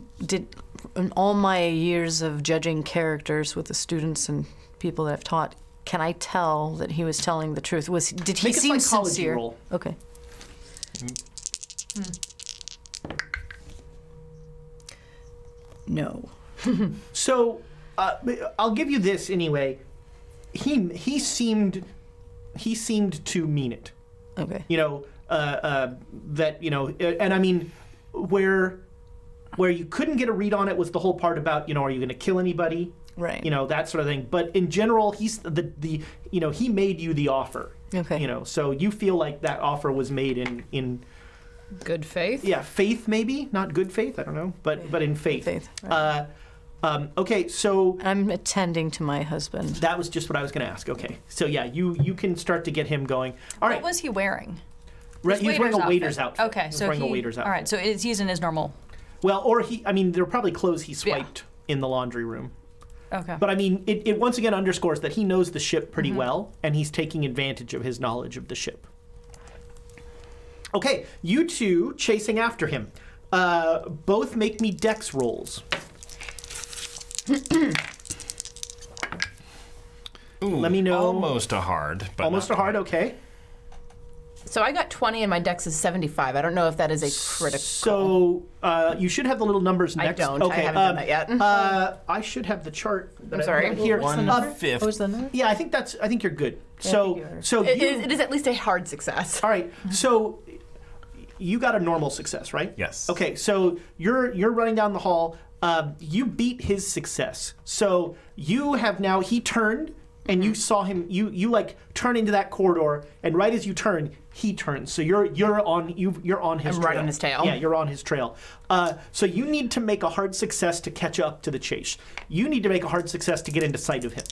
S7: in all my years of judging characters with the students and people that I've taught, can I tell that he was telling the truth? Did he
S1: Make a
S7: seem
S1: psychology
S7: sincere?
S1: roll.
S7: Okay. No.
S1: So, I'll give you this anyway. He seemed to mean it.
S7: Okay.
S1: That and I mean, where you couldn't get a read on it was the whole part about are you going to kill anybody?
S7: Right.
S1: That sort of thing. But in general, he's he made you the offer.
S7: Okay.
S1: So you feel like that offer was made in
S3: Good faith?
S1: yeah, faith maybe, not good faith, I don't know, but in faith.
S7: Faith, right.
S1: Okay, so
S7: I'm attending to my husband.
S1: that was just what I was going to ask. Okay. So yeah, you can start to get him going. All right.
S2: What was he wearing?
S1: He's wearing a waiter's outfit.
S2: Okay,
S1: He's
S2: so
S1: wearing a waiter's outfit.
S2: All right, so he's in his normal.
S1: Well, or there are probably clothes he swiped in the laundry room.
S2: Okay.
S1: But I mean, it once again underscores that he knows the ship pretty well, and he's taking advantage of his knowledge of the ship. Okay, you two chasing after him. Both make me dex rolls.
S4: Ooh,
S1: Let me know.
S4: Almost a hard, but
S1: Almost a hard, okay.
S3: So I got 20 and my dex is 75. I don't know if that is a critical.
S1: So you should have the little numbers next.
S3: I don't.
S1: Okay,
S3: I haven't done that yet.
S1: I should have the chart. That
S3: I'm sorry.
S1: I have here.
S4: 1/5.
S7: What was the number?
S1: Yeah, I think you're good. So
S3: It is at least a hard success.
S1: all right. So you got a normal success, right?
S4: Yes.
S1: Okay, so you're running down the hall. You beat his success. So you have now. He turned, and you saw him. You like turn into that corridor, and right as you turn, he turns. So you're on his.
S3: I'm
S1: trail.
S3: right on his tail.
S1: Yeah, you're on his trail. So you need to make a hard success to catch up to the chase. You need to make a hard success to get into sight of him.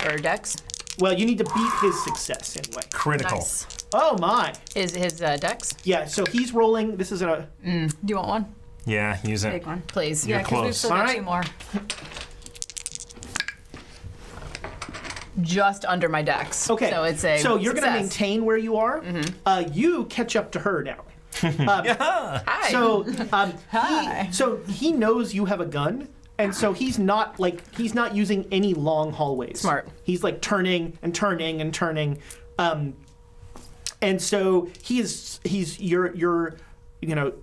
S3: Or dex.
S1: Well, you need to beat his success anyway.
S4: Critical.
S3: Nice.
S1: Oh my.
S3: Is his dex?
S1: Yeah. So he's rolling. This is a.
S2: Do you want one?
S4: Yeah, use it.
S2: Big one.
S3: Please.
S4: You're
S2: Yeah, because we've
S4: close.
S2: still got
S1: All right.
S2: 2 more.
S3: Just under my dex.
S1: Okay.
S3: So it's a
S1: So you're going to
S3: success.
S1: maintain where you are. You catch up to her now.
S3: Hi.
S1: So
S2: Hi.
S1: he knows you have a gun, and so he's not using any long hallways.
S3: Smart.
S1: He's like turning and turning and turning, and so he's you're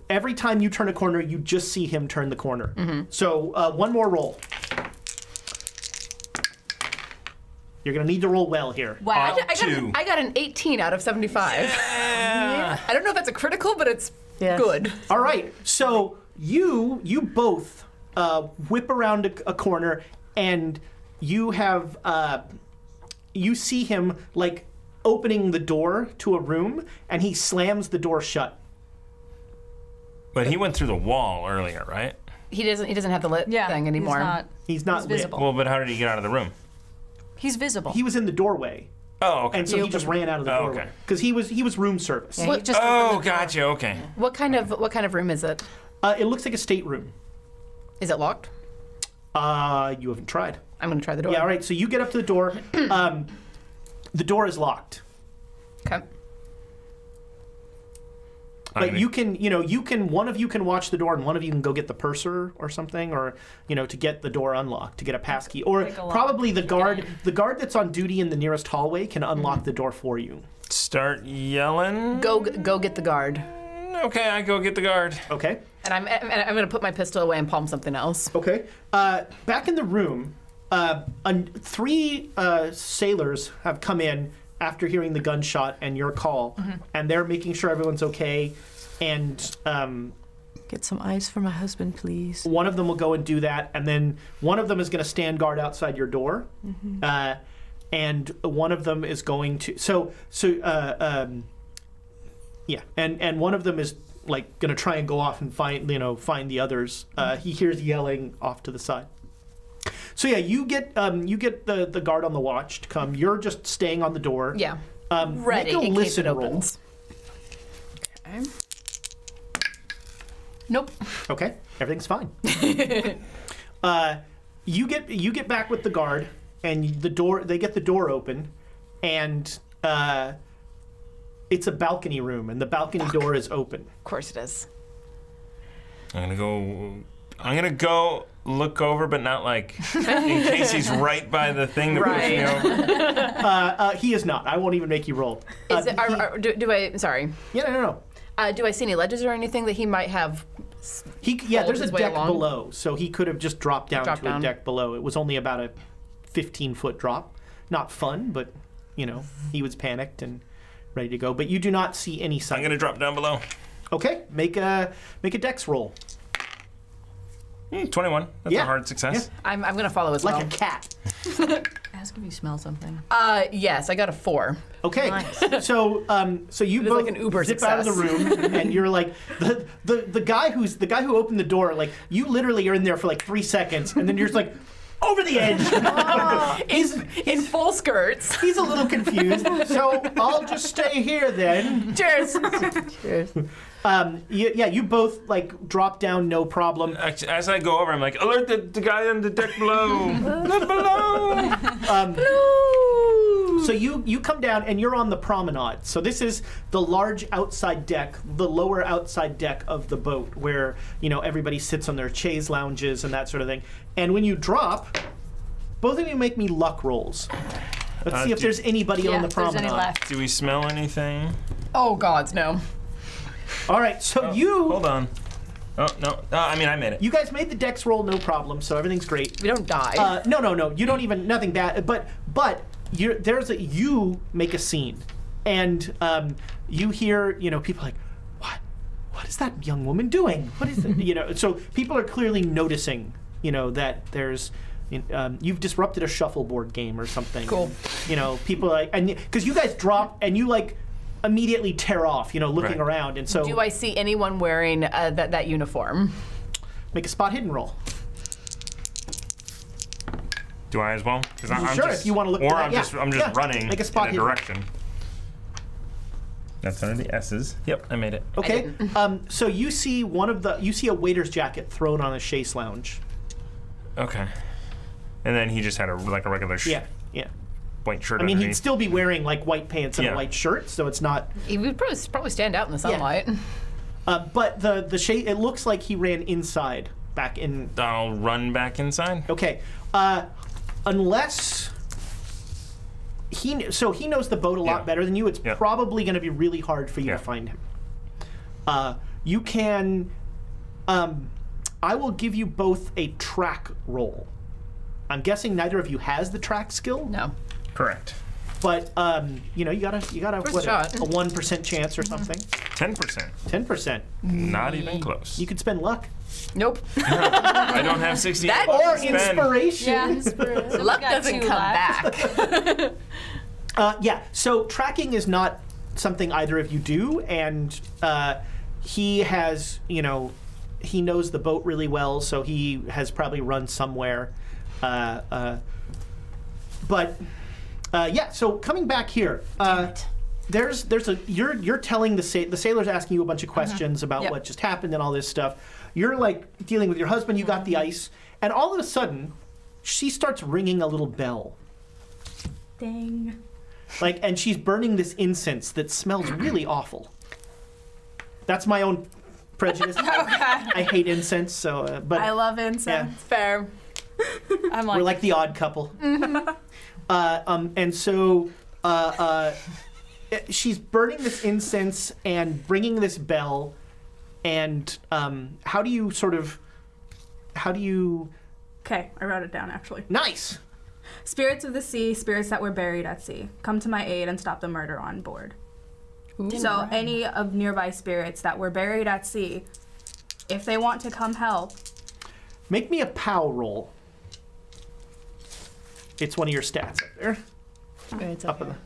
S1: every time you turn a corner, you just see him turn the corner. So one more roll. You're gonna need to roll well here.
S2: Wow.
S3: I got an 18 out of 75.
S4: Yeah.
S3: I don't know if that's a critical, but it's
S7: Yes.
S3: good.
S1: All right, so you both whip around a corner, and you have you see him like opening the door to a room, and he slams the door shut.
S4: But he went through the wall earlier, right?
S3: He doesn't have the lit thing anymore.
S1: He's not lit.
S2: visible.
S4: Well, but how did he get out of the room?
S2: He's visible.
S1: He was in the doorway,
S4: Oh, okay.
S1: and so he just ran out of the doorway
S4: okay.
S1: because he was room service.
S7: Yeah, he just
S4: Oh, gotcha. Okay.
S3: What kind of room is it?
S1: It looks like a stateroom.
S3: Is it locked?
S1: You haven't tried.
S3: I'm gonna try the door.
S1: Yeah, all right. So you get up to the door. The door is locked.
S3: Okay.
S1: But you can, one of you can watch the door and one of you can go get the purser or something, or, to get the door unlocked, to get a passkey. Or probably the guard that's on duty in the nearest hallway can unlock the door for you.
S4: Start yelling.
S3: Go get the guard.
S4: Okay, I go get the guard.
S1: Okay.
S3: And I'm going to put my pistol away and palm something else.
S1: Okay. Back in the room, 3 sailors have come in after hearing the gunshot and your call, and they're making sure everyone's okay. And
S7: Get some ice for my husband, please.
S1: one of them will go and do that, and then one of them is going to stand guard outside your door, and one of them is going to and one of them is like going to try and go off and find the others. He hears yelling off to the side. So yeah, you get the guard on the watch to come. You're just staying on the door.
S3: Yeah.
S1: Make
S3: Ready
S1: a
S3: in case
S1: listen
S3: it
S1: roll.
S3: opens. Okay. Nope.
S1: Okay, everything's fine. You get back with the guard, and they get the door open, and it's a balcony room, and the balcony door is open.
S3: Of course it is.
S4: I'm gonna go look over, but not like in case he's right by the thing that pushed me over.
S1: He is not. I won't even make you roll.
S3: Is it, do I? Sorry.
S1: Yeah, no.
S3: Do I see any ledges or anything that he might have?
S1: There's a
S3: his way
S1: deck
S3: along?
S1: below, so he could have just dropped down to a deck below. It was only about a 15-foot drop. Not fun, but he was panicked and ready to go. But you do not see any sign.
S4: I'm gonna drop down below.
S1: Okay, make a dex roll.
S4: 21. That's a hard success.
S1: Yeah.
S3: I'm gonna follow as well.
S1: Like a cat.
S2: Ask if you smell something.
S3: Yes, I got a 4.
S1: Okay, so you both
S3: like an Uber
S1: zip out of the room, and you're like the guy who opened the door. Like you literally are in there for like 3 seconds, and then you're just like over the edge. He's
S3: in full skirts.
S1: He's a little confused, so I'll just stay here then.
S3: Cheers. Cheers.
S1: You both like drop down, no problem.
S4: As I go over, I'm like, alert the guy on the deck below. Look below.
S1: So you come down and you're on the promenade. So this is the large outside deck, the lower outside deck of the boat, where everybody sits on their chaise lounges and that sort of thing. And when you drop, both of you make me luck rolls. Let's see if there's anybody on the promenade.
S2: There's any left.
S4: Do we smell anything?
S3: Oh gods, no.
S1: All right, so
S4: hold on. Oh no! I made it.
S1: You guys made the dex roll, no problem. So everything's great.
S3: We don't die.
S1: No. You don't even nothing bad. But you make a scene, and you hear people like, what is that young woman doing? What is it? So people are clearly noticing that there's. You've disrupted a shuffleboard game or something.
S3: Cool.
S1: People are like, and because you guys drop and you like immediately tear off, looking around, and so.
S3: Do I see anyone wearing that uniform?
S1: Make a spot hidden roll.
S4: Do I as well? I'm
S1: sure,
S4: just,
S1: if you want to look.
S4: Or
S1: for that.
S4: I'm just running
S1: Make a spot
S4: in a direction. That's under the S's. Yep, I made it.
S1: Okay. So you see a waiter's jacket thrown on a chaise lounge.
S4: Okay. And then he just had a regular
S1: Yeah.
S4: white shirt.
S1: He'd still be wearing like white pants and a white shirt, so it's not.
S3: He would probably stand out in the sunlight.
S1: But the shade, it looks like he ran inside, back in.
S4: I'll run back inside.
S1: Okay. Unless he knows the boat a lot better than you. It's probably going to be really hard for you to find him. You can. I will give you both a track roll. I'm guessing neither of you has the track skill.
S3: No.
S4: Correct.
S1: But you got a 1% chance or something.
S4: 10%.
S1: 10%.
S4: Not even close.
S1: You could spend luck.
S3: Nope.
S4: I don't have 60.
S1: Or inspiration.
S2: Yeah, inspiration.
S3: Luck doesn't come back.
S1: So tracking is not something either of you do, and he has, he knows the boat really well, so he has probably run somewhere. So coming back here, you're telling the sailor's asking you a bunch of questions about what just happened and all this stuff. You're like dealing with your husband, you got the ice, and all of a sudden, she starts ringing a little bell.
S6: Dang.
S1: And she's burning this incense that smells really awful. That's my own prejudice. I hate incense, so but
S6: I love incense.
S3: Fair.
S2: I'm
S1: we're like the odd couple. And so she's burning this incense and bringing this bell, and how do you?
S6: Okay, I wrote it down actually.
S1: Nice.
S6: Spirits of the sea, spirits that were buried at sea, come to my aid and stop the murder on board. So any of nearby spirits that were buried at sea, if they want to come help.
S1: Make me a POW roll. It's one of your stats up there.
S3: Okay, it's
S1: Up in the...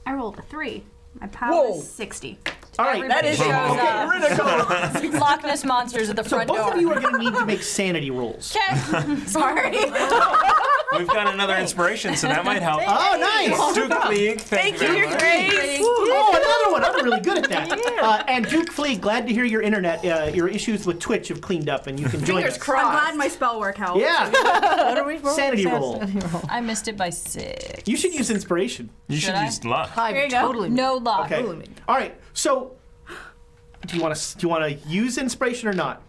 S6: I rolled a 3. My POW is 60.
S1: All right,
S2: That is
S1: critical.
S2: Loch Ness monsters at the
S1: So
S2: front
S1: both
S2: door.
S1: of you are going to need to make sanity rolls.
S6: Sorry.
S4: We've got another inspiration, so that might help.
S1: Oh, nice.
S4: Duke Fleeg, thank you.
S3: You're great.
S1: Oh, another one. I'm really good at that. And Duke Fleeg, glad to hear your internet, your issues with Twitch have cleaned up and you can join
S3: Fingers
S1: us.
S3: crossed.
S6: I'm glad my spell work helped.
S1: Yeah.
S7: What are we rolling?
S1: Sanity roll.
S2: I missed it by 6.
S1: You should use inspiration.
S4: You should
S2: I?
S4: use luck.
S6: Here you go.
S7: Totally.
S2: No luck.
S1: Okay. All right. So, do you want to use inspiration or not?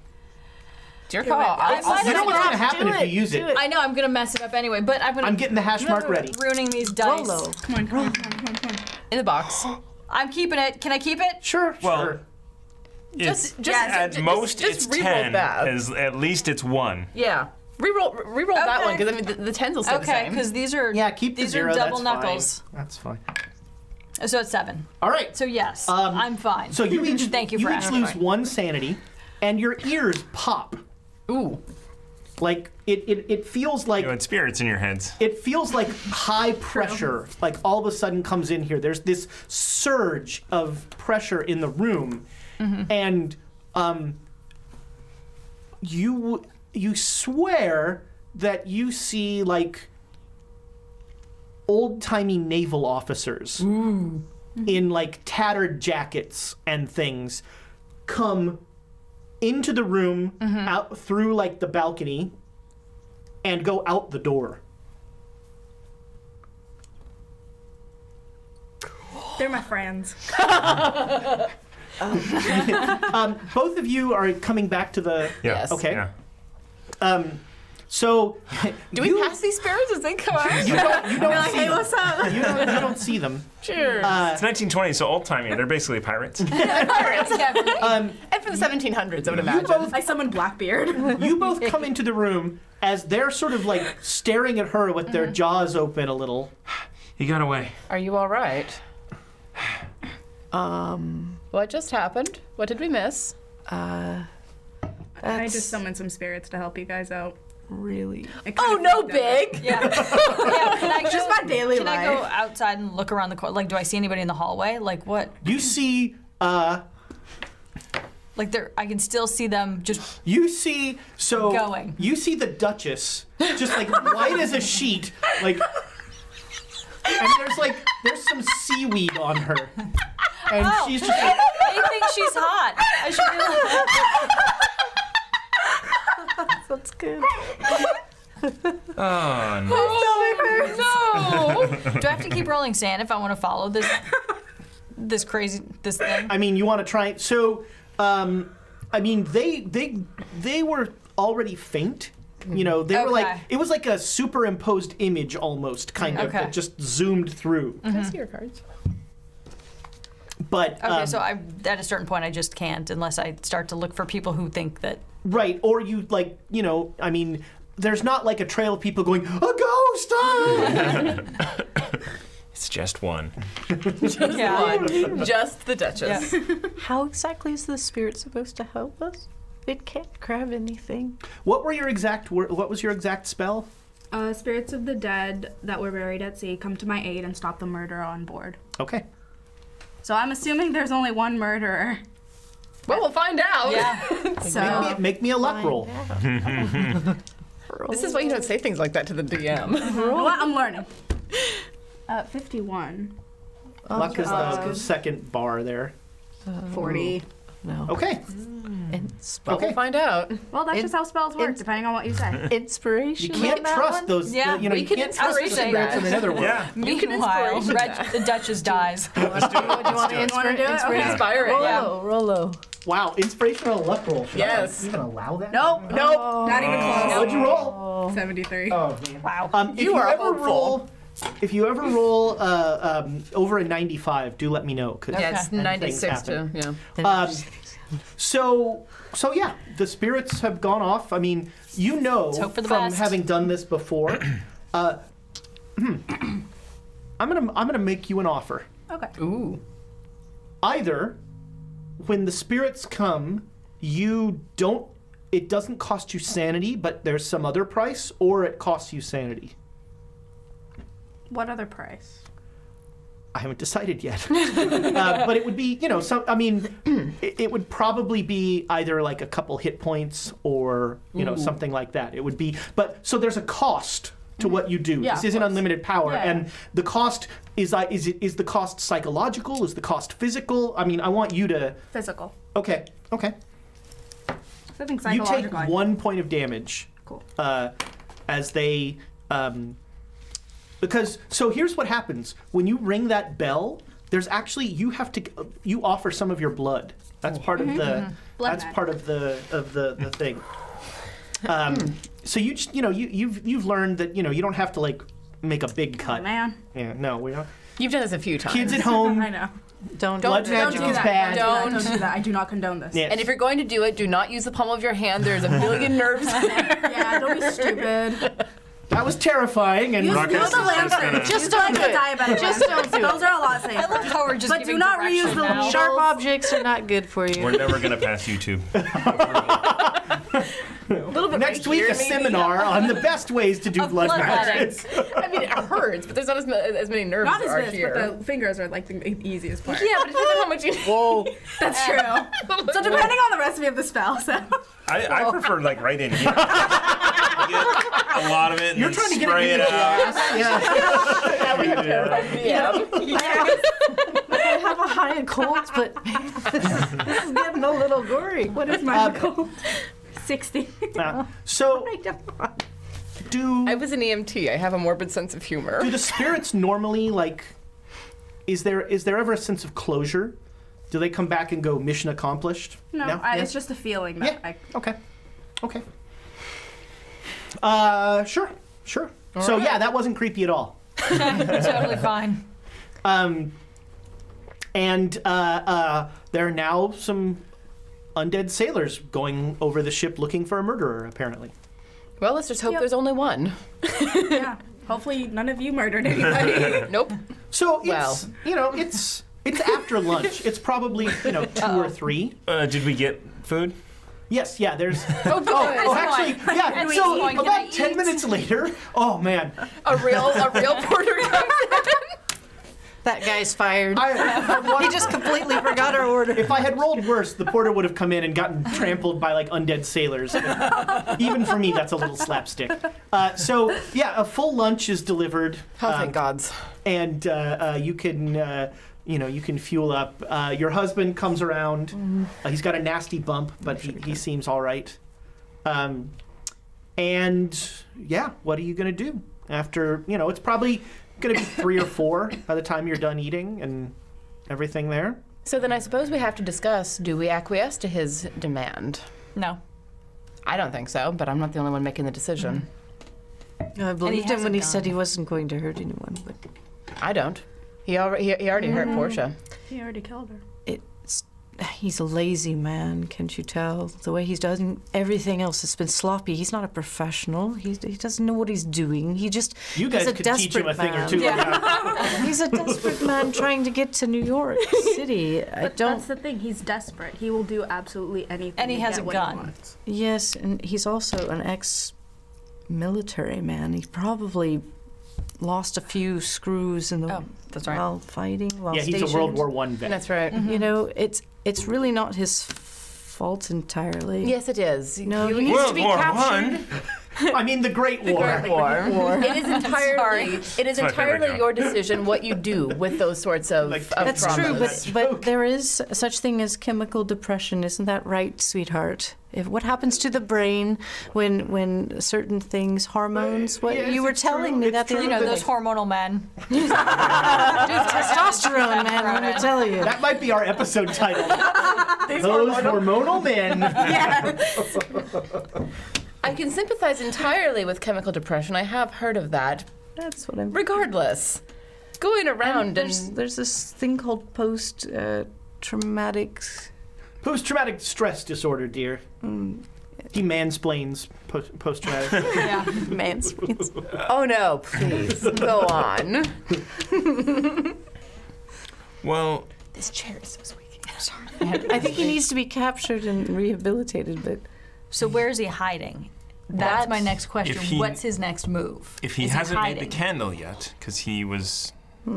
S3: It's your call.
S2: I might
S1: You know
S2: have
S1: what's going to
S2: to
S1: happen if you use it.
S2: I know I'm gonna mess it up anyway, but
S1: I'm getting the hash mark ready.
S2: ruining these dice
S7: Rolo.
S6: Come on.
S3: in the box.
S2: I'm keeping it. Can I keep it?
S1: Sure.
S4: Well,
S1: sure.
S4: It's,
S3: Just
S4: at most
S3: just
S4: it's
S3: re-roll
S4: 10.
S3: that.
S4: At least it's 1.
S3: Yeah. Reroll that one, because I mean the tens will stay the
S2: Okay,
S3: same.
S2: because these are
S1: Keep the
S2: these
S1: zero.
S2: are double
S1: That's
S2: knuckles.
S1: Fine. That's fine.
S2: So it's 7.
S1: All right.
S2: So yes, I'm fine.
S1: So you each
S2: Thank you for
S1: each
S2: asking.
S1: lose 1 sanity, and your ears pop.
S3: Ooh.
S1: Like it feels like
S4: You had spirits in your heads.
S1: it feels like high pressure. Like all of a sudden comes in here. There's this surge of pressure in the room, and you swear that you see like old-timey naval officers in like tattered jackets and things come into the room out through like the balcony and go out the door.
S6: They're my friends.
S1: Both of you are coming back to the
S3: Yes.
S1: okay.
S4: Yeah.
S1: So
S3: Do we pass these spirits as they come out?
S1: you don't see them.
S6: What's up?
S1: You don't see them.
S3: Cheers.
S4: It's 1920, so old-timey. They're basically pirates.
S3: Pirates.
S1: Um,
S3: And for the 1700s, I would imagine.
S1: both-
S6: I summoned Blackbeard.
S1: You both come into the room as they're sort of like staring at her with their jaws open a little.
S4: He got away.
S3: Are you all right? What just happened? What did we miss?
S6: I just summoned some spirits to help you guys out.
S7: Really?
S3: Oh, no, Big!
S2: Yeah. Can I
S6: Just my daily
S2: Can I go
S6: life.
S2: outside and look around the corner? Like, do I see anybody in the hallway? Like, what?
S1: You see
S2: Like, I can still see them just.
S1: so
S2: Going.
S1: you see the Duchess just like white as a sheet, like, and there's some seaweed on her, and she's just like,
S2: They think she's hot. I should be like.
S7: That's good.
S4: Oh, no.
S2: No. Do I have to keep rolling sand if I want to follow this thing?
S1: I mean, you want to try. So, I mean, they were already faint. You know, they were like,
S2: Okay.
S1: it was like a superimposed image almost, kind of,
S2: Okay.
S1: that just zoomed through.
S3: I see your cards.
S1: But
S2: Okay, so at a certain point, I just can't unless I start to look for people who think that.
S1: right, or you like, you know, I mean, there's not like a trail of people going, a ghost! Ah!
S4: It's just one.
S2: Yeah.
S3: Just the Duchess.
S2: Yeah.
S7: How exactly is the spirit supposed to help us? It can't grab anything.
S1: What was your exact spell?
S6: Spirits of the dead that were buried at sea come to my aid and stop the murder on board.
S1: Okay.
S6: So I'm assuming there's only one murderer.
S3: Well, we'll find out.
S2: Yeah.
S6: So
S1: Make me a luck roll.
S3: This is why you don't say things like that to the DM.
S6: you know what? I'm learning. 51.
S1: Luck is the second bar there.
S6: 40.
S7: No.
S1: Okay.
S3: Well, we'll find out.
S6: Well, that's just how spells work, depending on what you say.
S7: Inspiration.
S1: You can't
S7: on that
S1: trust
S7: one?
S1: those.
S2: Yeah,
S1: you know,
S3: we
S1: you
S3: can
S1: can't trust the
S3: inspiration
S1: spirits in the
S3: that.
S1: netherworld.
S4: Yeah.
S2: Meanwhile, the Duchess dies.
S7: Do you want to
S6: wanna do it? Okay.
S3: Inspire it. Yeah.
S7: Roll low.
S1: Wow, inspirational luck roll. Should
S3: Yes.
S1: I even allow that?
S6: Nope. Not even close.
S1: What'd you roll?
S6: 73.
S1: Oh, man.
S2: Wow.
S1: If you
S3: are
S1: ever
S3: hopeful.
S1: if you ever roll over a 95, do let me know. 'Cause
S3: Yeah, it's
S1: then
S3: 96
S1: things
S3: too.
S1: happen.
S3: Yeah.
S1: So yeah, the spirits have gone off. I mean, you know
S2: hope for the
S1: from
S2: best.
S1: having done this before. I'm gonna make you an offer.
S6: Okay.
S3: Ooh.
S1: Either when the spirits come, it doesn't cost you sanity, but there's some other price, or it costs you sanity.
S6: What other price?
S1: I haven't decided yet. But it would be, it would probably be either like a couple hit points or, something like that. It would be, so there's a cost to what you do.
S6: Yeah,
S1: This isn't unlimited power.
S6: Yeah,
S1: and the cost, is the cost psychological? Is the cost physical? I mean, I want you to...
S6: Physical.
S1: Okay.
S6: I think
S1: You take
S6: psychological.
S1: 1 point of damage.
S6: Cool.
S1: As they... so here's what happens. When you ring that bell, there's actually, you offer some of your blood. That's part of the...
S6: Blood
S1: That's
S6: magic.
S1: part of the thing. So you just, you've learned that, you don't have to, like, make a big cut.
S6: Oh, man.
S1: Yeah, no, we don't.
S3: You've done this a few times.
S1: Kids at home,
S6: I know.
S7: Don't
S1: blood
S3: do
S1: magic
S6: Don't do
S1: is
S6: that.
S1: bad.
S6: Don't do that. I do not condone this.
S1: Yes.
S3: And if you're going to do it, do not use the palm of your hand. There's a million nerves there.
S6: Yeah, don't be stupid.
S1: That was terrifying. And
S6: Use
S4: Ruckus
S6: the
S4: is just
S6: lantern.
S4: gonna-
S6: Just like the diabetic.
S7: Just don't do it.
S6: Those are a lot safer.
S2: I love how we're just
S6: But do
S2: giving
S6: not
S2: direction
S6: reuse the
S2: now.
S7: Sharp objects are not good for you.
S4: We're never gonna pass YouTube.
S3: A little bit
S1: Next
S3: right
S1: week,
S3: here,
S1: a
S3: maybe.
S1: seminar on the best ways to do blood magic.
S3: I mean, it hurts, but there's not as many nerves
S6: Not
S3: as are
S6: as this,
S3: here.
S6: but the fingers are like the easiest part.
S3: Yeah, but it depends on how much you. Whoa.
S6: That's true. So depending on the recipe of the spell, so.
S4: I prefer like right in here. Get a lot of it and
S1: You're
S4: then
S1: trying to get
S4: spray
S1: it
S4: it
S1: in the
S4: out.
S1: glass. Yeah.
S7: I have a high and cold, but this is getting a little gory.
S6: What is my called? 60.
S1: So,
S3: I was an EMT. I have a morbid sense of humor.
S1: do the spirits normally, like, is there ever a sense of closure? Do they come back and go, mission accomplished?
S6: No,
S1: Yeah?
S6: it's just a feeling that
S1: Yeah.
S6: I.
S1: Okay. Sure. So
S3: right.
S1: yeah, that wasn't creepy at all.
S2: Totally fine.
S1: And there are now some undead sailors going over the ship looking for a murderer, apparently.
S3: Well, let's just hope
S6: Yep.
S3: there's only one.
S6: Yeah. Hopefully none of you murdered anybody.
S3: Nope.
S1: So
S3: Well.
S1: it's after lunch. It's probably 2 or 3.
S4: Did we get food?
S1: Yes, yeah. There's.
S3: Oh, good.
S1: Oh, actually, yeah.
S2: At
S1: So
S2: this point, can I
S1: about 10
S2: eat?
S1: minutes later, oh man,
S3: A real porter comes in.
S7: That guy's fired.
S1: I
S7: He just completely forgot our order.
S1: if I had rolled worse, the porter would have come in and gotten trampled by like undead sailors. Even for me, that's a little slapstick. So yeah, a full lunch is delivered,
S3: Oh, thank gods.
S1: and you can. You can fuel up. Your husband comes around. He's got a nasty bump, but he seems all right. And yeah, what are you gonna do after? It's probably gonna be 3 or 4 by the time you're done eating and everything there.
S3: So then I suppose we have to discuss, do we acquiesce to his demand?
S2: No.
S3: I don't think so, but I'm not the only one making the decision.
S7: I believed him when
S2: hasn't
S7: he said
S2: gone.
S7: he wasn't going to hurt anyone, but
S3: I don't. He already hurt Portia.
S6: He already killed her.
S7: he's a lazy man, can't you tell? The way he's done everything else has been sloppy. He's not a professional. He doesn't know what he's doing. He just
S1: You guys
S7: he's a
S1: could teach him a
S7: desperate
S1: thing or
S7: man.
S1: two.
S2: Yeah.
S7: He's a desperate man trying to get to New York City.
S6: But that's the thing. He's desperate. He will do absolutely anything.
S2: And he
S6: to
S2: has
S6: get
S2: a
S6: what
S2: gun.
S6: He wants.
S7: Yes, and he's also an ex-military man. He probably lost a few screws in the
S2: Oh, that's right.
S7: while fighting, while
S1: Yeah, he's
S7: stationed.
S1: a World War I vet.
S3: That's right.
S7: You know, it's really not his fault entirely.
S3: Yes, it is.
S7: No,
S3: he
S7: he
S3: needs
S7: needs
S3: to
S7: to
S3: be
S7: be
S4: World War
S7: captured.
S1: I mean, the Great War.
S3: It is entirely,
S4: my favorite joke.
S3: your decision what you do with those sorts of,
S5: That's
S3: traumas.
S5: true, but there is such thing as chemical depression, isn't that right, sweetheart? What happens to the brain when certain things, hormones? What
S1: Yes,
S5: you were
S1: it's
S5: telling
S1: true,
S5: me
S1: it's
S5: that the
S1: true.
S2: You know,
S5: other
S2: those
S5: day.
S2: hormonal men.
S5: Testosterone, man. Let me tell you.
S1: That might be our episode title. Those hormonal men.
S3: I can sympathize entirely with chemical depression. I have heard of that.
S5: That's what I'm.
S3: Regardless, going around
S5: There's this thing called post-traumatic.
S1: Post-traumatic stress disorder, dear. He mansplains post-traumatic.
S2: Yeah.
S5: Mansplains.
S3: Oh no, please go on.
S4: Well,
S3: This chair is so squeaky. Sorry.
S5: I think he needs to be captured and rehabilitated, but
S2: So where is he hiding? That's my next question.
S4: If he-
S2: What's his next move?
S4: if he
S2: Is
S4: hasn't made
S2: hiding?
S4: the candle yet, because he was.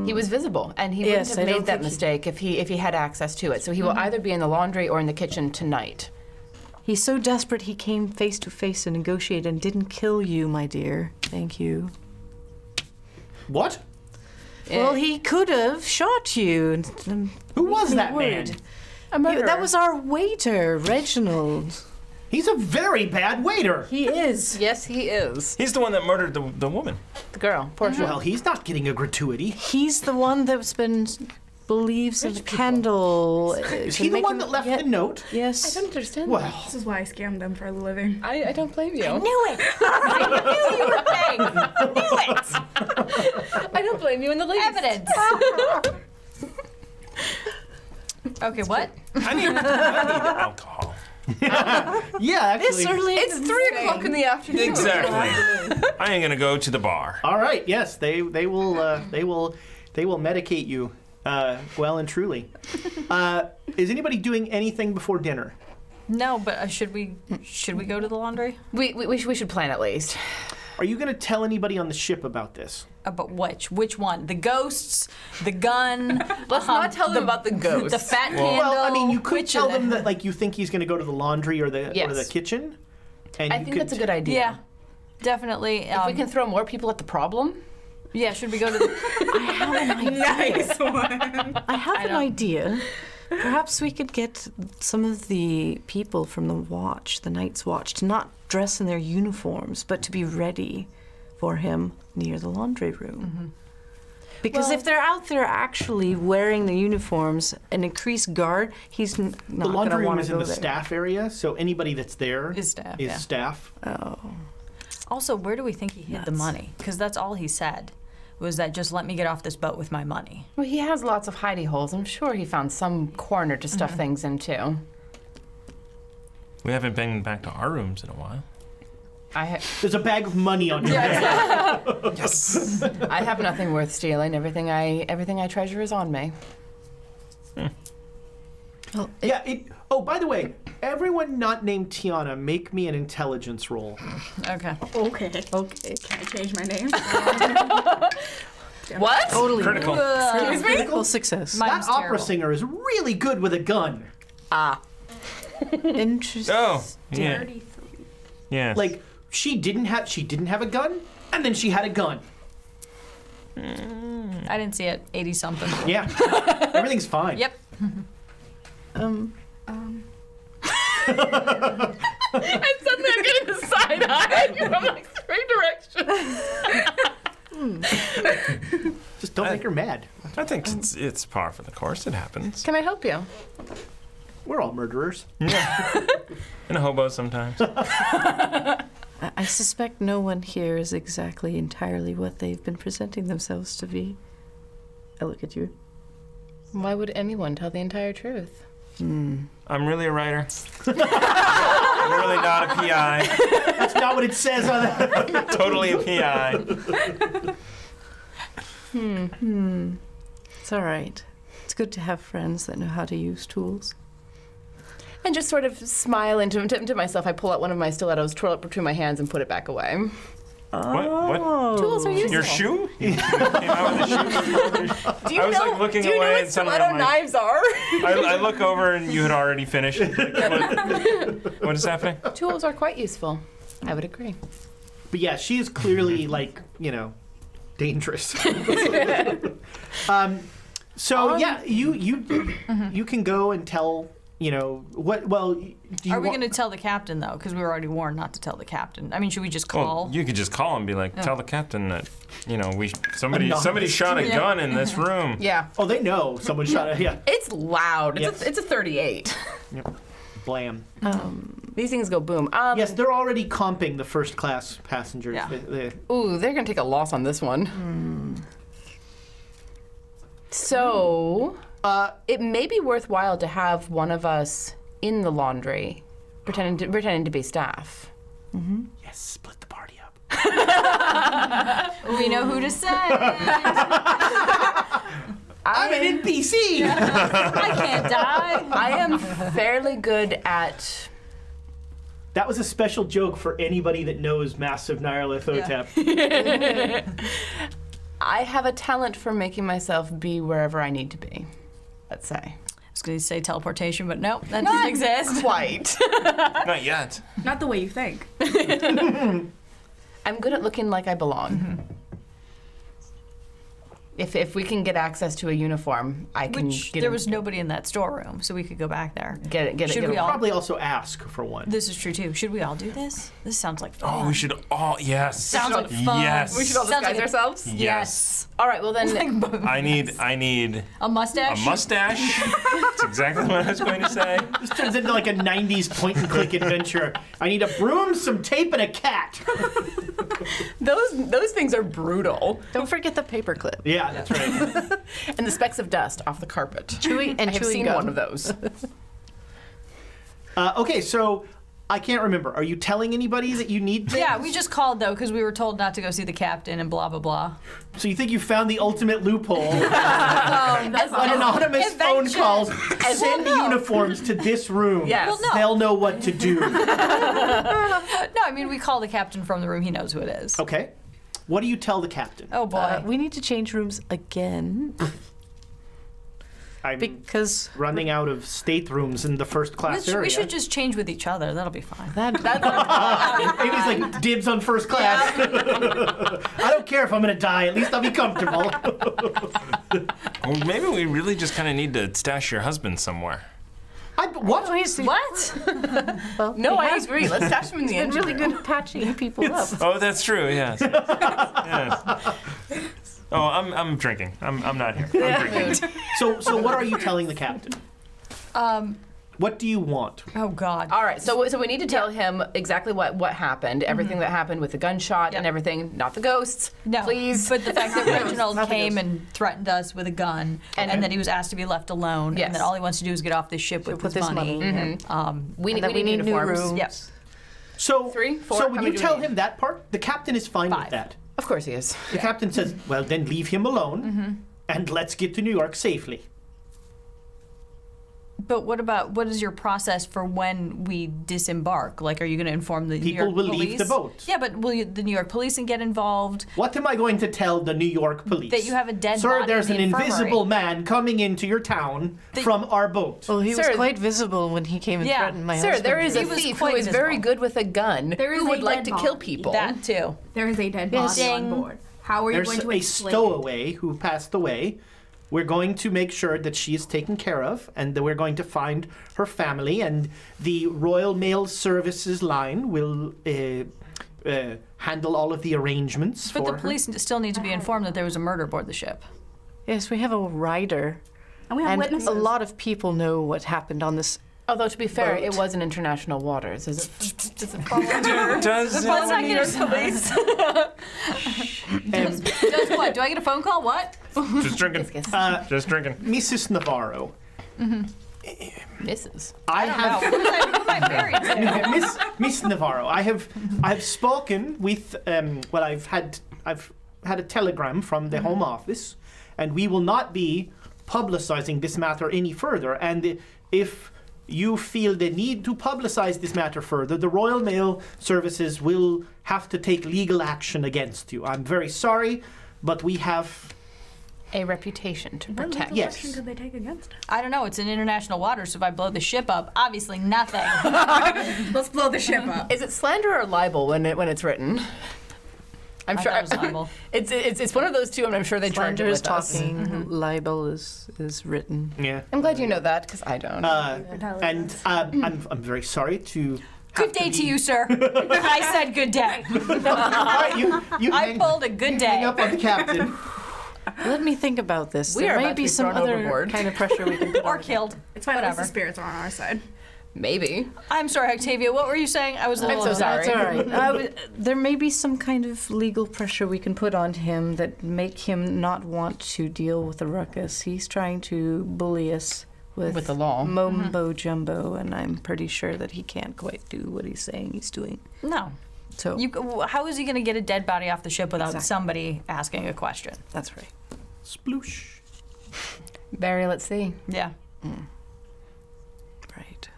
S3: He was visible, and he
S5: Yes,
S3: wouldn't
S5: I
S3: have
S5: don't
S3: made that
S5: think
S3: mistake if he had access to it. So he will either be in the laundry or in the kitchen tonight.
S5: he's so desperate he came face to face and negotiated and didn't kill you, my dear. Thank you.
S1: What?
S5: Well, he could have shot you.
S1: Who was that
S5: Word.
S1: man?
S3: A murderer.
S5: That was our waiter, Reginald.
S1: He's a very bad waiter.
S5: He is.
S3: Yes, he is.
S4: He's the one that murdered the woman.
S3: The girl, Portia.
S1: Well, he's not getting a gratuity.
S5: He's the one that's been believes in the candle.
S1: Is he the one that left the note?
S5: Yes.
S3: I don't understand.
S1: Well,
S6: This is why I scammed them for a living.
S3: I don't blame you.
S2: Knew it! I knew you were paying! Knew it!
S3: I don't blame you in the least.
S2: Evidence! Okay, what?
S4: I need alcohol.
S1: yeah, actually.
S3: It's 3 o'clock in the afternoon.
S4: Exactly. I ain't gonna go to the bar.
S1: All right. Yes, they will medicate you, well and truly. Is anybody doing anything before dinner?
S2: No, but should we go to the laundry?
S3: We should plan at least.
S1: Are you going to tell anybody on the ship about this?
S2: About which one? The ghosts, the gun.
S3: Let's not tell them about the ghost.
S2: The fat candle.
S1: Well, I mean, you could
S2: which
S1: tell
S2: of
S1: them that like you think he's going to go to the laundry or the
S3: Yes.
S1: kitchen. And
S3: I
S1: you
S3: think
S1: could
S3: that's a good idea.
S2: Yeah, definitely.
S3: If we can throw more people at the problem.
S2: Yeah, should we go to the?
S6: Nice one.
S5: I have an idea. Perhaps we could get some of the people from the watch, the Night's Watch, to not dress in their uniforms, but to be ready for him near the laundry room. Because if they're out there actually wearing the uniforms, an increased guard, he's not
S1: the
S5: going
S1: laundry
S5: to
S1: room
S5: want
S1: is
S5: to
S1: in
S5: go
S1: the
S5: there.
S1: staff area, so anybody that's there
S2: Is staff,
S1: Is
S2: yeah.
S1: staff.
S5: Oh.
S2: Also, where do we think he hid the money? Because that's all he said. Was that just let me get off this boat with my money?
S3: Well, he has lots of hidey holes. I'm sure he found some corner to stuff things into.
S4: We haven't been back to our rooms in a while.
S1: There's a bag of money on your bed.
S4: Yes.
S3: I have nothing worth stealing. Everything I treasure is on me.
S5: Well,
S1: Yeah. Oh, by the way, everyone not named Tiana, make me an intelligence roll.
S2: Okay.
S6: Okay.
S5: okay.
S6: Can I change my name?
S3: What?
S5: Totally.
S4: Critical.
S5: Critical success.
S2: Mine's
S1: That opera
S2: terrible.
S1: singer is really good with a gun.
S5: Interesting.
S4: Oh, yeah.
S6: 33.
S4: Yeah.
S1: Like she didn't have a gun, and then she had a gun.
S2: I didn't see it. 80 something.
S1: Yeah. Everything's fine.
S2: Yep.
S3: And suddenly I'm getting a side eye from like 3 directions.
S1: Just don't make her mad.
S4: I think it's par for the course. It happens.
S3: Can I help you?
S1: We're all murderers.
S4: Yeah. And a hobo sometimes.
S5: I suspect no one here is exactly entirely what they've been presenting themselves to be. I look at you.
S3: Why would anyone tell the entire truth?
S4: I'm really a writer. I'm really not a PI.
S1: That's not what it says on that.
S4: Totally a PI.
S5: It's all right. It's good to have friends that know how to use tools.
S3: And just sort of smile into myself. I pull out one of my stilettos, twirl it between my hands, and put it back away.
S4: What?
S3: Tools are useful.
S4: Your shoe? You came out with a shoe?
S3: Do you
S4: I was
S3: know,
S4: like looking
S3: do you know
S4: away
S3: what
S4: and suddenly
S3: stiletto
S4: I'm like-
S3: knives are?
S4: I look over and you had already finished. What is happening?
S3: Tools are quite useful. I would agree.
S1: But yeah, she is clearly like, dangerous. So yeah, you can go and tell, what, well, do you
S2: Are we going to tell the captain, though? Because we were already warned not to tell the captain. I mean, should we just call?
S4: Well, you could just call and be like, tell the captain that, somebody shot a gun in this room.
S3: Yeah.
S1: Oh, they know someone shot a, yeah.
S3: It's loud.
S1: Yes.
S3: It's a 38.
S1: Yep. Blam.
S3: These things go boom.
S1: Yes, they're already comping the first class passengers.
S2: Yeah.
S3: Ooh, they're going to take a loss on this one. So, it may be worthwhile to have one of us in the laundry, pretending to be staff.
S1: Yes, split the party up.
S2: We know who to say.
S1: I'm an NPC!
S2: I can't die.
S3: I am fairly good at...
S1: That was a special joke for anybody that knows Masks of Nyarlothotep.
S3: I have a talent for making myself be wherever I need to be, let's say.
S2: I was going to say teleportation, but nope, that doesn't exist.
S3: Quite.
S4: Not yet.
S6: Not the way you think.
S3: I'm good at looking like I belong. If we can get access to a uniform, I can
S2: Which
S3: get
S2: there was nobody in that storeroom, so we could go back there.
S3: Get it.
S2: Should we all?
S1: Probably also ask for one.
S2: This is true too. Should we all do this? This sounds like fun.
S4: Oh, we should all, yes.
S2: Sounds like fun.
S4: Yes.
S3: We should all
S2: Sounds
S3: disguise
S2: like
S3: ourselves?
S2: Yes.
S3: All right, well then...
S4: I need
S2: A mustache?
S4: a mustache. That's exactly what I was going to say.
S1: This turns into like a 90s point-and-click adventure. I need a broom, some tape, and a cat.
S3: Those things are brutal.
S5: Don't forget the paperclip.
S1: Yeah, that's right.
S3: And the specks of dust off the carpet.
S5: Chewy and
S3: I have
S5: chewy
S3: seen
S5: gum.
S3: one of those.
S1: Okay, so I can't remember. Are you telling anybody that you need things?
S2: Yeah, we just called though because we were told not to go see the captain and blah blah blah.
S1: So you think you found the ultimate loophole?
S3: An
S1: Anonymous phone calls. Send uniforms to this room.
S3: Yes. Well,
S2: no.
S1: They'll know what to do.
S2: No, I mean we call the captain from the room. He knows who it is.
S1: Okay. What do you tell the captain?
S2: Oh boy.
S5: We need to change rooms again
S1: I'm
S5: because
S1: running out of staterooms in the first class area.
S2: we should just change with each other. That'll be fine.
S1: Maybe it's like dibs on first class. I don't care if I'm going to die. At least I'll be comfortable.
S4: Well, maybe we really just kind of need to stash your husband somewhere.
S1: What?
S2: What?
S3: No, I agree. Let's stash them in the engine
S5: really
S3: room.
S5: good at patching people up.
S4: Oh, that's true. Yes. Yes. Oh, I'm drinking. I'm not here. I'm drinking.
S1: So what are you telling the captain? What do you want?
S2: Oh God.
S3: All right, so we need to tell him exactly what happened, everything that happened with the gunshot and everything, not the ghosts,
S2: No,
S3: please.
S2: But the fact that Reginald came and threatened us with a gun, and that he was asked to be left alone,
S3: Yes.
S2: and that all he wants to do is get off this ship with his money.
S3: we
S5: And that
S3: need
S5: we need new
S3: uniforms.
S5: rooms.
S2: Yep.
S1: So
S3: 3, 4,
S1: So
S3: how
S1: when
S3: many
S1: you
S3: do we
S1: tell
S3: need?
S1: him that part, the captain is fine with
S2: 5.
S1: that.
S3: Of course he is.
S1: The captain says, well, then leave him alone, and let's get to New York safely.
S2: But what is your process for when we disembark? Like, are you going to inform the New
S1: People
S2: York
S1: will
S2: police?
S1: leave the boat.
S2: Yeah, but will the New York police get involved?
S1: What am I going to tell the New York police?
S2: That you have a dead
S1: Sir,
S2: body
S1: there's
S2: in
S1: an
S2: the
S1: invisible
S2: infirmary.
S1: man coming into your town from our boat.
S5: Well, he
S3: Sir,
S5: was quite visible when he came and
S2: Yeah.
S5: threatened my
S3: Sir,
S5: husband.
S3: there is a
S2: He was
S3: thief who
S2: quite
S3: is very
S2: visible.
S3: good with a gun
S6: There is
S3: who
S6: a
S3: would like
S6: dead
S3: to
S6: body.
S3: kill people.
S2: That too.
S6: There is a dead body
S2: Ding.
S6: on board. How are you
S1: There's
S6: going to
S1: a
S6: explain?
S1: stowaway who passed away. We're going to make sure that she is taken care of, and that we're going to find her family, and the Royal Mail Services line will handle all of the arrangements
S2: But
S1: for
S2: the
S1: her.
S2: police still need to be informed that there was a murder aboard the ship.
S5: Yes, we have a rider.
S6: And we have
S5: And
S6: witnesses.
S5: a lot of people know what happened on this.
S3: Although, to be fair,
S5: Boat.
S3: it was in international waters. Does it fall
S4: Does
S2: Let's not get into police. Does what? Do I get a phone call? What?
S4: just drinking? Just drinking.
S1: Mrs. Navarro.
S3: Mrs.
S1: I have
S2: Who am I married to?
S1: Miss Navarro. I've spoken with I've had a telegram from the Home Office, and we will not be publicizing this matter any further. And if you feel the need to publicize this matter further, the Royal Mail Services will have to take legal action against you. I'm very sorry, but we have
S3: A reputation to
S6: What
S3: protect.
S6: legal
S1: Yes.
S6: action could they take against us?
S2: I don't know. It's in international waters, so if I blow the ship up, obviously nothing.
S6: Let's blow the ship up.
S3: Is it slander or libel when it's written? I'm
S2: I
S3: sure
S2: thought it was libel.
S3: it's one of those two, and I'm sure they charge it
S7: Slander is
S3: with us.
S7: talking, libel is written.
S4: Yeah.
S3: I'm glad you know that because I don't.
S1: And I'm very sorry to.
S2: Good day to you, sir. I said good day.
S1: All right, you
S2: I
S1: hang,
S2: pulled a good day.
S1: hang up on the captain.
S7: Let me think about this.
S3: We
S7: There
S3: are
S7: may
S3: about to
S7: be
S3: be
S7: some
S3: thrown
S7: other
S3: overboard.
S7: kind of pressure we can put
S2: Or
S7: on.
S2: killed.
S6: It's fine. At least
S2: Whatever.
S6: the spirits are on our side.
S3: Maybe.
S2: I'm sorry, Octavia. What were you saying? I was a little
S3: so sorry.
S7: That's all right. There may be some kind of legal pressure we can put on him that make him not want to deal with the ruckus. He's trying to bully us with
S3: the law.
S7: Mumbo jumbo, and I'm pretty sure that he can't quite do what he's saying he's doing.
S2: No.
S7: So
S2: How is he going to get a dead body off the ship without
S7: Exactly.
S2: somebody asking a question?
S7: that's right.
S1: Sploosh.
S3: Barry, let's see.
S2: Yeah.
S7: Right.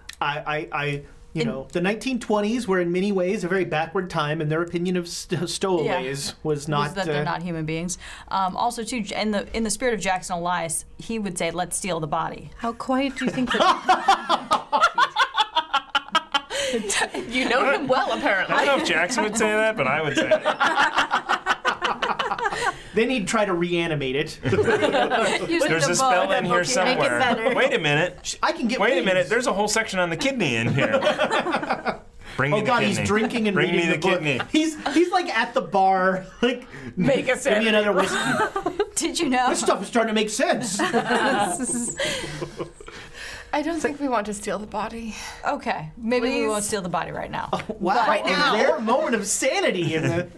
S1: You know, the 1920s were in many ways a very backward time, and their opinion of stowaways was not.
S2: Was that they're not human beings. Also, too, in the spirit of Jackson Elias, he would say, "Let's steal the body."
S7: How quiet do you think that?
S3: You know him well, apparently.
S4: I don't know if Jackson would say that, but I would say it.
S1: Then he'd try to reanimate it.
S4: There's a spell in here somewhere.
S7: better.
S4: Wait a minute.
S1: I can get.
S4: Wait a
S1: wings.
S4: minute. There's a whole section on the kidney in here. Bring me
S1: Oh
S4: the
S1: God,
S4: kidney.
S1: he's drinking and
S4: Bring
S1: reading
S4: me
S1: the
S4: the
S1: book.
S4: kidney.
S1: He's like at the bar, like
S3: Make a
S1: give me another whiskey.
S2: Did you know?
S1: This stuff is starting to make sense.
S3: I don't think we want to steal the body.
S2: Okay, maybe we
S3: Please.
S2: won't steal the body right now.
S1: Wow,
S3: Right now.
S1: a rare moment of sanity in the.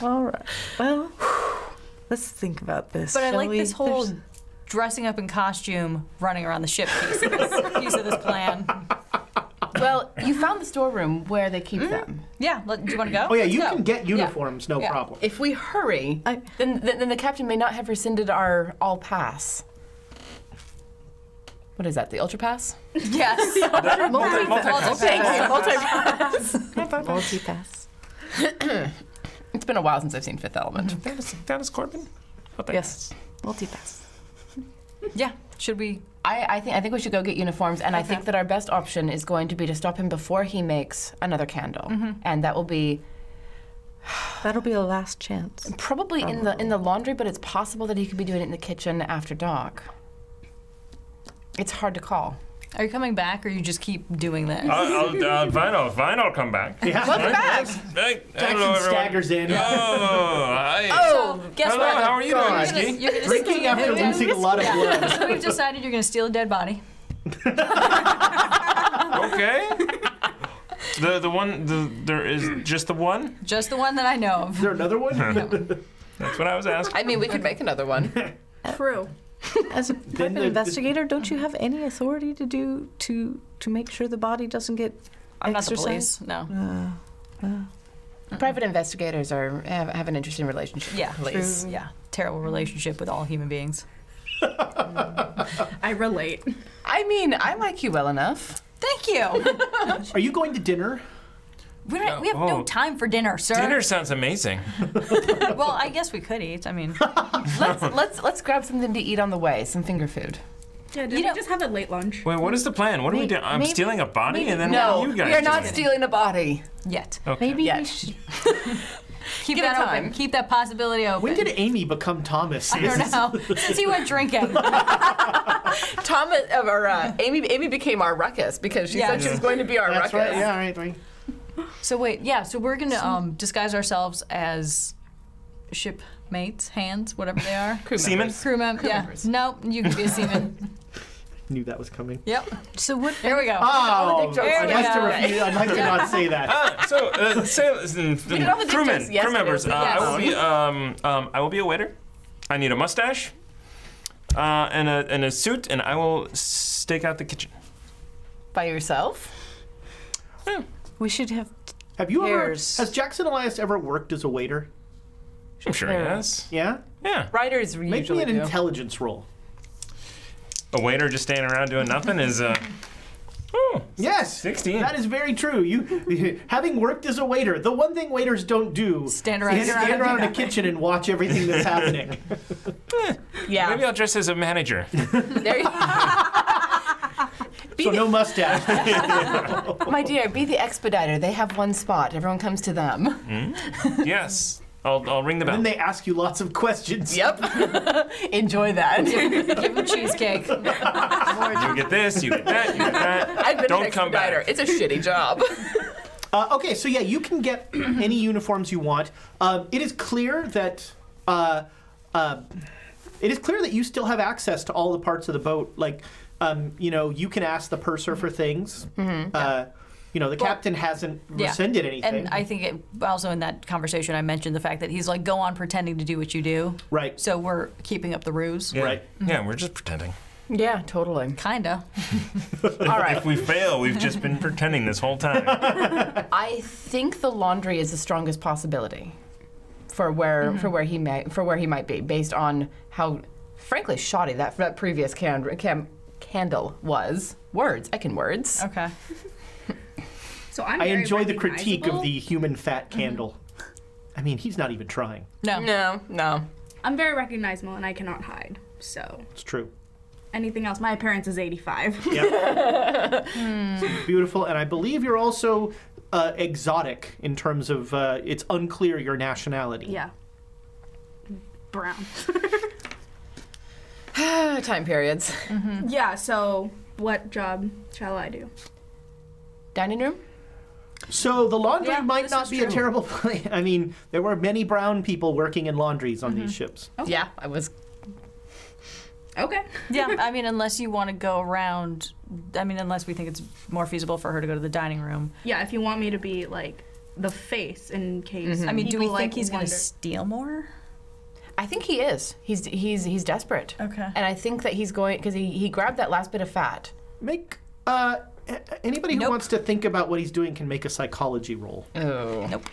S7: All right. Well, let's think about this.
S2: But I
S7: shall
S2: like
S7: we?
S2: this whole
S7: There's-
S2: dressing up in costume, running around the ship piece of this plan.
S3: Well, you found the storeroom where they keep them.
S2: Yeah, do you want to go?
S1: Oh yeah, you
S2: Let's go.
S1: can get
S2: Yeah.
S1: uniforms, no
S2: Yeah.
S1: problem.
S3: If we hurry,
S7: I-
S3: then the captain may not have rescinded our all pass. What is that? The ultra pass?
S2: Yes.
S7: Multi-pass.
S3: It's been a while since I've seen Fifth Element.
S4: That is Corbin? What the
S7: Yes. Multi-pass.
S2: Yeah. Should we?
S3: I think we should go get uniforms, and I think that our best option is going to be to stop him before he makes another candle, and that will be
S7: That'll be a last chance.
S3: probably in the laundry. But it's possible that he could be doing it in the kitchen after dark. It's hard to call.
S2: Are you coming back, or you just keep doing this?
S4: Fine, I'll come back.
S1: Yeah.
S3: Welcome back.
S4: Hey,
S1: Jackson
S4: hello, everyone.
S1: staggers in,
S4: Oh, hi.
S3: Oh,
S2: Guess
S4: Hello,
S2: what?
S4: how are you doing, Whiskey?
S2: You're gonna
S1: drinking
S2: steal-
S1: after losing a lot of blood.
S2: So we've decided you're going to steal a dead body.
S4: Okay. There is just the one?
S2: Just the one that I know
S1: Is
S2: of.
S1: there another one?
S4: That's what I was asking.
S3: I mean, we could make another one.
S6: True.
S7: As a private investigator, don't you have any authority to make sure the body doesn't get
S2: I'm not the
S7: exercised?
S2: police. No.
S3: Private investigators have an interesting relationship.
S2: Yeah.
S3: with police.
S7: True.
S2: Yeah. Terrible relationship with all human beings.
S6: I relate.
S3: I mean, I like you well enough.
S2: Thank you.
S1: Are you going to dinner?
S2: We have no time for dinner, sir.
S4: Dinner sounds amazing.
S2: Well, I guess we could eat. I mean,
S3: Let's grab something to eat on the way. Some finger food.
S6: Yeah, did we just have a late lunch?
S4: Wait, what is the plan? What are we doing? I'm
S7: maybe-
S4: stealing a body, and then
S3: No,
S4: what are you guys
S3: we are not
S4: doing?
S3: stealing a body.
S2: yet.
S4: Okay.
S7: Maybe
S3: Yeah.
S7: we should.
S2: Keep
S3: Give it
S2: that
S3: time.
S2: open. Keep that possibility open.
S1: When did Amy become Thomas?
S2: I don't know. Since he went drinking.
S3: Thomas or Amy became our ruckus because she
S2: Yeah.
S3: said she was going to be our
S1: That's
S3: ruckus.
S1: right. Yeah, all right.
S2: So wait, yeah. So we're gonna disguise ourselves as shipmates, hands, whatever they are.
S4: Seaman?
S2: Crew members. Yeah.
S3: members.
S2: No, you can be a seaman.
S1: Knew that was coming.
S2: Yep.
S7: So what?
S2: There we go.
S1: Oh,
S3: There
S1: I'd
S2: we
S1: like to
S2: go.
S1: refuse. I'd like to not say that.
S4: Sailors and
S3: did all the
S4: crewmen,
S3: dictates yesterday,
S4: crew members.
S3: but
S4: I will be a waiter. I need a mustache, and a suit, and I will stake out the kitchen.
S3: By yourself?
S7: We should have.
S1: Have you ever?
S7: Hairs.
S1: Has Jackson Elias ever worked as a waiter?
S4: I'm sure he has.
S1: Yeah.
S4: Yeah,
S3: Writers
S1: Make me
S3: usually
S1: an
S3: do.
S1: intelligence roll.
S4: a waiter just standing around doing nothing is. Oh,
S1: Yes,
S4: 16.
S1: That is very true. You, having worked as a waiter, the one thing waiters don't do
S2: Stand around.
S1: is stand around in a kitchen and watch everything that's happening.
S3: Yeah.
S4: Maybe I'll dress as a manager.
S3: There you
S1: So no mustache.
S3: My dear, be the expediter. They have one spot. Everyone comes to them.
S4: Yes. I'll ring the bell.
S1: And then they ask you lots of questions.
S3: Yep. Enjoy that.
S2: Give him cheesecake.
S4: You get this, you get that, you get that.
S3: I've been
S4: Don't
S3: an
S4: come
S3: expediter.
S4: back.
S3: It's a shitty job.
S1: Okay, so yeah, you can get any uniforms you want. It is clear that you still have access to all the parts of the boat. Like, you can ask the purser for things. The captain hasn't rescinded anything.
S2: And I think also in that conversation I mentioned the fact that he's like, go on pretending to do what you do.
S1: Right.
S2: So we're keeping up the ruse.
S4: Yeah.
S1: Right.
S4: Yeah, we're just pretending.
S3: Yeah, totally.
S2: Kinda.
S3: All right.
S4: If we fail, we've just been pretending this whole time.
S3: I think the laundry is the strongest possibility for where he might be, based on how, frankly, shoddy that previous candle was. Words. I can words.
S2: Okay.
S6: So I
S1: enjoy the critique of the human fat candle. I mean, he's not even trying.
S2: No.
S3: No.
S6: I'm very recognizable and I cannot hide. So
S1: It's true.
S6: anything else? My appearance is 85.
S1: Yep. Beautiful, and I believe you're also exotic in terms of it's unclear your nationality.
S6: Yeah. Brown.
S3: Time periods.
S6: Yeah. So what job shall I do?
S3: Dining room?
S1: So the laundry
S2: Yeah,
S1: might
S2: this
S1: not
S2: is
S1: be a
S2: true.
S1: terrible place. I mean, there were many brown people working in laundries on these ships.
S3: Yeah, I was.
S6: Okay.
S2: Yeah, I mean, unless you want to go around, unless we think it's more feasible for her to go to the dining room.
S6: Yeah. If you want me to be like the face in case.
S2: I mean, do we
S6: people,
S2: think
S6: like,
S2: he's going to
S6: wonder-
S2: steal more?
S3: I think he is. He's desperate.
S2: Okay.
S3: And I think that he's going because he grabbed that last bit of fat.
S1: Make anybody who
S2: Nope.
S1: wants to think about what he's doing can make a psychology roll.
S3: Oh.
S2: Nope.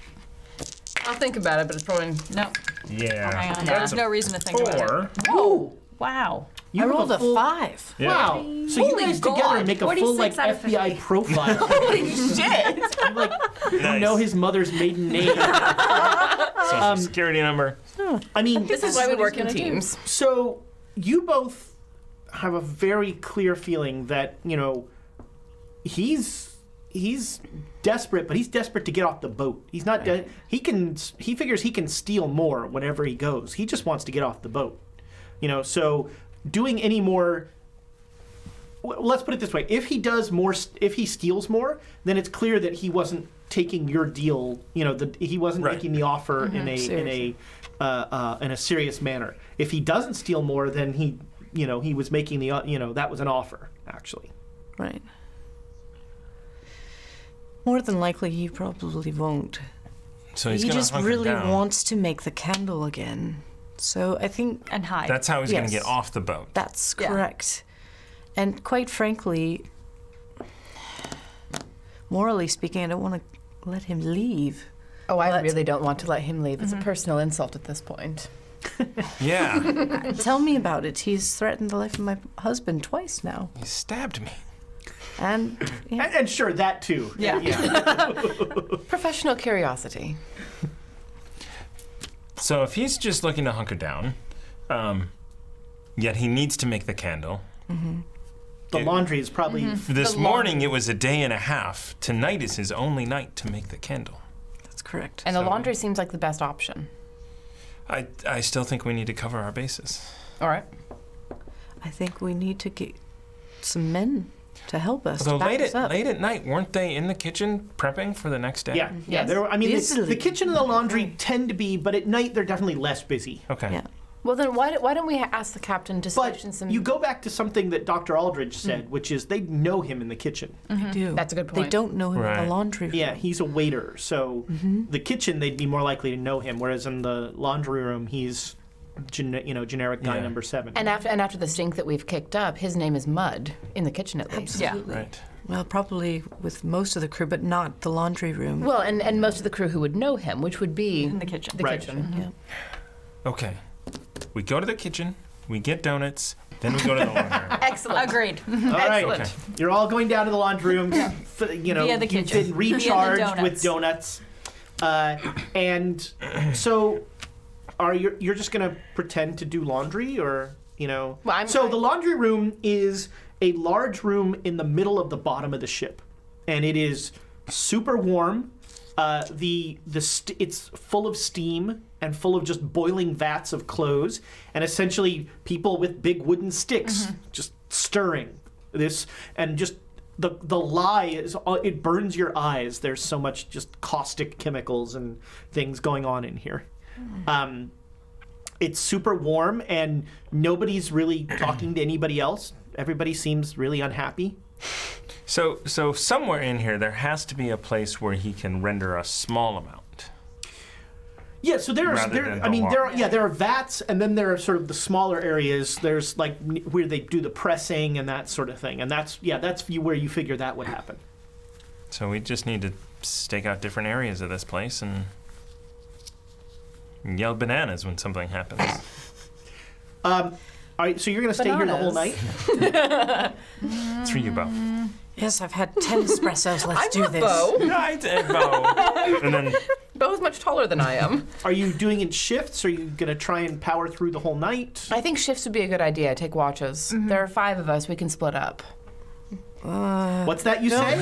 S3: I'll think about it, but it's probably.
S2: No.
S4: Yeah.
S2: Hang on.
S3: That's
S2: There's no reason to think about it.
S4: 4.
S1: Oh,
S2: Wow.
S1: you
S7: I
S1: have
S7: rolled a
S1: full,
S7: 5.
S4: Yeah.
S1: Wow. So you
S3: Holy
S1: guys
S3: God.
S1: together make a full
S6: 46 out of
S1: FBI
S6: 50.
S1: profile.
S3: Holy shit!
S1: I'm like, you
S4: Nice.
S1: know his mother's maiden name.
S4: Social security number.
S1: I mean,
S3: This is why we work in teams.
S1: So you both have a very clear feeling that he's desperate, but he's desperate to get off the boat. He's not. He figures he can steal more whenever he goes. He just wants to get off the boat. So doing any more. Well, let's put it this way: if he does more, if he steals more, then it's clear that he wasn't taking your deal. He wasn't
S4: Right.
S1: making the offer in a serious manner. If he doesn't steal more, then he was making that was an offer actually.
S7: Right. More than likely, he probably won't.
S4: So he's
S7: He
S4: gonna
S7: just
S4: hunker
S7: really
S4: down.
S7: wants to make the candle again. So I think
S2: And hide.
S4: That's how he's going
S7: Yes.
S4: to get off the boat.
S7: that's
S2: Yeah.
S7: correct. And quite frankly, morally speaking, I don't want to let him leave.
S3: Oh, I really don't want to let him leave. It's a personal insult at this point.
S4: Yeah.
S7: Tell me about it. He's threatened the life of my husband twice now.
S4: He stabbed me.
S7: And yeah,
S1: And sure, that too.
S2: Yeah.
S3: Professional curiosity.
S4: So if he's just looking to hunker down, yet he needs to make the candle.
S1: The laundry is probably.
S4: This morning it was a day and a half. Tonight is his only night to make the candle.
S7: that's correct.
S3: And the laundry seems like the best option.
S4: I still think we need to cover our bases.
S3: All right.
S7: I think we need to get some men to help us.
S4: Although
S7: to back us up.
S4: late at night, weren't they in the kitchen prepping for the next day?
S1: Yeah.
S3: Yes.
S1: I mean, the
S7: Busily.
S1: kitchen and the laundry tend to be, but at night they're definitely less busy.
S4: Okay.
S7: Yeah.
S3: Well, then why don't we ask the captain to
S1: But
S3: station some...
S1: you go back to something that Dr. Aldridge said, which is they know him in the kitchen.
S7: They do.
S3: That's a good
S7: They
S3: point.
S7: don't know him in
S4: Right.
S7: the laundry room.
S1: Yeah, he's a waiter. So the kitchen, they'd be more likely to know him, whereas in the laundry room, he's generic guy
S4: Yeah.
S1: number 7.
S3: And after the stink that we've kicked up, his name is Mud in the kitchen at least.
S2: Yeah.
S4: Right.
S7: Well, probably with most of the crew, but not the laundry room.
S3: Well, and most of the crew who would know him, which would be
S2: In the kitchen.
S3: The
S1: Right.
S3: kitchen.
S7: Yeah.
S4: Okay. We go to the kitchen, we get donuts, then we go to the laundry room.
S3: Excellent.
S2: Agreed.
S1: All right,
S3: Excellent.
S4: Okay.
S1: you're all going down to the laundry room.
S2: Via the
S1: you've
S2: kitchen.
S1: been
S2: Via the
S1: recharged with donuts, and so you're just gonna pretend to do laundry, or
S3: Well, I'm-
S1: so the laundry room is a large room in the middle of the bottom of the ship, and it is super warm. It's full of steam and full of just boiling vats of clothes, and essentially people with big wooden sticks just stirring this, and just the lye is, it burns your eyes. There's so much just caustic chemicals and things going on in here. It's super warm, and nobody's really talking to anybody else. Everybody seems really unhappy.
S4: So somewhere in here there has to be a place where he can render a small amount.
S1: Yeah, so there are vats, and then there are sort of the smaller areas. There's like where they do the pressing and that sort of thing, and that's where you figure that would happen.
S4: So we just need to stake out different areas of this place and yell bananas when something happens.
S1: All right, so you're going to stay here the whole night?
S4: It's for you, Bo.
S7: Yes, I've had 10 espressos. Let's do this.
S3: Bo.
S4: I did, Bo. And then
S3: Bo's much taller than I am.
S1: Are you doing it in shifts? Are you going to try and power through the whole night?
S3: I think shifts would be a good idea. Take watches. There are 5 of us. We can split up.
S1: What's that you say?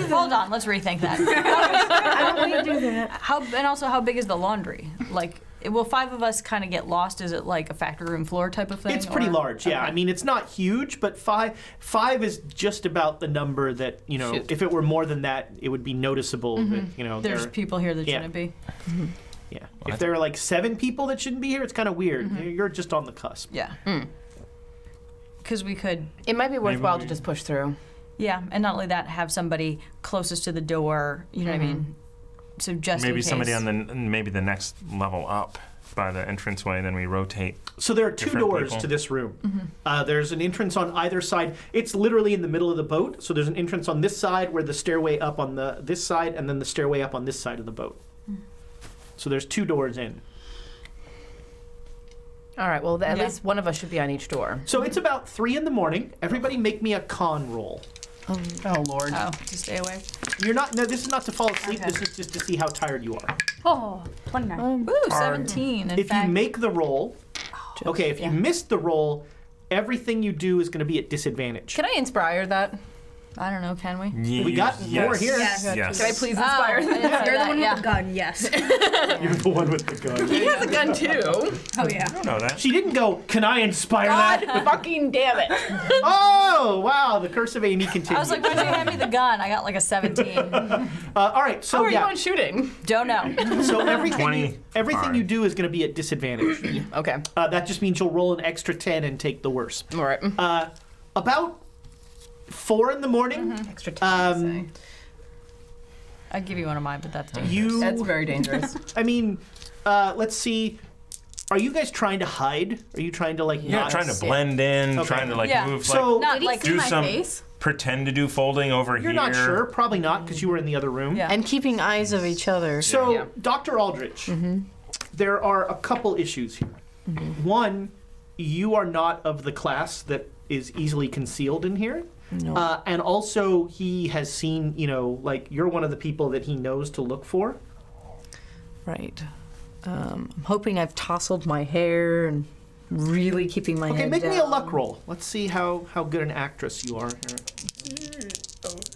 S2: Hold on, let's rethink that.
S7: I don't want to do that.
S2: How big is the laundry? Like, will 5 of us kind of get lost? Is it like a factory room floor type of thing?
S1: It's pretty large, yeah. Okay. I mean, it's not huge, but five is just about the number that, you know, if it were more than that, it would be noticeable that, you know,
S2: there's people here that shouldn't be.
S1: Yeah. If there are like 7 people that shouldn't be here, it's kind of weird. You're just on the cusp.
S2: Yeah. Because we could...
S3: It might be worthwhile to just push through.
S2: Yeah, and not only that, have somebody closest to the door, you know what I mean? So just
S4: maybe
S2: in case.
S4: somebody on the next level up by the entranceway, then we rotate.
S1: So there are 2 doors to this room. There's an entrance on either side. It's literally in the middle of the boat. So there's an entrance on this side where the stairway up on this side, and then the stairway up on this side of the boat. So there's 2 doors in.
S3: All right, well, at least one of us should be on each door.
S1: So it's about 3 in the morning. Everybody make me a con roll.
S3: Oh, Lord.
S2: Oh, to stay awake.
S1: You're not, no, this is not to fall asleep.
S2: Okay.
S1: This is just to see how tired you are.
S8: Oh, 29.
S2: Ooh, 17. In
S1: If
S2: fact,
S1: you make the roll, okay, if you missed the roll, everything you do is going to be at disadvantage.
S3: Can I inspire that?
S2: I don't know, can we?
S1: We got more here.
S8: Yes.
S3: Can I please inspire that?
S8: You're the one with the gun, yes.
S1: You're the one with the gun.
S3: He has a gun, too.
S8: Oh, yeah.
S4: I don't know that.
S1: She didn't go, can I inspire
S3: God
S1: that?
S3: fucking damn it.
S1: Oh, wow, the curse of Amy continues.
S2: I was like, why'd you hand me the gun? I got like a 17.
S1: All right, so
S3: How are you on shooting?
S2: Don't know.
S1: So everything you do is going to be at disadvantage.
S3: Okay.
S1: That just means you'll roll an extra 10 and take the worst.
S3: All right.
S1: About 4 in the morning.
S3: Extra 10,
S2: I'd give you one of mine, but that's dangerous.
S3: That's very dangerous.
S1: I mean, let's see. Are you guys trying to hide? Are you trying to like not
S4: trying to blend in,
S1: Okay.
S4: trying to like move,
S1: So
S2: Not
S6: Did he
S2: like
S6: see
S4: do
S6: my
S4: some
S6: face?
S4: pretend to do folding over
S1: you're
S4: here.
S1: not sure. Probably not, because you were in the other room.
S2: Yeah.
S7: And keeping eyes of each other.
S1: So, Dr. Aldrich, there are a couple issues here. One, you are not of the class that is easily concealed in here.
S7: No.
S1: And also, he has seen, you know, like, you're one of the people that he knows to look for.
S7: Right. I'm hoping I've tousled my hair and really keeping my head
S1: Okay, make
S7: down.
S1: me a luck roll. Let's see how good an actress you are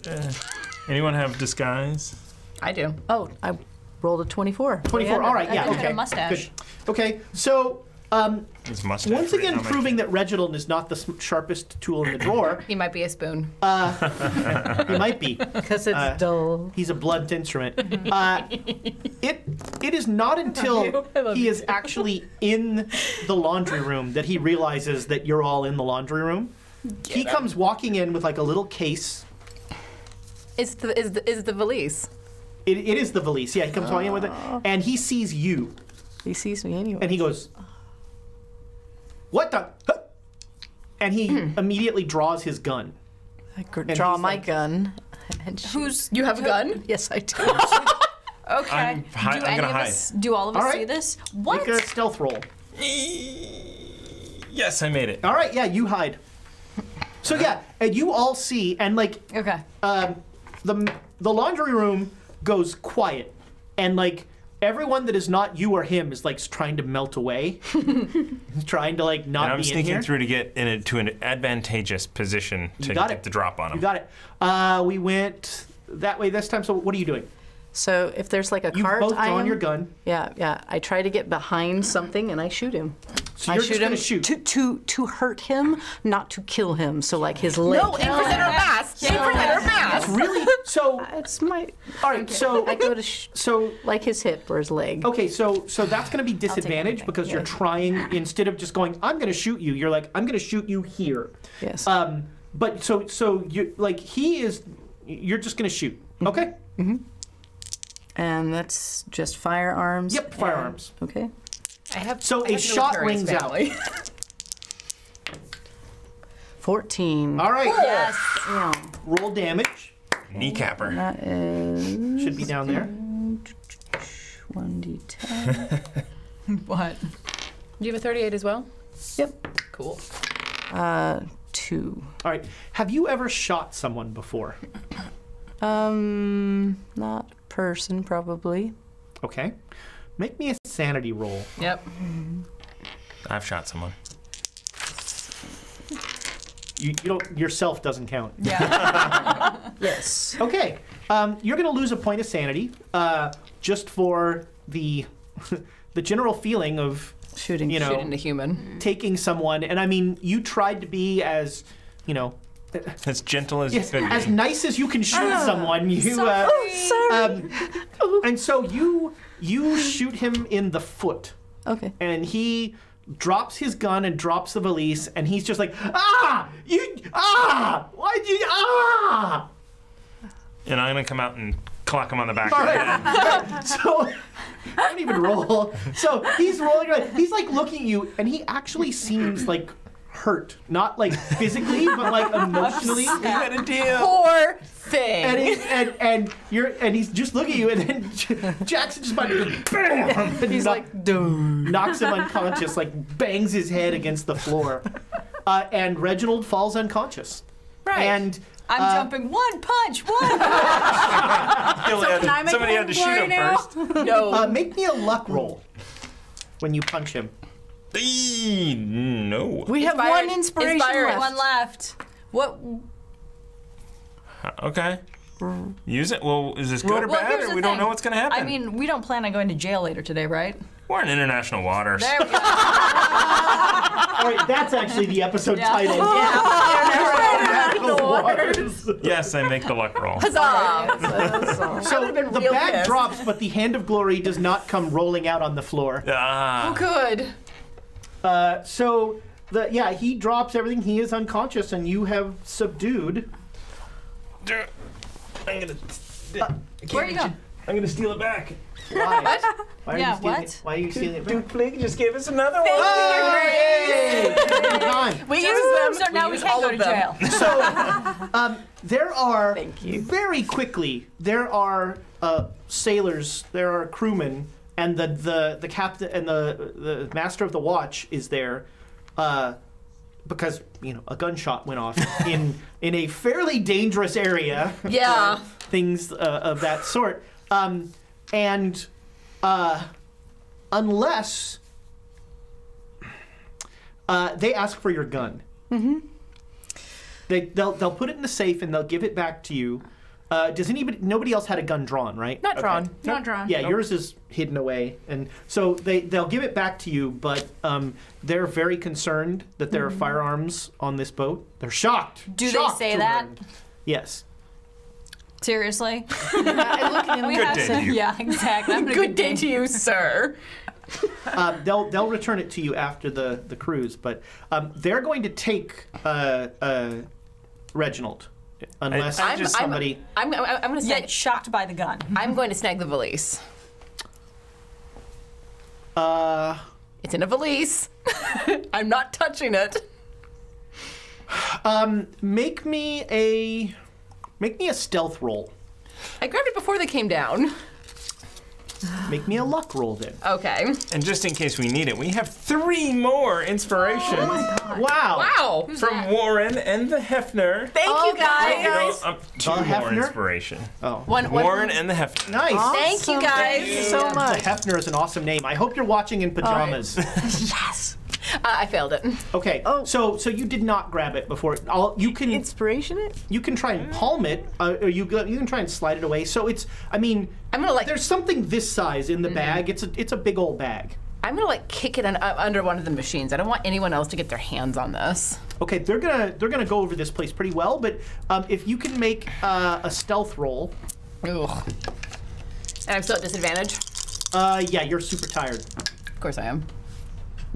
S1: here.
S4: Anyone have disguise?
S3: I do.
S7: Oh, I rolled a 24.
S1: 24, all right,
S2: I
S1: yeah,
S2: think I had
S1: okay.
S2: a mustache.
S1: Good. Okay, so,
S4: His mustache.
S1: once
S4: right
S1: again
S4: on my
S1: proving that Reginald is not the sharpest tool in the drawer,
S3: He might be a spoon.
S1: he might be.
S7: Because it's dull.
S1: He's a blunt instrument. It is not until he is actually in the laundry room that he realizes that you're all in the laundry room. He comes walking in with like a little case.
S3: Is the valise.
S1: It is the valise. Yeah, he comes walking in with it, and he sees you,
S7: He sees me anyway.
S1: and he goes, "What the?" Huh?" And he immediately draws his gun.
S7: I
S1: and
S7: draw
S1: he's
S7: my
S1: like-
S7: gun. And shoot.
S3: You have a gun?
S7: Yes, I do.
S2: Okay.
S4: I'm gonna hide.
S2: Do all of us
S1: All right.
S2: see this? What?
S1: Make a stealth roll.
S4: Yes, I made it.
S1: All right, yeah, you hide. So yeah, and you all see, and like
S2: Okay.
S1: the laundry room goes quiet, and like everyone that is not you or him is like trying to melt away, trying to like not
S4: And I'm
S1: be in
S4: sneaking
S1: here.
S4: through to get to an advantageous position to get the drop on him.
S1: You got it. We went that way this time. So what are you doing?
S5: So if there's like a
S1: You've
S5: cart,
S1: both drawn your gun.
S5: Yeah. I try to get behind something and I shoot him.
S1: So you're just gonna shoot.
S5: To hurt him, not to kill him. So like his leg.
S3: No, aim for center mass. Aim for center mass.
S1: Really? So
S5: It's my.
S1: all right. So
S5: I go to
S1: so
S5: like his hip or his leg.
S1: okay. So that's going to be disadvantage because you're trying instead of just going. I'm going to shoot you. You're like I'm going to shoot you here.
S5: Yes.
S1: But so you like he is. You're just going to shoot. Okay.
S5: And that's just firearms.
S1: Yep. Firearms.
S5: Okay.
S1: So a shot rings out.
S5: 14.
S1: All right.
S2: Yes.
S5: Yeah.
S1: Roll damage.
S4: Kneecapper.
S5: That is
S1: Should be down there.
S5: 1d10.
S2: What?
S3: Do you have a 38 as well?
S5: Yep.
S3: Cool.
S5: 2.
S1: All right. Have you ever shot someone before?
S5: Not person probably.
S1: Okay. Make me a sanity roll.
S3: Yep.
S4: I've shot someone.
S1: You don't. Yourself doesn't count.
S2: Yeah.
S5: Yes.
S1: Okay. You're going to lose a point of sanity just for the the general feeling of
S5: Shooting.
S1: you know
S3: Shooting a human.
S1: taking someone. And I mean, you tried to be as
S4: As gentle as
S1: yes,
S4: you could be.
S1: as nice as you can shoot someone. You
S5: Sorry.
S1: and so you shoot him in the foot,
S5: Okay.
S1: and he drops his gun and drops the valise, and he's just like, why'd you,
S4: And I'm going to come out and clock him on the back
S1: All
S4: of the head.
S1: right. So, I don't even roll. So he's rolling around. He's like looking at you, and he actually seems like hurt. Not like physically, but like emotionally.
S4: We had a deal.
S3: Poor thing.
S1: And he's just looking at you, and then Jackson just about to bam, and
S5: He's like, dude.
S1: knocks him unconscious, like bangs his head against the floor, and Reginald falls unconscious.
S3: Right.
S1: And
S2: I'm jumping one punch, one.
S6: Can I make
S4: Somebody
S6: a
S4: had to
S6: roll
S4: shoot him
S6: now?
S4: first.
S3: No.
S1: make me a luck roll when you punch him.
S4: No.
S5: We have
S3: Inspired-
S5: one inspiration
S3: inspired.
S5: left.
S2: One left. What?
S4: Okay. Use it. Well, is this good or
S2: Well,
S4: bad,
S2: here's
S4: or
S2: the
S4: we don't
S2: thing.
S4: know what's going to happen?
S2: I mean, we don't plan on going to jail later today, right?
S4: we're in international waters.
S2: There we go.
S1: All right, that's actually the episode
S2: Yeah.
S1: title. International Waters.
S4: Yes, I make the luck roll.
S3: Huzzah.
S1: So
S3: would've been
S1: the
S3: real
S1: bag
S3: pissed.
S1: drops, but the hand of glory does not come rolling out on the floor.
S4: Ah.
S3: Good.
S1: So he drops everything. He is unconscious, and you have subdued.
S4: I'm gonna.
S2: Where are you going?
S4: I'm gonna steal it back.
S1: Why? Why are
S2: Yeah,
S1: you stealing
S2: what?
S1: it? Why are you stealing it?
S4: Dude, please just give us another one.
S1: Hey! Time.
S3: We use them.
S2: So now we
S3: use
S2: can't
S3: all
S2: go
S3: of
S2: to
S3: them.
S2: jail.
S1: So there are
S5: Thank you.
S1: very quickly there are sailors, there are crewmen, and the captain and the master of the watch is there, because a gunshot went off in a fairly dangerous area.
S3: Yeah.
S1: Things of that sort, and unless they ask for your gun. They'll put it in the safe and they'll give it back to you. Does nobody else had a gun drawn, right?
S3: Not drawn.
S6: Not drawn.
S1: Yeah, yours is hidden away, and so they'll give it back to you. But they're very concerned that there are firearms on this boat. They're shocked.
S2: Do they
S1: Shocked
S2: say
S1: to
S2: that?
S1: learn. Yes.
S2: Seriously?
S5: I look at him.
S2: We
S4: Good
S2: have
S4: day
S2: to-
S4: to you.
S2: Yeah, exactly. I'm gonna
S3: Good day to you, sir.
S1: They'll return it to you after the cruise, but they're going to take Reginald unless somebody.
S3: I'm going to snag.
S2: Yet shocked by the gun.
S3: I'm going to snag the valise. It's in a valise. I'm not touching it.
S1: Make me a stealth roll.
S3: I grabbed it before they came down.
S1: Make me a luck roll then.
S3: Okay.
S4: And just in case we need it, we have 3 more inspirations.
S1: Wow.
S3: Wow.
S4: From Warren and the Hefner.
S3: Thank you guys.
S4: No, 2
S1: The
S4: more
S1: Hefner?
S4: inspiration.
S1: Oh.
S4: Warren and the Hefner.
S1: Nice.
S3: Thank you guys.
S5: Thank you so much.
S1: Hefner is an awesome name. I hope you're watching in pajamas.
S5: Yes.
S3: I failed it.
S1: Okay.
S5: Oh.
S1: So you did not grab it before. You can
S5: Inspiration it?
S1: you can try and palm it, or you can try and slide it away. So it's, I mean,
S3: I'm gonna
S1: there's something this size in the bag. It's a big old bag.
S3: I'm gonna kick it under one of the machines. I don't want anyone else to get their hands on this.
S1: Okay, they're gonna go over this place pretty well, but if you can make a stealth roll.
S3: Ugh. And I'm still at disadvantage.
S1: Yeah, you're super tired.
S3: Of course I am.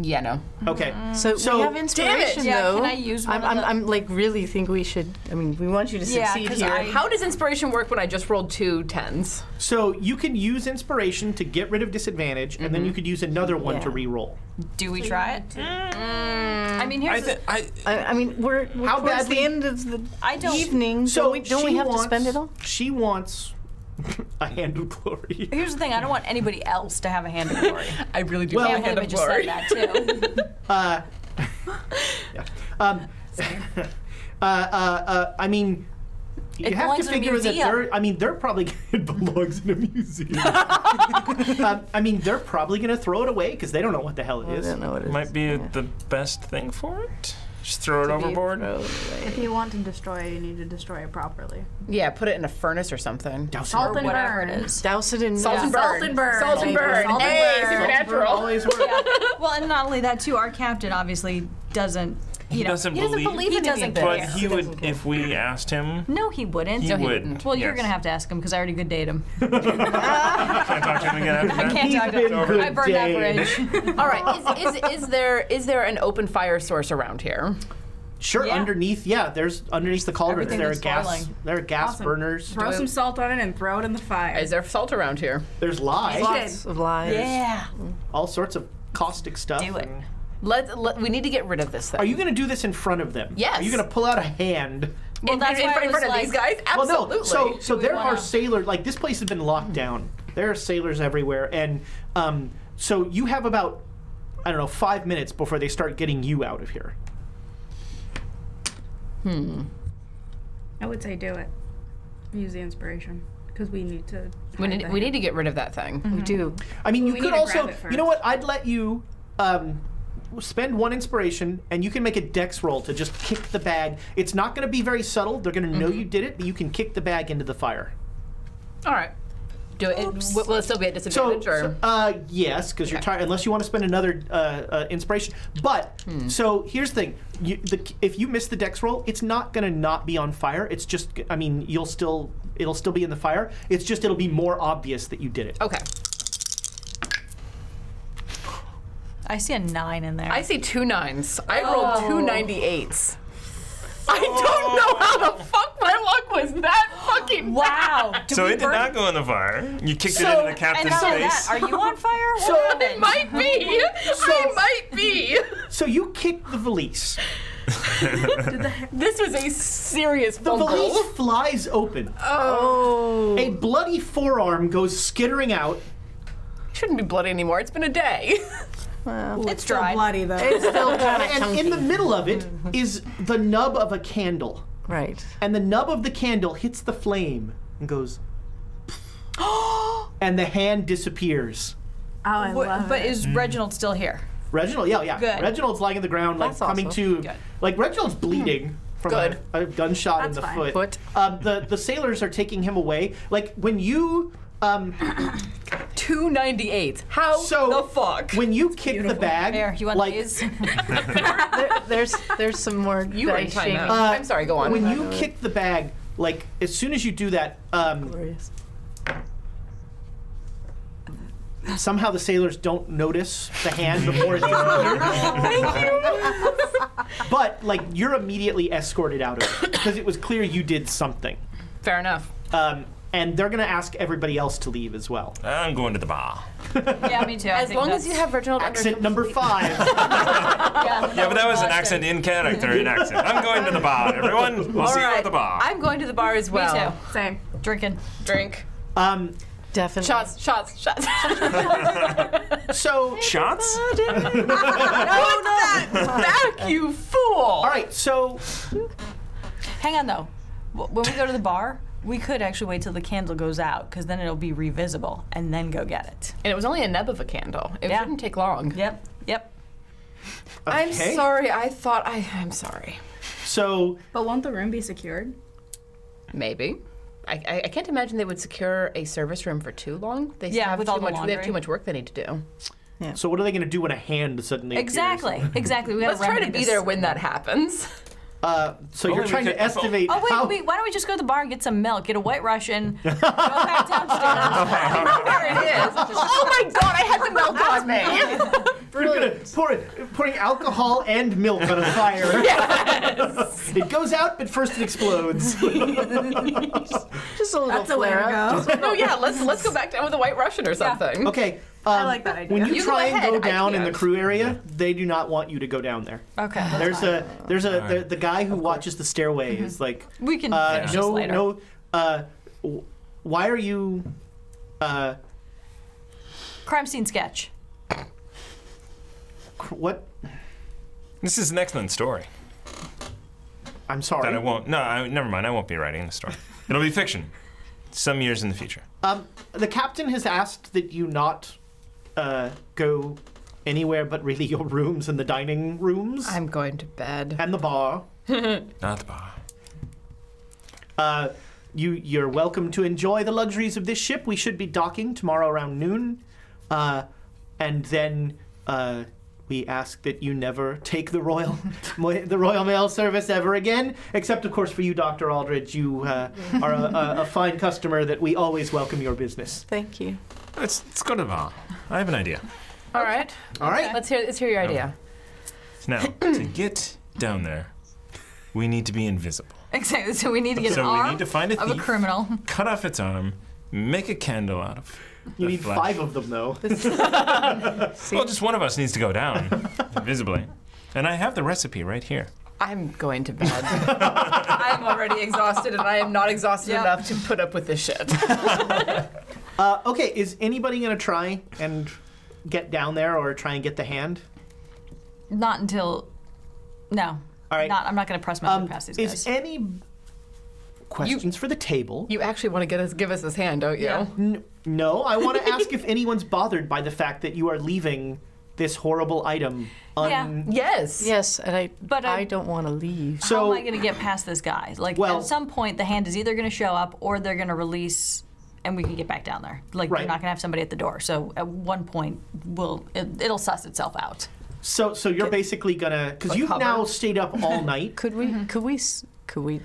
S3: Yeah, no.
S1: Okay.
S5: So we have inspiration,
S2: Yeah,
S5: though.
S2: can I use one of the-
S5: I'm like really think we should. I mean, we want you to
S2: Yeah,
S5: succeed
S2: 'cause
S5: here.
S3: How does inspiration work when I just rolled 2 10s?
S1: So you can use inspiration to get rid of disadvantage, and then you could use another one to
S5: Yeah.
S1: re-roll.
S2: Do we try it? I mean, here's
S5: I mean, we're
S1: How
S5: towards
S1: badly-
S5: the end of the
S2: I don't-
S5: evening.
S1: So
S5: don't we have to spend it all?
S1: She wants a hand of glory.
S2: Here's the thing. I don't want anybody else to have a hand of glory.
S3: I really do
S1: Well,
S3: have a
S2: I
S3: hand
S2: would
S3: of
S2: just
S3: glory.
S2: said that too.
S1: I mean, you
S2: It
S1: have to
S2: belongs in a
S1: figure that
S2: museum.
S1: they're probably it belongs in a museum. I mean, they're probably gonna throw it away because they don't know what the hell it
S5: I
S1: is.
S5: don't know what it is.
S4: Might be the best thing for it. Just throw it overboard.
S6: If you want to destroy it, you need to destroy it properly.
S3: Yeah, put it in a furnace or something.
S1: Douse it.
S6: Salt and
S2: Whatever
S6: burn.
S2: it is.
S5: Douse it in
S3: Salt and burn.
S6: Salt and burn.
S3: Salt and burn.
S6: Salt and
S3: Hey,
S6: burn.
S3: supernatural.
S1: Always work.
S2: Well, and not only that, too, our captain obviously doesn't.
S4: He doesn't
S3: He doesn't
S4: believe.
S3: believe
S2: He
S3: in any
S2: doesn't
S3: of this.
S4: But
S2: care.
S4: he would, if we asked him,
S2: No, he wouldn't.
S4: he
S3: No, he
S4: would.
S3: wouldn't.
S2: Well, you're
S4: Yes.
S2: gonna have to ask him because I already good date him.
S4: Can't talk to him again after
S2: I
S4: that?
S2: can't
S1: He's
S2: talk
S1: been
S2: to
S1: good
S2: him. I burned that
S1: day.
S2: bridge.
S3: All right, is there an open fire source around here?
S1: Sure,
S2: Yeah.
S1: underneath the cauldrons,
S2: Everything
S1: there are
S2: that's
S1: gas.
S2: boiling.
S1: There are gas
S6: Awesome.
S1: burners.
S6: Throw some salt on it and throw it in the fire.
S3: Is there salt around here?
S1: There's lies.
S5: Lots of lies.
S2: Yeah.
S1: All sorts of caustic stuff.
S2: Do it.
S1: and-
S3: We need to get rid of this thing.
S1: Are you going to do this in front of them?
S3: Yes.
S1: Are you going to pull out a hand?
S2: Well, that's
S3: in
S2: why I
S3: front
S2: was
S3: of
S2: like,
S3: these guys?
S1: Well,
S3: Absolutely.
S1: no. So
S2: we
S1: there are
S2: wanna-
S1: sailors. Like this place has been locked down. There are sailors everywhere, and so you have about 5 minutes before they start getting you out of here.
S6: I would say do it. Use the inspiration because we need to.
S3: we need to get rid of that thing.
S5: We do.
S1: I mean, you
S6: We
S1: could
S6: need to
S1: also.
S6: grab it
S1: You know
S6: first.
S1: what? I'd let you. Spend 1 inspiration, and you can make a dex roll to just kick the bag. It's not going to be very subtle. They're going to know you did it, but you can kick the bag into the fire.
S3: All right. Do it. Will it still be at
S1: So,
S3: disadvantage?
S1: yes, because you're
S3: Okay.
S1: tired. Unless you want to spend another inspiration. But so here's the thing: if you miss the dex roll, it's not going to not be on fire. It's just, I mean, it'll still be in the fire. It's just it'll be more obvious that you did it.
S3: Okay.
S2: I see a 9 in there.
S3: I see 2 9s. I rolled 2 98s. I don't know how the fuck my luck was that fucking
S2: wow.
S4: So it did not go in the fire. You kicked it into the
S2: And
S4: captain's
S2: not only
S4: face.
S2: that, are you on fire?
S1: So-
S2: What
S3: It
S2: happened?
S3: might be. I might be.
S1: So you kick the valise.
S3: This was a serious
S1: The
S3: fumble.
S1: valise flies open.
S5: Oh.
S1: A bloody forearm goes skittering out.
S3: Shouldn't be bloody anymore. It's been a day.
S5: Well,
S2: It's
S6: Still
S2: dried.
S6: bloody though.
S5: it's still kind of
S1: And
S5: chunky.
S1: in the middle of it is the nub of a candle.
S5: Right.
S1: And the nub of the candle hits the flame and goes, and the hand disappears.
S6: Oh, I love
S2: But
S6: it.
S2: is Reginald still here?
S1: Reginald, yeah.
S2: Good.
S1: Reginald's lying on the ground, like
S5: That's
S1: coming
S5: awesome.
S1: to,
S2: Good.
S1: like Reginald's bleeding from
S3: Good.
S1: a gunshot in
S6: That's
S1: the
S6: fine.
S1: foot.
S5: Foot.
S1: The sailors are taking him away. Like when you,
S3: 2 98s. How
S1: so
S3: the fuck?
S1: when you kick the bag,
S2: Here, you want
S1: like
S2: these?
S5: There's some more
S3: You were in
S5: dice
S3: timeout.
S5: shaming.
S3: I'm sorry, go on.
S1: when you kick the bag, like as soon as you do that,
S5: Glorious.
S1: somehow the sailors don't notice the hand before it disappears. But like you're immediately escorted out of it because it was clear you did something.
S3: Fair enough.
S1: And they're gonna ask everybody else to leave as well.
S4: I'm going to the bar.
S2: Yeah, me too. I
S3: As
S2: think
S3: long as you
S2: that's-
S3: have Reginald
S1: Accent number 5.
S2: Yeah,
S4: Yeah, but that was an accent in character in accent. I'm going to the bar, everyone. We'll see you at the bar.
S3: I'm going to the bar as well.
S2: Me too.
S6: Same.
S2: Drinking.
S3: Drink.
S5: Definitely.
S3: Shots.
S1: So,
S4: Shots?
S3: Put that back, you fool!
S1: all right, so
S2: Hang on though. When we go to the bar, we could actually wait till the candle goes out, because then it'll be revisible, and then go get it.
S3: And it was only a nub of a candle. It
S2: Yeah.
S3: shouldn't take long.
S2: Yep.
S3: I'm
S1: Okay.
S3: sorry. I'm sorry.
S1: So
S6: But won't the room be secured?
S3: Maybe. I can't imagine they would secure a service room for too long. They
S2: Yeah,
S3: have
S2: with
S3: too
S2: all the
S3: much. They have
S2: laundry.
S3: too much work they need to do.
S1: So what are they going to do when a hand suddenly appears?
S2: Exactly. We gotta
S3: Let's try to
S2: remedy
S3: be
S2: this.
S3: there when that happens.
S1: So you're
S4: Only
S1: trying
S4: we
S1: to
S4: could-
S1: estimate
S2: Oh
S1: how...
S2: wait, why don't we just go to the bar and get some milk, get a White Russian, go back downstairs.
S3: There it is. Oh my god, I had the milk on me.
S1: You're gonna pouring alcohol and milk on a fire.
S3: Yes.
S1: It goes out, but first it explodes.
S5: Just a little
S6: That's a way
S5: flare
S6: to
S5: up.
S6: go.
S3: No, yeah, let's go back down with a White Russian or something.
S1: Okay.
S6: I like that idea.
S1: When you
S3: You go
S1: try and
S3: ahead,
S1: go
S3: I
S1: down in the
S3: can't.
S1: crew area, they do not want you to go down there.
S2: Okay.
S1: There's the guy who watches the stairway is like
S2: We can finish this later.
S1: why are you
S2: Crime scene sketch.
S1: what?
S4: This is an excellent story.
S1: I'm sorry.
S4: That I won't. No, never mind. I won't be writing the story. It'll be fiction. Some years in the future.
S1: The captain has asked that you not go anywhere but really your rooms and the dining rooms
S3: I'm going to bed.
S1: and the bar.
S4: Not the bar.
S1: You're welcome to enjoy the luxuries of this ship. We should be docking tomorrow around noon, and then we ask that you never take the Royal Mail Service ever again. Except, of course, for you, Dr. Aldridge. You are a fine customer that we always welcome your business.
S5: Thank you.
S4: Let's go to the bar. I have an idea.
S3: All right.
S1: All right.
S3: Let's hear your idea.
S4: Now, to get down there, we need to be invisible.
S2: Exactly. So we need to get
S4: So
S2: an
S4: we
S2: arm
S4: need to find a
S2: of a
S4: thief.
S2: criminal.
S4: Cut off its arm, make a candle out of
S1: You
S4: the
S1: need
S4: flesh.
S1: 5 of them, though.
S4: Well, just one of us needs to go down, visibly. And I have the recipe right here.
S3: I'm going to bed. I'm already exhausted, and I am not exhausted
S2: Yep.
S3: enough to put up with this shit.
S1: Okay, is anybody going to try and get down there or try and get the hand?
S2: Not until. No.
S1: All right.
S2: I'm not going to press my way past these guys.
S1: Is any questions for the table?
S3: You actually want to give us this hand, don't you?
S2: Yeah.
S1: No, I want to ask if anyone's bothered by the fact that you are leaving this horrible item
S3: Yes.
S5: Yes, and
S2: But,
S5: I don't want to leave.
S1: So-
S2: How am I going to get past this guy? Like,
S1: Well-
S2: at some point, the hand is either going to show up or they're going to release, and we can get back down there. Like,
S1: Right.
S2: they're not going to have somebody at the door. So at one point, it'll suss itself out.
S1: So you're basically gonna, because you've
S3: cover?
S1: now stayed up all night.
S5: Could we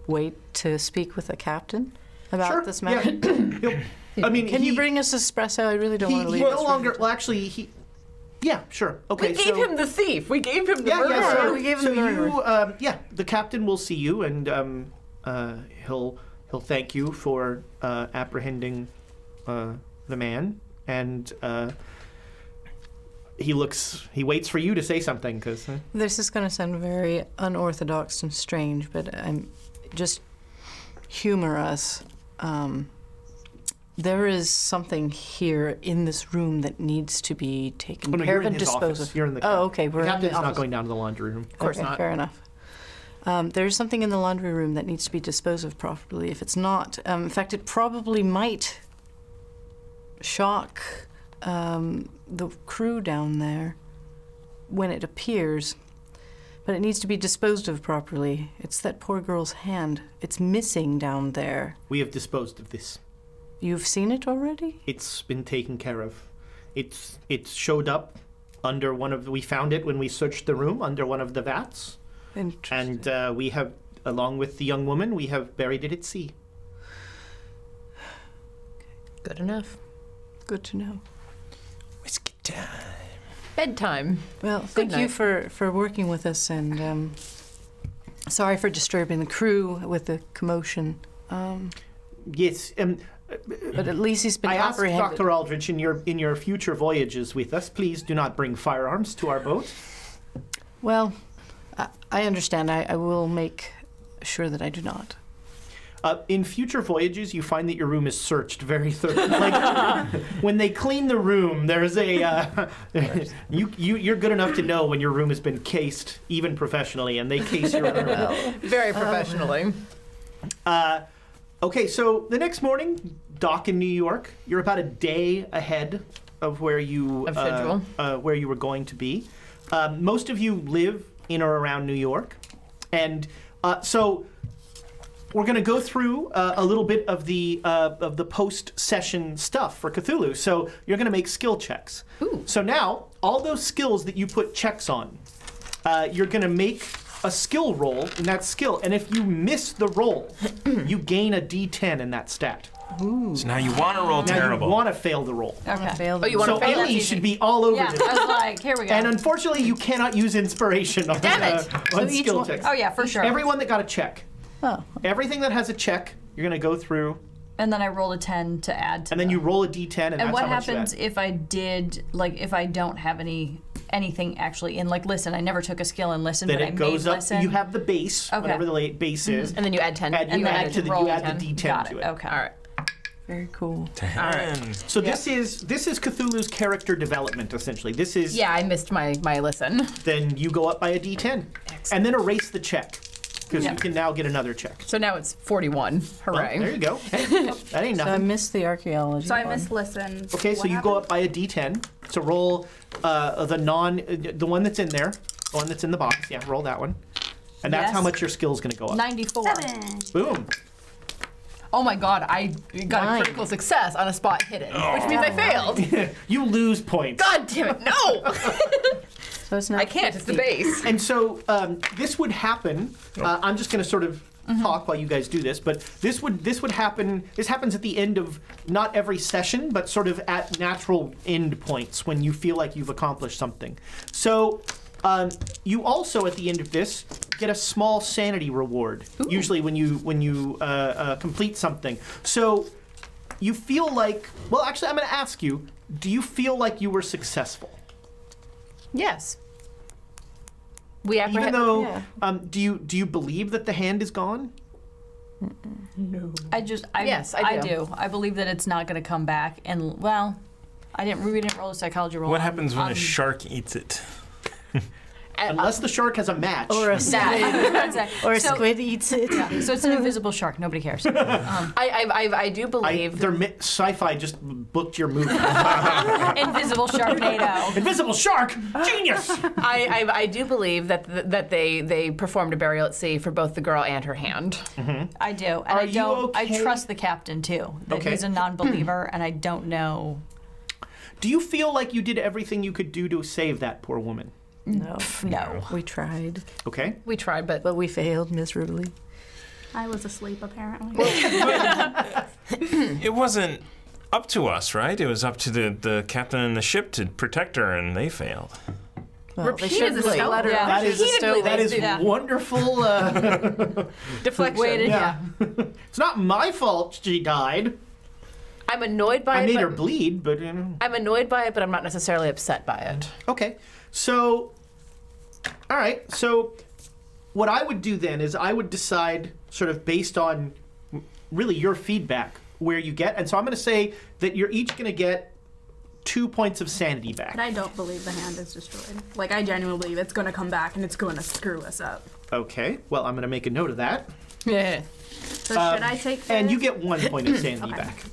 S5: wait to speak with the captain about
S1: Sure.
S5: this
S1: Yeah.
S5: matter?
S1: I mean,
S5: Can you bring us espresso? I really don't want to
S1: He
S5: leave.
S1: no longer. Well, actually, he. Yeah, sure. Okay.
S3: We gave him the thief. We gave him the
S1: Yeah,
S3: murderer.
S1: yeah. So,
S5: We gave him
S1: so
S5: the murderer.
S1: the captain will see you, and he'll thank you for apprehending the man, and he waits for you to say something, because.
S5: This is going to sound very unorthodox and strange, but just humor us. There is something here in this room that needs to be taken
S1: Oh, no,
S5: care
S1: you're
S5: of
S1: in
S5: and
S1: his
S5: disposed
S1: office.
S5: of.
S1: You're in the.
S5: Oh, okay. We're
S1: The
S5: in
S1: captain's
S5: the
S1: not
S5: office.
S1: going down to the laundry room.
S3: Of course
S5: Okay,
S3: not.
S5: Fair enough. There's something in the laundry room that needs to be disposed of properly. If it's not, in fact, it probably might shock the crew down there when it appears. But it needs to be disposed of properly. It's that poor girl's hand. It's missing down there.
S1: We have disposed of this.
S5: You've seen it already?
S1: It's been taken care of. It showed up under one of. We found it when we searched the room under one of the vats,
S5: Interesting.
S1: and we have, along with the young woman, we have buried it at sea.
S3: Good enough.
S5: Good to know.
S4: Whiskey time.
S3: Bedtime.
S5: Well, thank you
S3: night.
S5: for working with us, and sorry for disturbing the crew with the commotion.
S1: Yes.
S5: But at least he's been
S1: I asked
S5: apprehended.
S1: Dr. Aldridge in your future voyages with us, please do not bring firearms to our boat.
S5: Well, I understand. I will make sure that I do not.
S1: In future voyages, you find that your room is searched very thoroughly. Like when they clean the room, there's a you're good enough to know when your room has been cased, even professionally, and they case your room
S3: very professionally.
S1: Okay, so the next morning, dock in New York. You're about a day ahead of where you where you were going to be. Most of you live in or around New York, and so we're going to go through a little bit of the post-session stuff for Cthulhu. So you're going to make skill checks.
S3: Ooh.
S1: So now all those skills that you put checks on, you're going to make a skill roll in that skill, and if you miss the roll, you gain a D10 in that stat.
S4: Ooh. So now you want to roll terrible.
S1: You want to fail the roll.
S2: Okay.
S3: Oh, you want to fail?
S1: Ellie should be all over
S2: Yeah,
S1: this.
S2: I was like, here we go.
S1: And unfortunately, you cannot use inspiration on, on skill checks.
S2: Oh yeah, for sure.
S1: Everyone that got a check.
S7: Oh.
S1: Everything that has a check, you're going to go through.
S2: And then I rolled a 10 to add to
S1: And then you roll a D10, and that's
S2: what
S1: how much
S2: happens
S1: you add.
S2: if I did, like, if I don't have anything actually in, like, listen? I never took a skill in listen,
S1: Then
S2: but
S1: it
S2: I
S1: goes
S2: made
S1: up.
S2: listen.
S1: You have the base,
S2: Okay.
S1: whatever the base is.
S3: And then you add 10.
S1: And you add to the
S2: roll
S1: you add
S2: a
S1: the
S2: 10.
S1: D10
S2: Got
S1: to
S2: it.
S1: it.
S2: Okay.
S3: All right.
S7: Very cool.
S4: 10.
S1: So this is Cthulhu's character development essentially. This is
S3: Yeah, I missed my listen.
S1: then you go up by a D10, and then erase the check because you can now get another check.
S3: So now it's 41. Hooray.
S1: Well, there you go. That ain't
S7: So I
S1: nothing.
S7: missed the archaeology.
S6: So I
S7: one.
S6: missed listen.
S1: Okay, so
S6: What
S1: you go
S6: happened?
S1: up by a D10. So roll the one that's in there, the one that's in the box. Yeah, roll that one, and that's
S2: Yes.
S1: how much your skill's going to go up.
S2: 94.
S8: 7.
S1: Boom.
S3: Oh my god, I got a
S7: 9.
S3: critical success on a spot hidden, which means I failed.
S1: You lose points.
S3: God damn it, no!
S7: So it's not
S3: I can't, it's the
S7: 50.
S3: base.
S1: And so this would happen. I'm just going to sort of talk while you guys do this, but this would happen. This happens at the end of not every session, but sort of at natural end points when you feel like you've accomplished something. So you also at the end of this get a small sanity reward.
S3: Ooh.
S1: Usually when you complete something. So you feel like. Well, actually, I'm going to ask you. Do you feel like you were successful?
S3: Yes. We
S1: Even
S3: apprehend.
S1: though,
S7: Yeah.
S1: do you believe that the hand is gone?
S3: Yes, I do.
S2: do. I believe that it's not going to come back. And, well, we didn't roll a psychology roll.
S4: What happens when a shark eats it?
S1: Unless the shark has a match.
S7: Or a squid, or a
S2: So-
S7: squid eats it.
S2: So it's an invisible shark. Nobody cares.
S3: I do believe.
S1: Sci-fi just booked your movie.
S2: Invisible Sharknado.
S1: Invisible shark, genius.
S3: I do believe that they performed a burial at sea for both the girl and her hand.
S2: I do. And
S1: Are
S2: I
S1: you
S2: don't.
S1: okay?
S2: I trust the captain, too. That
S1: Okay.
S2: he's a non-believer, and I don't know.
S1: Do you feel like you did everything you could do to save that poor woman?
S7: No.
S2: No.
S7: We tried,
S1: Okay.
S3: We tried, but
S7: but we failed miserably.
S6: I was asleep apparently.
S4: It wasn't up to us, right? It was up to the captain and the ship to protect her, and they failed.
S7: Well, they should
S3: Repeatedly.
S7: let her.
S2: Yeah.
S1: That is
S2: Yeah.
S1: wonderful.
S3: deflection.
S2: Wait, yeah.
S1: It's not my fault she died.
S3: I'm annoyed by
S1: I
S3: it.
S1: made
S3: but
S1: her bleed, but you know.
S3: I'm annoyed by it, but I'm not necessarily upset by it.
S1: Okay, so, all right. So, what I would do then is I would decide, sort of based on really your feedback, where you get. And so I'm going to say that you're each going to get 2 points of sanity back.
S6: But I don't believe the hand is destroyed. Like, I genuinely believe it's gonna come back and it's gonna screw us up.
S1: Okay. Well, I'm going to make a note of that.
S3: Yeah.
S6: So should I take the...
S1: And you get 1 point of sanity
S6: Okay.
S1: back.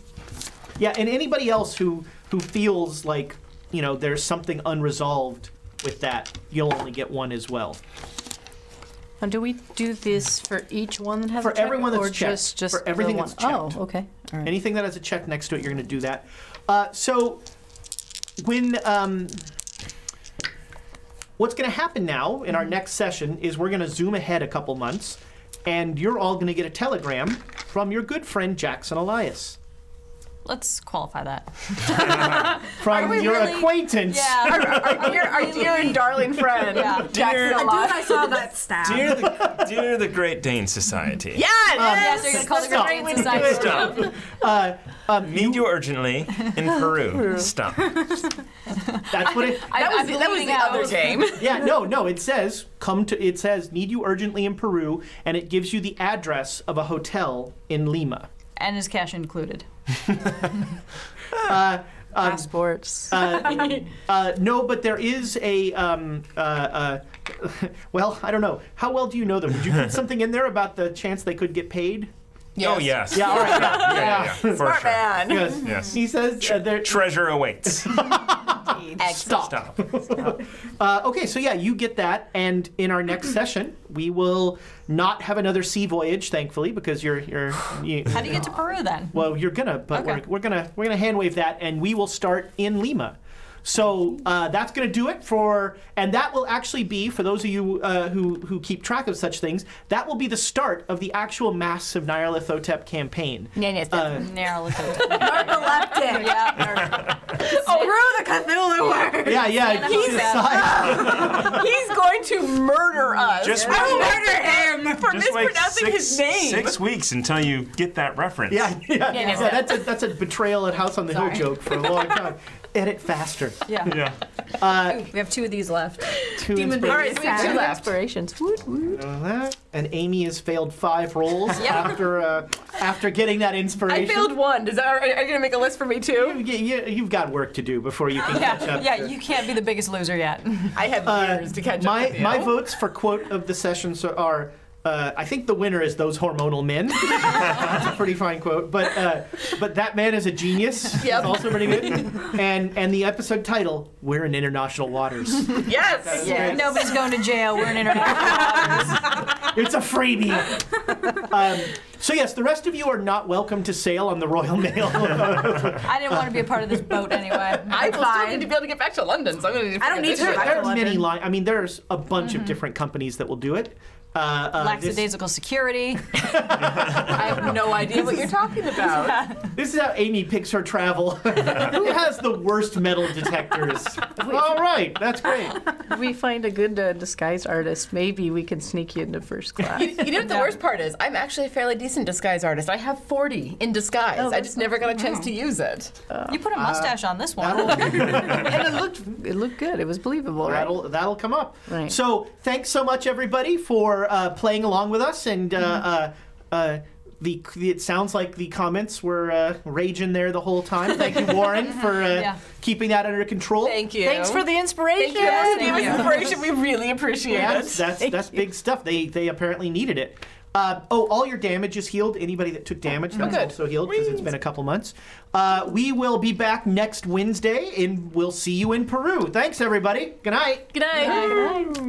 S1: Yeah, and anybody else who feels like, you know, there's something unresolved with that, you'll only get 1 as well.
S7: And do we do this for each one that has
S1: For
S7: a check,
S1: everyone that's
S7: or
S1: checked.
S7: just
S1: For everything
S7: the
S1: that's
S7: one?
S1: checked.
S7: Oh, okay. All right.
S1: Anything that has a check next to it, you're going to do that. So when what's going to happen now in our next session is we're going to zoom ahead a couple months, and you're all going to get a telegram from your good friend Jackson Elias.
S2: Let's qualify that.
S1: From your acquaintance.
S2: Yeah.
S3: Our dear and darling friend, Jackson Alive.
S6: I saw that stab.
S4: Dear the Great Dane Society.
S2: Yes, you're going to call the Great Dane Society.
S4: Stop. Need you urgently in Peru. Stop.
S1: That's what it.
S3: That was the other game.
S1: Yeah, no. It says It says need you urgently in Peru, and it gives you the address of a hotel in Lima.
S2: And is cash included?
S5: Passports.
S1: No, but there is a. Well, I don't know. How well do you know them? Did you put something in there about the chance they could get paid?
S4: Yes. Oh, yes.
S1: Yeah, all right. Yeah.
S4: For
S3: Smart
S4: sure.
S3: man.
S1: Yes. He says
S4: Treasure awaits.
S1: Stop. Okay, so yeah, you get that, and in our next session, we will not have another sea voyage, thankfully, because you
S2: How do you get to Peru then?
S1: well, you're gonna, but
S2: Okay.
S1: we're gonna hand wave that, and we will start in Lima. So that's going to do it and that will actually be, for those of you who keep track of such things, that will be the start of the actual Masks of Nyarlothotep campaign.
S2: Nyarlathotep.
S6: Narcoleptic.
S2: Yeah.
S3: Oh, the Cthulhu word.
S1: Yeah.
S3: He's going to murder us.
S4: Just
S3: I will murder him for
S4: Just wait
S3: mispronouncing his name.
S4: 6 weeks until you get that reference.
S1: Yeah, that's a betrayal at House on the Hill joke for a long time. Edit faster.
S2: Yeah. We have 2 of these left.
S1: Two
S3: All right, so we have 2 left.
S5: Inspirations.
S1: And Amy has failed 5 rolls after getting that inspiration.
S3: I failed 1. Are you going to make a list for me too?
S1: You've got work to do before you can catch up.
S2: Yeah, you can't be the biggest loser yet.
S3: I have years to catch up with you.
S1: My votes for quote of the session are, I think the winner is "those hormonal men." That's a pretty fine quote. But that man is a genius.
S3: Yep.
S1: It's also pretty good. And the episode title, "We're in international waters."
S3: Yes.
S1: Yes.
S2: Nobody's going to jail. We're in international waters.
S1: It's a freebie. So yes, the rest of you are not welcome to sail on the Royal Mail.
S2: I didn't want to be a part of this boat anyway.
S3: I will still need to be able to get back to London, so I'm going to
S6: I don't need to.
S1: There are many lines. I mean, there's a bunch of different companies that will do it.
S2: Lackadaisical security.
S3: I have no idea what you're talking about.
S1: This is how Amy picks her travel. Who has the worst metal detectors? All right, that's great.
S5: If we find a good disguise artist, maybe we can sneak you into first class.
S3: You know what the worst part is? I'm actually a fairly decent disguise artist. I have 40 in disguise. I just never got a chance to use it.
S2: You put a mustache on this one.
S5: And it looked good. It was believable, right?
S1: That'll come up.
S5: Right.
S1: So thanks so much, everybody, for playing along with us. And it sounds like the comments were raging there the whole time. Thank you, Warren, for keeping that under control.
S3: Thank you.
S5: Thanks for the inspiration.
S3: Thank you for giving us inspiration. We really appreciate it.
S1: That's big stuff. They apparently needed it. All your damage is healed. Anybody that took damage, that's also healed because it's been a couple months. We will be back next Wednesday, and we'll see you in Peru. Thanks, everybody. Good night.
S3: Good night.
S5: Good night.